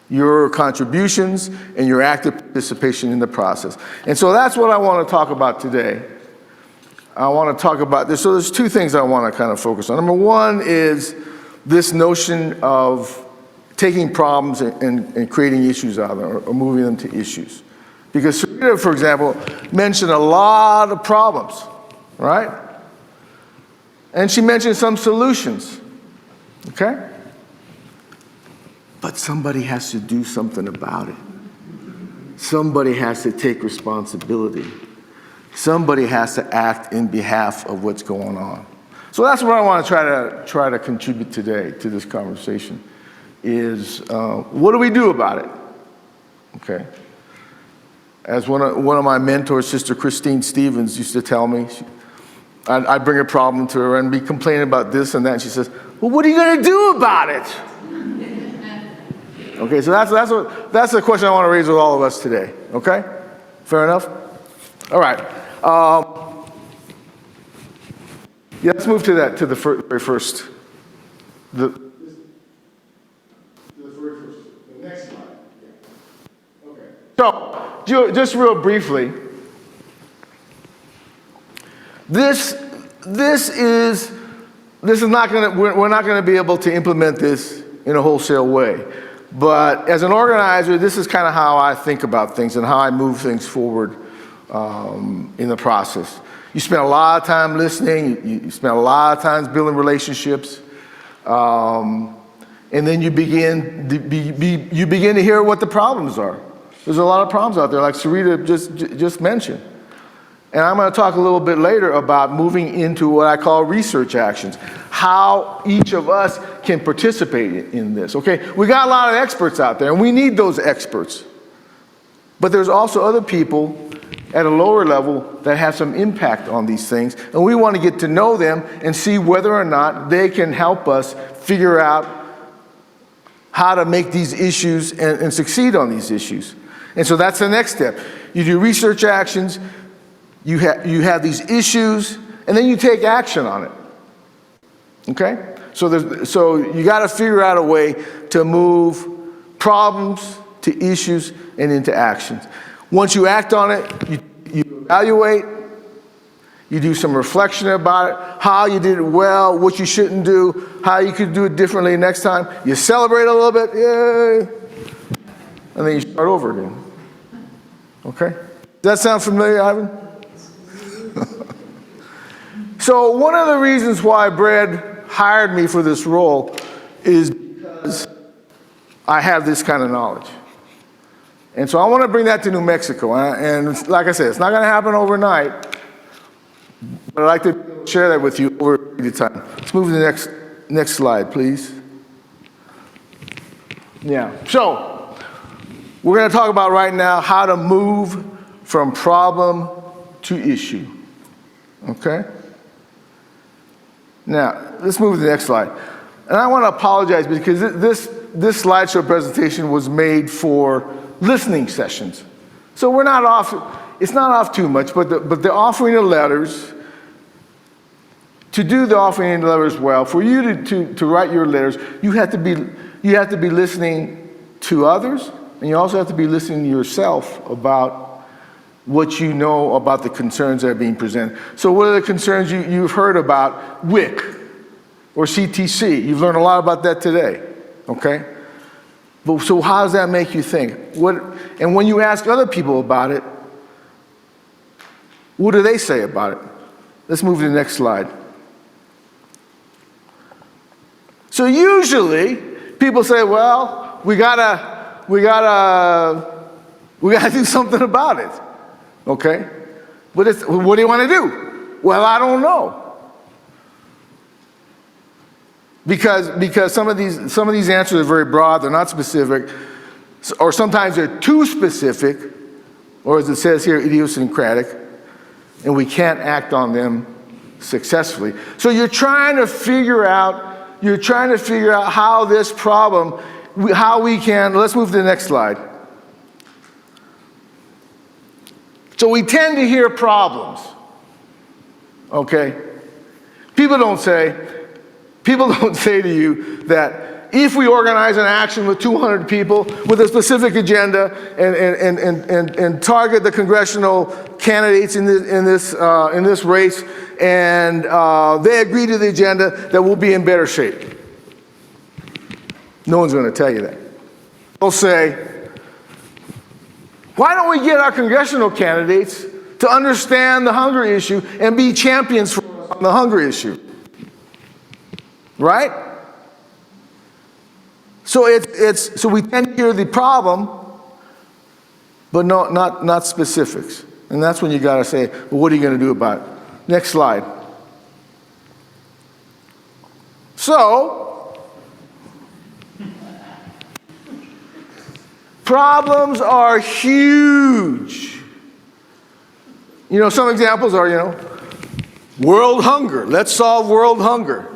your contributions and your active participation in the process. And so that's what I want to talk about today. I want to talk about this. So there's two things I want to kind of focus on. Number one is this notion of taking problems and creating issues out of them, or moving them to issues. Because Sarita, for example, mentioned a lot of problems, right? And she mentioned some solutions, okay? But somebody has to do something about it. Somebody has to take responsibility. Somebody has to act in behalf of what's going on. So that's what I want to try to contribute today to this conversation, is what do we do about it? Okay. As one of my mentors, Sister Christine Stevens, used to tell me, I'd bring a problem to her and be complaining about this and that, and she says, well, what are you going to do about it? Okay, so that's the question I want to raise with all of us today. Okay? Fair enough? All right. Yeah, let's move to the very first. The next slide. Yeah. Okay. So, just real briefly, this is not going to. We're not going to be able to implement this in a wholesale way. But as an organizer, this is kind of how I think about things and how I move things forward in the process. You spend a lot of time listening, you spend a lot of time building relationships, and then you begin to hear what the problems are. There's a lot of problems out there, like Sarita just mentioned. And I'm going to talk a little bit later about moving into what I call research actions, how each of us can participate in this, okay? We got a lot of experts out there, and we need those experts. But there's also other people at a lower level that have some impact on these things, and we want to get to know them and see whether or not they can help us figure out how to make these issues and succeed on these issues. And so that's the next step. You do research actions, you have these issues, and then you take action on it. Okay? So you got to figure out a way to move problems to issues and into actions. Once you act on it, you evaluate, you do some reflection about it, how you did it well, what you shouldn't do, how you could do it differently next time. You celebrate a little bit, yay, and then you start over again. Okay? Does that sound familiar, Ivan? So one of the reasons why Brad hired me for this role is because I have this kind of knowledge. And so I want to bring that to New Mexico. And like I said, it's not going to happen overnight, but I'd like to share that with you over a period of time. Let's move to the next slide, please. Yeah. So we're going to talk about right now how to move from problem to issue. Okay? Now, let's move to the next slide. And I want to apologize because this slideshow presentation was made for listening sessions. So we're not off, it's not off too much, but the offering of letters, to do the offering of letters well, for you to write your letters, you have to be listening to others, and you also have to be listening to yourself about what you know about the concerns that are being presented. So what are the concerns you've heard about WIC or CTC? You've learned a lot about that today, okay? But so how does that make you think? And when you ask other people about it, what do they say about it? Let's move to the next slide. So usually people say, well, we gotta do something about it. Okay? But what do you want to do? Well, I don't know. Because some of these answers are very broad, they're not specific, or sometimes they're too specific, or as it says here, idiosyncratic, and we can't act on them successfully. So you're trying to figure out how this problem, how we can, let's move to the next slide. So we tend to hear problems, okay? People don't say to you that if we organize an action with 200 people with a specific agenda and target the congressional candidates in this race and they agree to the agenda, that we'll be in better shape. No one's going to tell you that. They'll say, why don't we get our congressional candidates to understand the hunger issue and be champions for us on the hunger issue? Right? So so we tend to hear the problem, but not specifics. And that's when you got to say, well, what are you going to do about it? Next slide. So problems are huge. Some examples are, world hunger. Let's solve world hunger.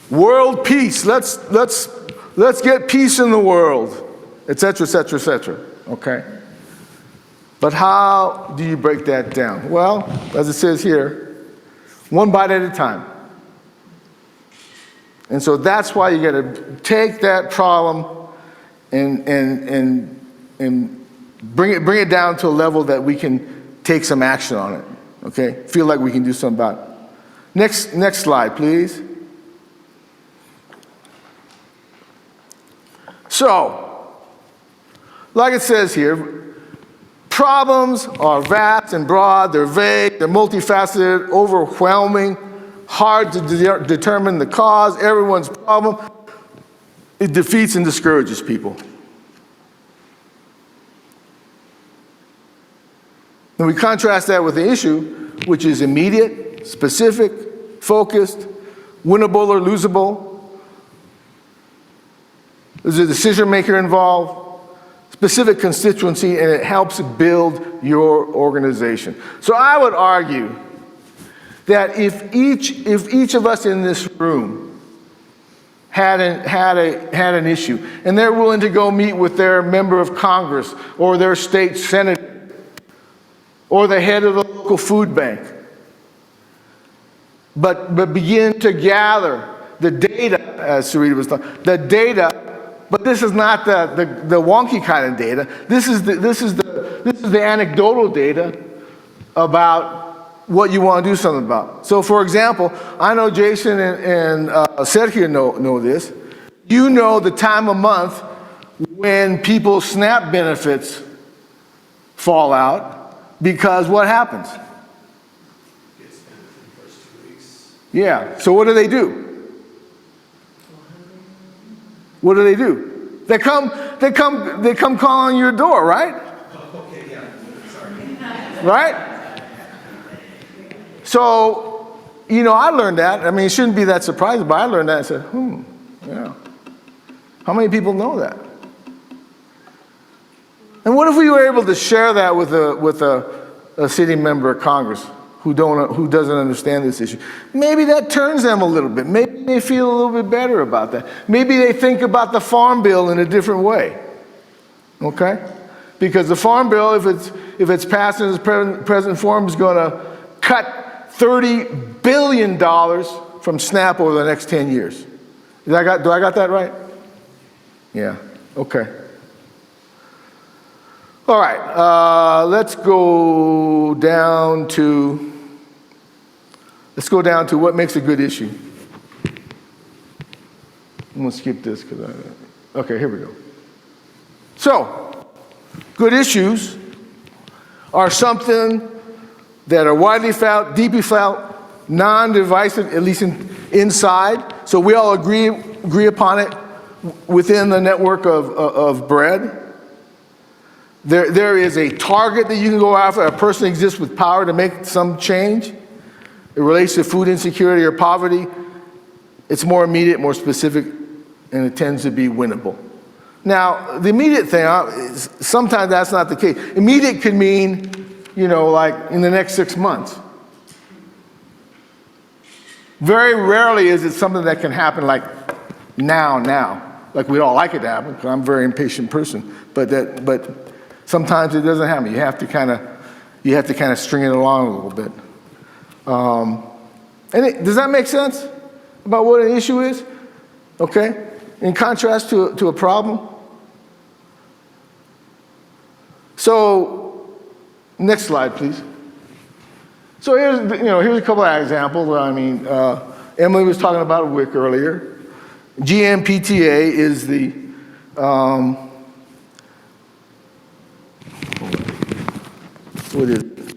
World peace. Let's get peace in the world, etc., etc., etc. Okay? But how do you break that down? Well, as it says here, one bite at a time. And so that's why you got to take that problem and bring it down to a level that we can take some action on it. Okay? Feel like we can do something about it. Next slide, please. So, like it says here, problems are vast and broad, they're vague, they're multifaceted, overwhelming, hard to determine the cause, everyone's problem. It defeats and discourages people. And we contrast that with the issue, which is immediate, specific, focused, winnable or losable. There's a decision maker involved, specific constituency, and it helps build your organization. So I would argue that if each of us in this room had an issue, and they're willing to go meet with their member of Congress or their state senator or the head of the local food bank, but begin to gather the data, as Sarita was talking, the data, but this is not the wonky kind of data. This is the anecdotal data about what you want to do something about. So for example, I know Jason and Sergio know this. You know the time of month when people's SNAP benefits fall out, because what happens? Yeah, so what do? What do? They come call on your door, right? Okay, yeah, sorry. Right? So, you know, I learned that. I mean, it shouldn't be that surprising, but I learned that and said, yeah. How many people know that? And what if we were able to share that with a sitting member of Congress who doesn't understand this issue? Maybe that turns them a little bit. Maybe they feel a little bit better about that. Maybe they think about the Farm Bill in a different way. Okay? Because the Farm Bill, if it's passed in its present form, is going to cut $30 billion from SNAP over the next 10 years. Do I got that right? Yeah, okay. All right, let's go down to what makes a good issue. I'm gonna skip this okay, here we go. So, good issues are something that are widely felt, deeply felt, non-divisive, at least inside. So we all agree upon it within the network of bread. There is a target that you can go after. A person exists with power to make some change. It relates to food insecurity or poverty. It's more immediate, more specific, and it tends to be winnable. Now, the immediate thing, sometimes that's not the case. Immediate could mean, you know, like in the next 6 months. Very rarely is it something that can happen like now. Like we'd all like it to happen, because I'm a very impatient person. But sometimes it doesn't happen. You have to kind of string it along a little bit. Does that make sense about what an issue is? Okay? In contrast to a problem. So, next slide, please. So here's a couple of examples. I mean, Emily was talking about WIC earlier. GMPTA is the what is it?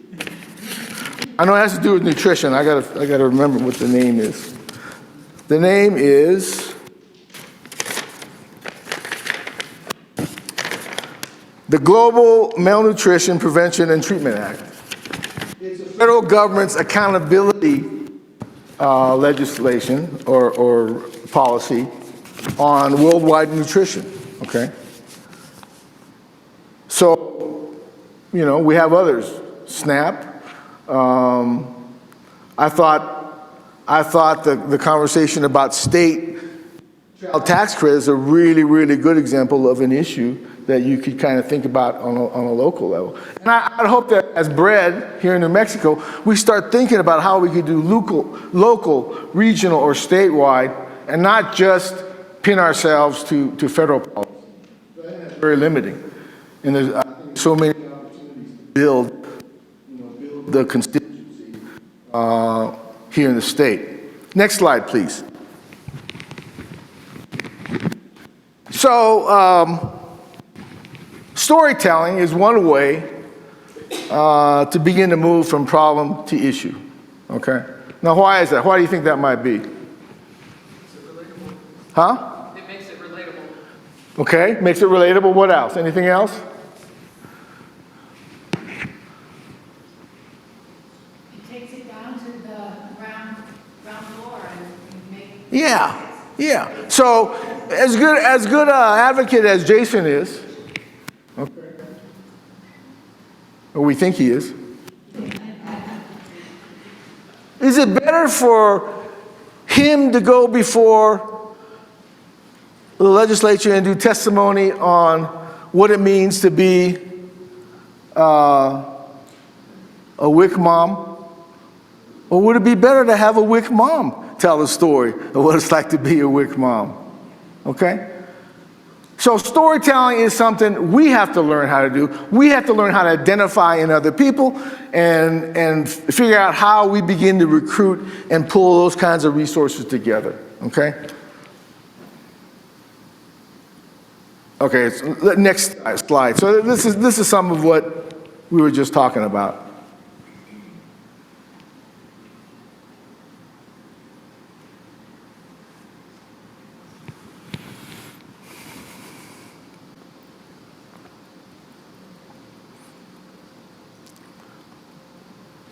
I know it has to do with nutrition. I gotta remember what the name is. The name is the Global Malnutrition Prevention and Treatment Act. It's the federal government's accountability legislation or policy on worldwide nutrition, okay? So, you know, we have others. SNAP. I thought the conversation about state child tax credit is a really, really good example of an issue that you could kind of think about on a local level. And I'd hope that as BRED here in New Mexico, we start thinking about how we could do local, regional, or statewide, and not just pin ourselves to federal policy. That's very limiting. And there's so many opportunities to build the constituency here in the state. Next slide, please. So, storytelling is one way to begin to move from problem to issue, okay? Now, why is that? Why do you think that might be? Huh? It makes it relatable. Okay, makes it relatable. What else? Anything else? takes it down to the ground floor and make. Yeah. So as good an advocate as Jason is, okay, or we think he is it better for him to go before the legislature and do testimony on what it means to be a WIC mom? Or would it be better to have a WIC mom tell the story of what it's like to be a WIC mom? Okay? So storytelling is something we have to learn how to do. We have to learn how to identify in other people and figure out how we begin to recruit and pull those kinds of resources together. Okay? Okay, next slide. So this is some of what we were just talking about.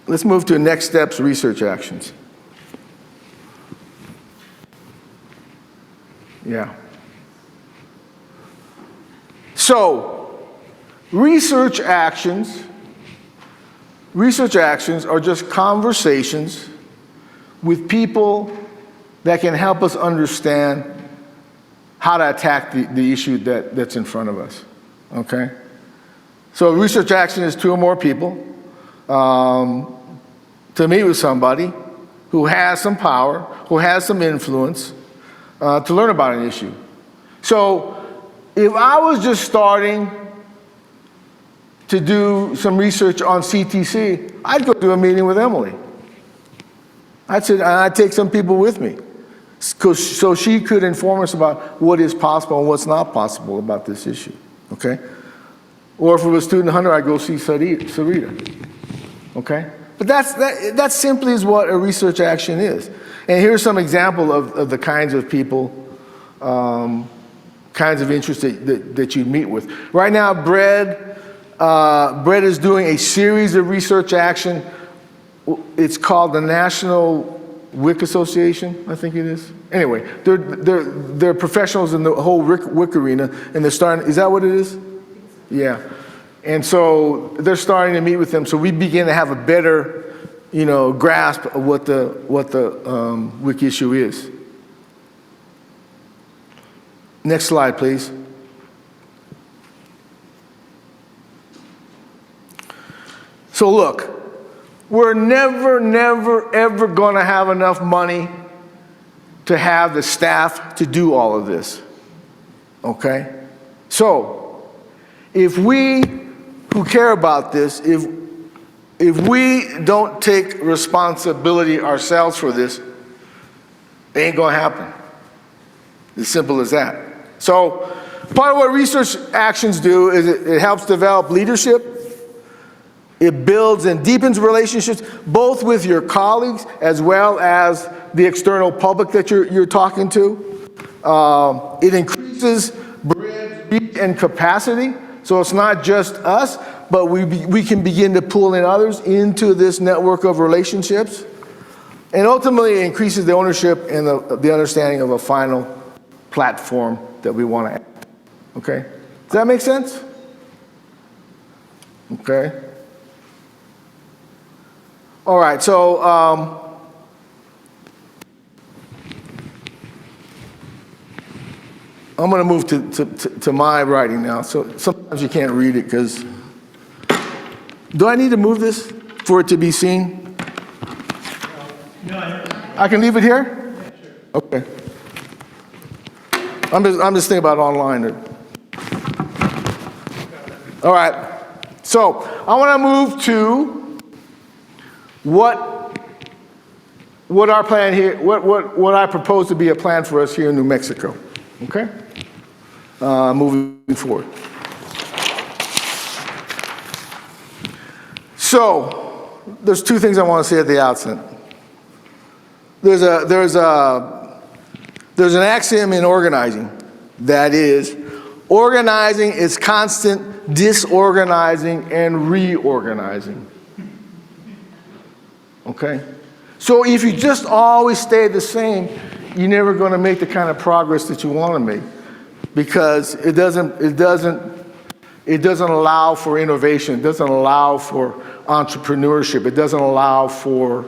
Let's move to next steps, research actions. Yeah. So, research actions are just conversations with people that can help us understand how to attack the issue that's in front of us, okay? So research action is 2 or more people to meet with somebody who has some power, who has some influence, to learn about an issue. So if I was just starting to do some research on CTC, I'd go do a meeting with Emily. I'd take some people with me so she could inform us about what is possible and what's not possible about this issue, okay? Or if it was student hunter, I'd go see Sarita, okay? But that simply is what a research action is. And here's some example of the kinds of people, kinds of interests that you meet with. Right now, Brett is doing a series of research action. It's called the National WIC Association, I think it is. Anyway, they're professionals in the whole WIC arena, and they're starting. Is that what it is? Yeah. And so they're starting to meet with them, so we begin to have a better, grasp of what the WIC issue is. Next slide, please. So look, we're never, ever going to have enough money to have the staff to do all of this, okay? So, if we who care about this, if we don't take responsibility ourselves for this, it ain't going to happen. As simple as that. So, part of what research actions do is it helps develop leadership. It builds and deepens relationships, both with your colleagues as well as the external public that you're talking to. It increases Bread's reach and capacity, so it's not just us, but we can begin to pull in others into this network of relationships. And ultimately, it increases the ownership and the understanding of a final platform that we want to add. Okay? Does that make sense? Okay. All right, so I'm going to move to my writing now. So sometimes you can't read it because... Do I need to move this for it to be seen? No. I can leave it here? Yeah, sure. Okay. I'm just thinking about online. All right. So I want to move to what our plan here, what I propose to be a plan for us here in New Mexico. Okay? Moving forward. So, there's 2 things I want to say at the outset. There's an axiom in organizing that is, organizing is constant disorganizing and reorganizing. okay? So if you just always stay the same, you're never going to make the kind of progress that you want to make, because it doesn't allow for innovation. It doesn't allow for entrepreneurship. It doesn't allow for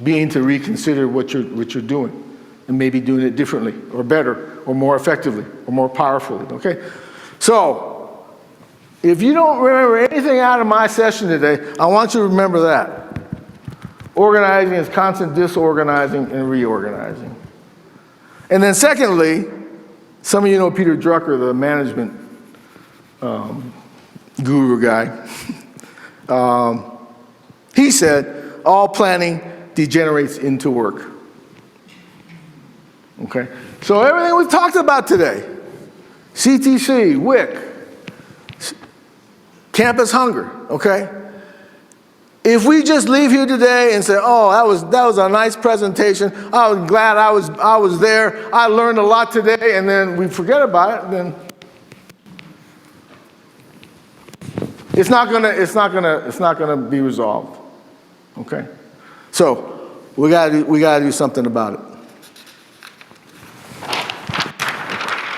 being to reconsider what you're doing and maybe doing it differently or better or more effectively or more powerfully, okay? So if you don't remember anything out of my session today, I want you to remember that. Organizing is constant disorganizing and reorganizing. And then secondly, some of you know Peter Drucker, the management guru guy. He said, all planning degenerates into work. Okay? So everything we've talked about today, CTC, WIC, campus hunger, okay? If we just leave here today and say, oh, that was a nice presentation, I was glad I was there, I learned a lot today, and then we forget about it, then it's not gonna be resolved. Okay? So we gotta do something about it.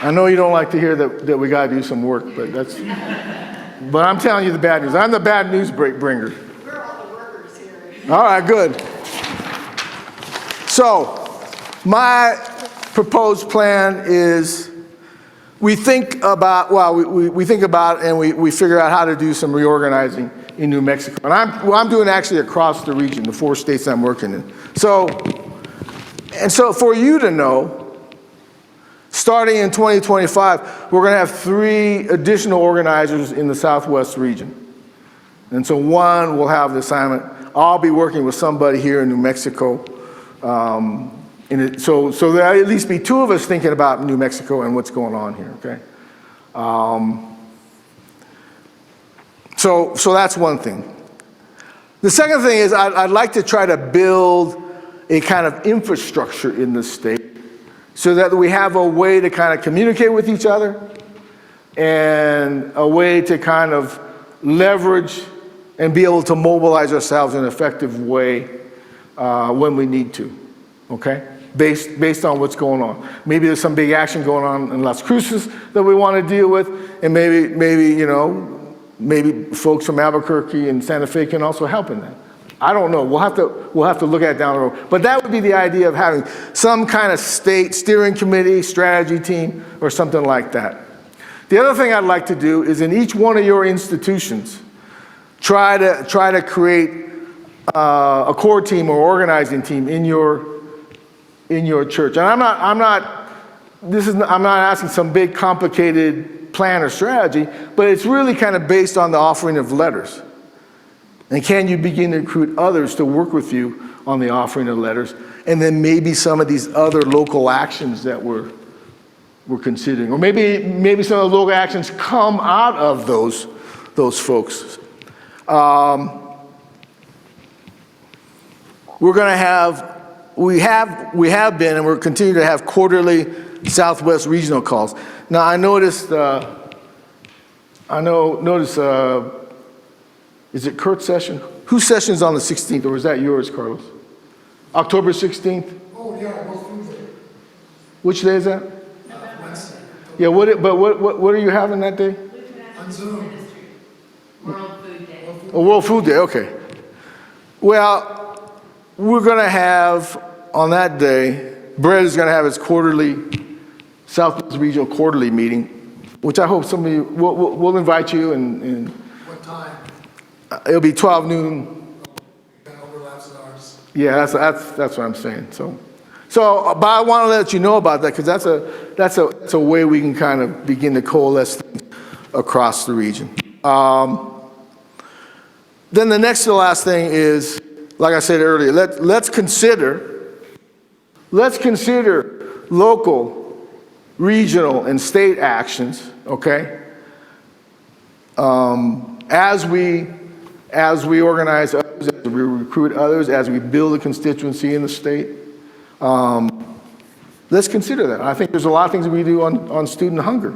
I know you don't like to hear that we gotta do some work, but I'm telling you the bad news. I'm the bad news bringer. All right, good. So, my proposed plan is we think about and we figure out how to do some reorganizing in New Mexico. And I'm doing actually across the region, the 4 states I'm working in. So for you to know, starting in 2025, we're going to have 3 additional organizers in the Southwest region. And so one will have the assignment. I'll be working with somebody here in New Mexico. So there'll at least be 2 of us thinking about New Mexico and what's going on here, okay? So that's one thing. The second thing is I'd like to try to build a kind of infrastructure in the state so that we have a way to kind of communicate with each other and a way to kind of leverage and be able to mobilize ourselves in an effective way when we need to, okay? Based on what's going on. Maybe there's some big action going on in Las Cruces that we want to deal with, and maybe folks from Albuquerque and Santa Fe can also help in that. I don't know. We'll have to look at it down the road. But that would be the idea of having some kind of state steering committee, strategy team, or something like that. The other thing I'd like to do is in each one of your institutions, try to create a core team or organizing team in your church. And I'm not asking some big complicated plan or strategy, but it's really kind of based on the offering of letters. And can you begin to recruit others to work with you on the offering of letters? And then maybe some of these other local actions that we're considering. Or maybe some of the local actions come out of those folks. We're going to have, we have been, and we're continuing to have quarterly Southwest regional calls. Now I noticed, is it Kurt's session? Whose session is on the 16th, or is that yours, Carlos? October 16th? Oh, yeah, World Food Day. Which day is that? Wednesday. Yeah, what are you having that day? On Zoom. World Food Day. Oh, World Food Day, okay. Well, we're going to have, on that day, Brett is going to have his quarterly, Southwest Regional quarterly meeting, which I hope some of you, we'll invite you and What time? It'll be 12 noon. That overlaps with ours. Yeah, that's what I'm saying. So, but I want to let you know about that because that's a way we can kind of begin to coalesce things across the region. Then the next to the last thing is, like I said earlier, let's consider local, regional, and state actions. Okay, as we organize others, as we recruit others, as we build a constituency in the state, let's consider that. I think there's a lot of things we do on student hunger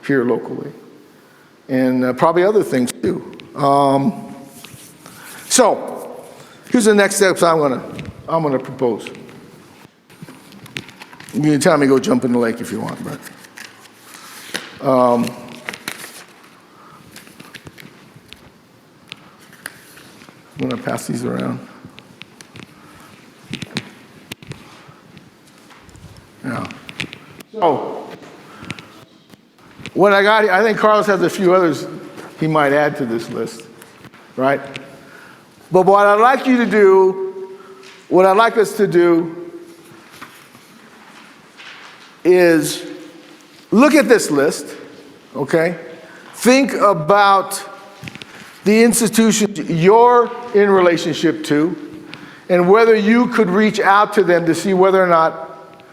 here locally, and probably other things too. So, here's the next steps I'm gonna propose. You can tell me to go jump in the lake if you want, but I'm gonna pass these around. Yeah. So, what I got here, I think Carlos has a few others he might add to this list, right? But what I'd like you to do, what I'd like us to do is look at this list, okay? Think about the institution you're in relationship to and whether you could reach out to them to see whether or not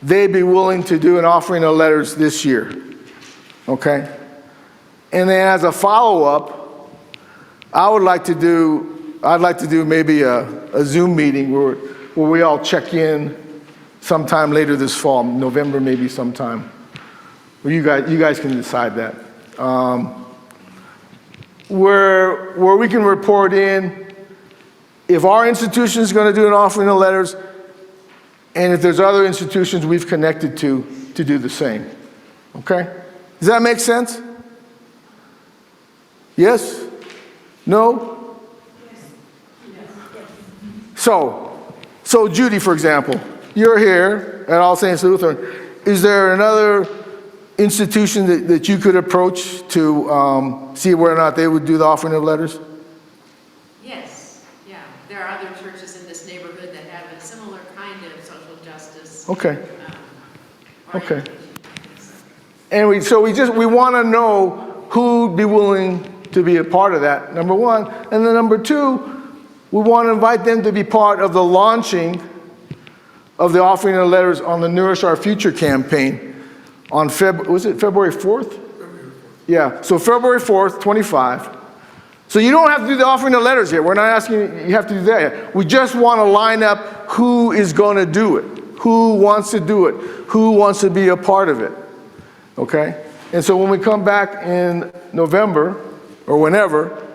they'd be willing to do an offering of letters this year, okay? And then as a follow-up, I'd like to do maybe a Zoom meeting where we all check in sometime later this fall, November maybe sometime. Well, you guys can decide that. Where we can report in if our institution is going to do an offering of letters, and if there's other institutions we've connected to do the same. Okay? Does that make sense? Yes? No? So Judy, for example, you're here at All Saints Lutheran. Is there another institution that you could approach to see whether or not they would do the offering of letters? Yes, yeah. There are other churches in this neighborhood that have a similar kind of social justice. Okay. Okay. And we want to know who'd be willing to be a part of that, number one. And then number two, we want to invite them to be part of the launching of the offering of letters on the Nourish Our Future campaign on was it February 4th? February 4th. Yeah, so February 4th, 25. So you don't have to do the offering of letters yet. We're not asking you have to do that yet. We just want to line up who is going to do it, who wants to do it, who wants to be a part of it, okay? And so when we come back in November, or whenever,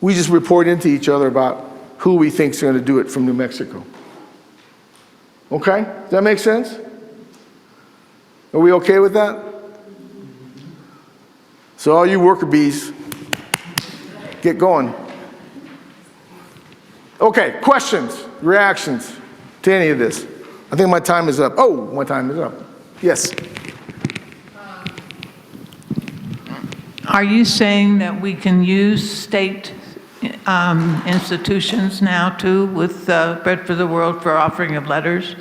we just report into each other about who we think is going to do it from New Mexico. Okay? Does that make sense? Are we okay with that? So all you worker bees, get going. Okay, questions, reactions to any of this? I think my time is up. Oh, my time is up. Yes. Are you saying that we can use state institutions now too with Bread for the World for offering of letters?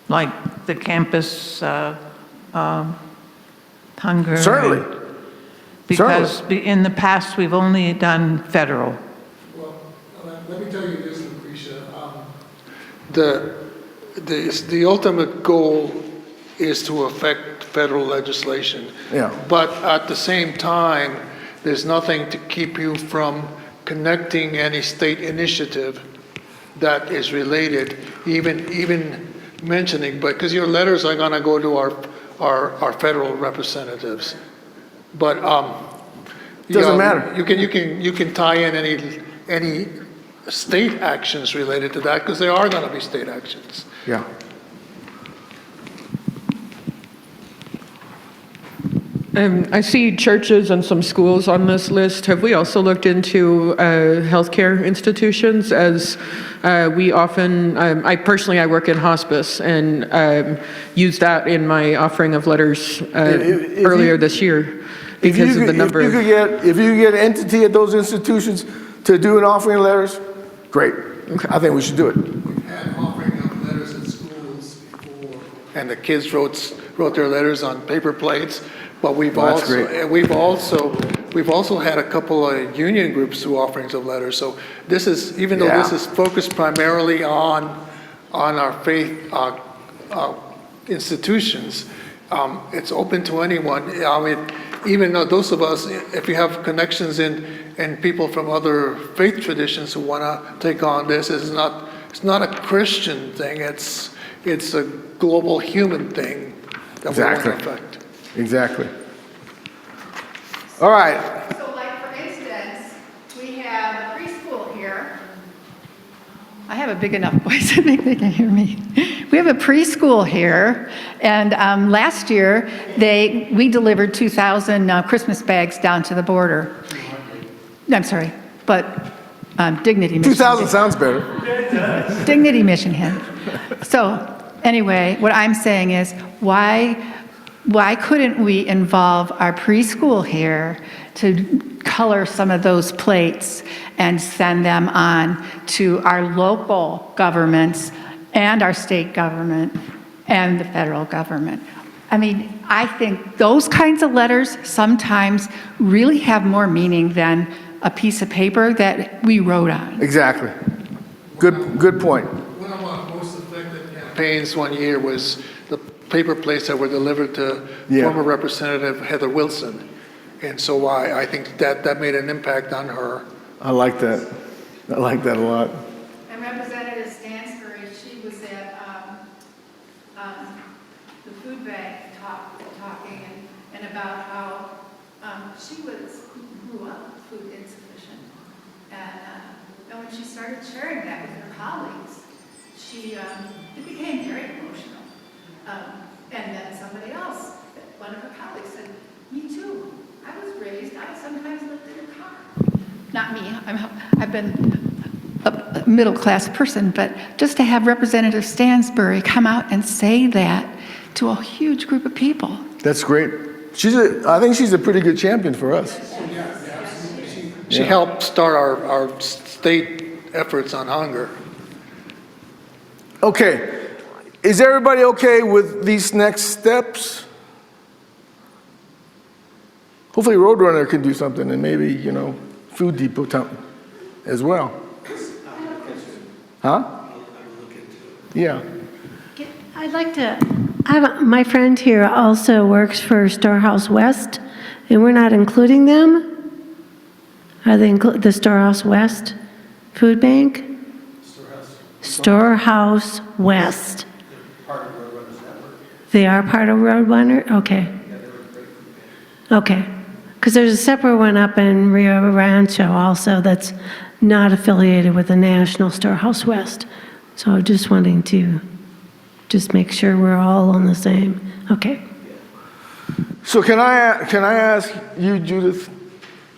Like the campus hunger? Certainly. Because in the past we've only done federal. Well, let me tell you this, Lucretia. The ultimate goal is to affect federal legislation. Yeah. But at the same time, there's nothing to keep you from connecting any state initiative that is related, even mentioning, because your letters are going to go to our federal representatives. But doesn't matter. You can tie in any state actions related to that, because there are going to be state actions. Yeah. I see churches and some schools on this list. Have we also looked into healthcare institutions? As we often, I personally work in hospice and used that in my offering of letters earlier this year because of the number. If you could get an entity at those institutions to do an offering of letters, great. Okay. I think we should do it. We've had offering of letters at schools before, and the kids wrote their letters on paper plates. But we've also had a couple of union groups do offerings of letters. So this is, even though this is focused primarily on our faith institutions, it's open to anyone. I mean, even though those of us, if you have connections and people from other faith traditions who want to take on this, it's not a Christian thing. It's a global human thing that we want to affect. Exactly. All right. So like for instance, we have I have a big enough voice, I think they can hear me. We have a preschool here, and last year, we delivered 2,000 Christmas bags down to the border. I'm sorry, but Dignity Mission. 2,000 sounds better. Dignity Mission had. So anyway, what I'm saying is, why couldn't we involve our preschool here to color some of those plates and send them on to our local governments and our state government and the federal government? I mean, I think those kinds of letters sometimes really have more meaning than a piece of paper that we wrote on. Exactly. Good point. One of our most effective campaigns one year was the paper plates that were delivered to former Representative Heather Wilson. And so I think that made an impact on her. I like that. I like that a lot. And Representative Stansbury, she was at the food bank talking and about how she grew up with food insufficient. And when she started sharing that with her colleagues, it became very emotional. And then somebody else, one of her colleagues said, me too. I was raised, I sometimes lived in a car. Not me, I've been a middle-class person, but just to have Representative Stansbury come out and say that to a huge group of people. That's great. I think she's a pretty good champion for us. She helped start our state efforts on hunger. Okay. Is everybody okay with these next steps? Hopefully Roadrunner can do something, and maybe, Food Depot as well. Huh? Yeah. I'd like to, my friend here also works for Storehouse West, and we're not including them. Are they the Storehouse West Food Bank? Storehouse West. They are part of Roadrunner? Okay. Okay. Because there's a separate one up in Rio Rancho also that's not affiliated with the National Storehouse West. So I'm just wanting to just make sure we're all on the same. Okay. So can I ask you, Judith,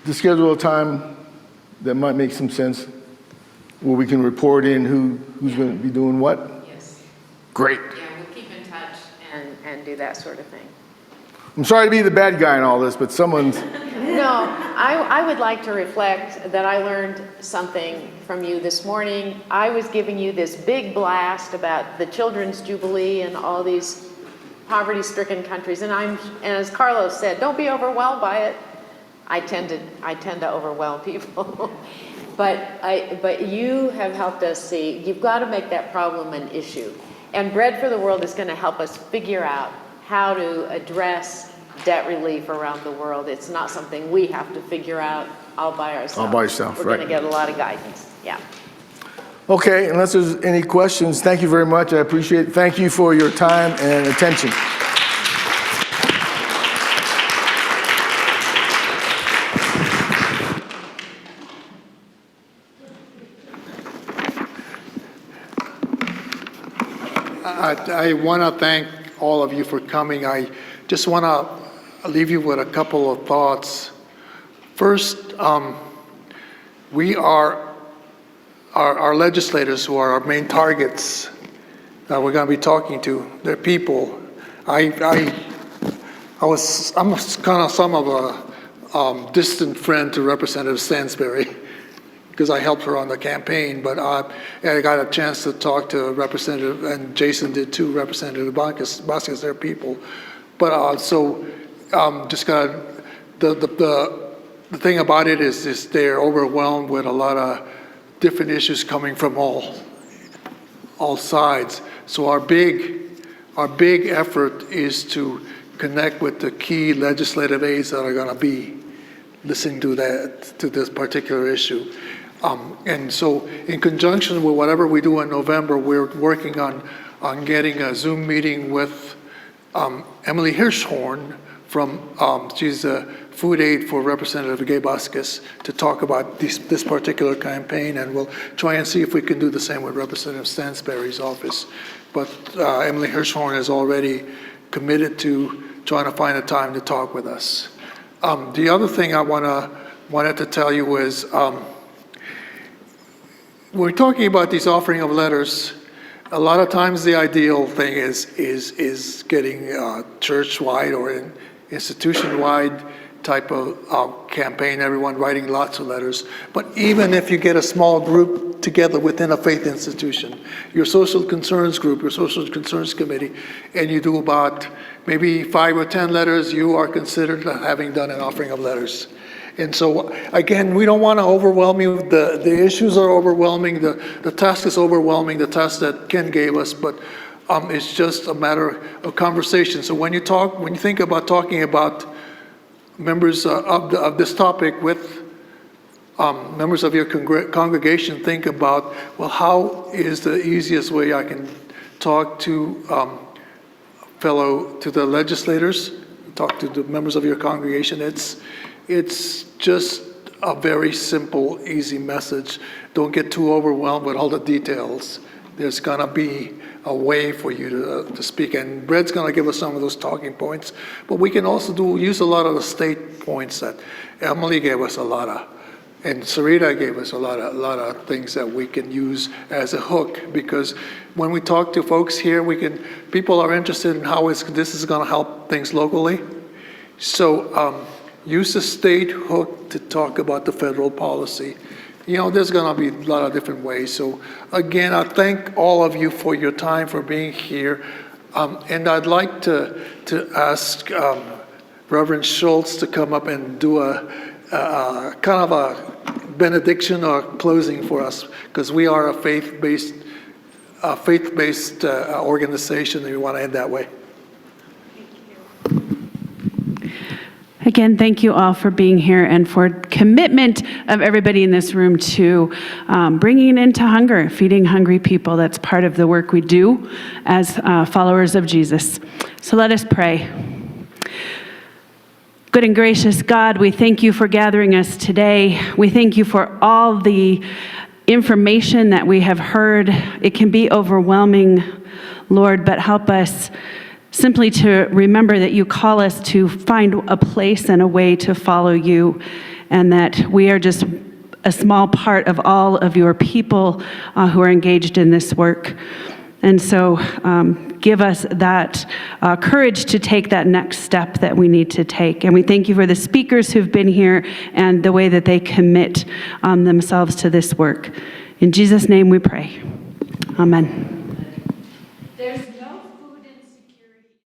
to schedule a time that might make some sense where we can report in who's going to be doing what? Yes. Great. Yeah, we'll keep in touch and do that sort of thing. I'm sorry to be the bad guy in all this, but someone's... No, I would like to reflect that I learned something from you this morning. I was giving you this big blast about the Children's Jubilee and all these poverty-stricken countries, and as Carlos said, don't be overwhelmed by it. I tend to overwhelm people, but you have helped us see you've got to make that problem an issue, and Bread for the World is going to help us figure out how to address debt relief around the world. It's not something we have to figure out all by ourselves. All by yourself, We're right. going to get a lot of guidance. Yeah. Okay, unless there's any questions, thank you very much. I appreciate it. Thank you for your time and attention. I want to thank all of you for coming. I just want to leave you with a couple of thoughts. First, we are our legislators who are our main targets that we're going to be talking to. They're people. I'm kind of some of a distant friend to Representative Stansbury because I helped her on the campaign, but I got a chance to talk to Representative, and Jason did too, Representative Vasquez, they're people. But just kind of, the thing about it is they're overwhelmed with a lot of different issues coming from all sides. So our big effort is to connect with the key legislative aides that are going to be listening to this particular issue. And so in conjunction with whatever we do in November, we're working on getting a Zoom meeting with Emily Hirschhorn she's a food aide for Representative Gabe Vasquez to talk about this particular campaign, and we'll try and see if we can do the same with Representative Stansberry's office. But Emily Hirschhorn is already committed to trying to find a time to talk with us. The other thing I wanted to tell you is, we're talking about these offering of letters. A lot of times the ideal thing is getting church-wide or institution-wide type of campaign, everyone writing lots of letters. But even if you get a small group together within a faith institution, your social concerns group, your social concerns committee, and you do about maybe 5 or 10 letters, you are considered having done an offering of letters. And so, again, we don't want to overwhelm you. The issues are overwhelming. The task is overwhelming, the task that Ken gave us, but it's just a matter of conversation. So when you think about talking about members of this topic with members of your congregation, think about, well, how is the easiest way I can talk to the legislators, talk to the members of your congregation. It's just a very simple, easy message. Don't get too overwhelmed with all the details. There's gonna be a way for you to speak, and Brett's gonna give us some of those talking points, but we can also use a lot of the state points that Emily gave us a lot of, and Sarita gave us a lot of things that we can use as a hook, because when we talk to folks here, people are interested in how this is gonna help things locally. So use the state hook to talk about the federal policy. There's going to be a lot of different ways. So again, I thank all of you for your time, for being here. And I'd like to ask Reverend Schultz to come up and do a kind of a benediction or closing for us, because we are a faith-based organization, and we want to end that way. Again, thank you all for being here and for commitment of everybody in this room to bringing into hunger, feeding hungry people. That's part of the work we do as followers of Jesus. So let us pray. Good and gracious God, we thank you for gathering us today. We thank you for all the information that we have heard. It can be overwhelming, Lord, but help us simply to remember that you call us to find a place and a way to follow you, and that we are just a small part of all of your people who are engaged in this work. And so give us that courage to take that next step that we need to take. And we thank you for the speakers who've been here and the way that they commit themselves to this work. In Jesus' name we pray. Amen.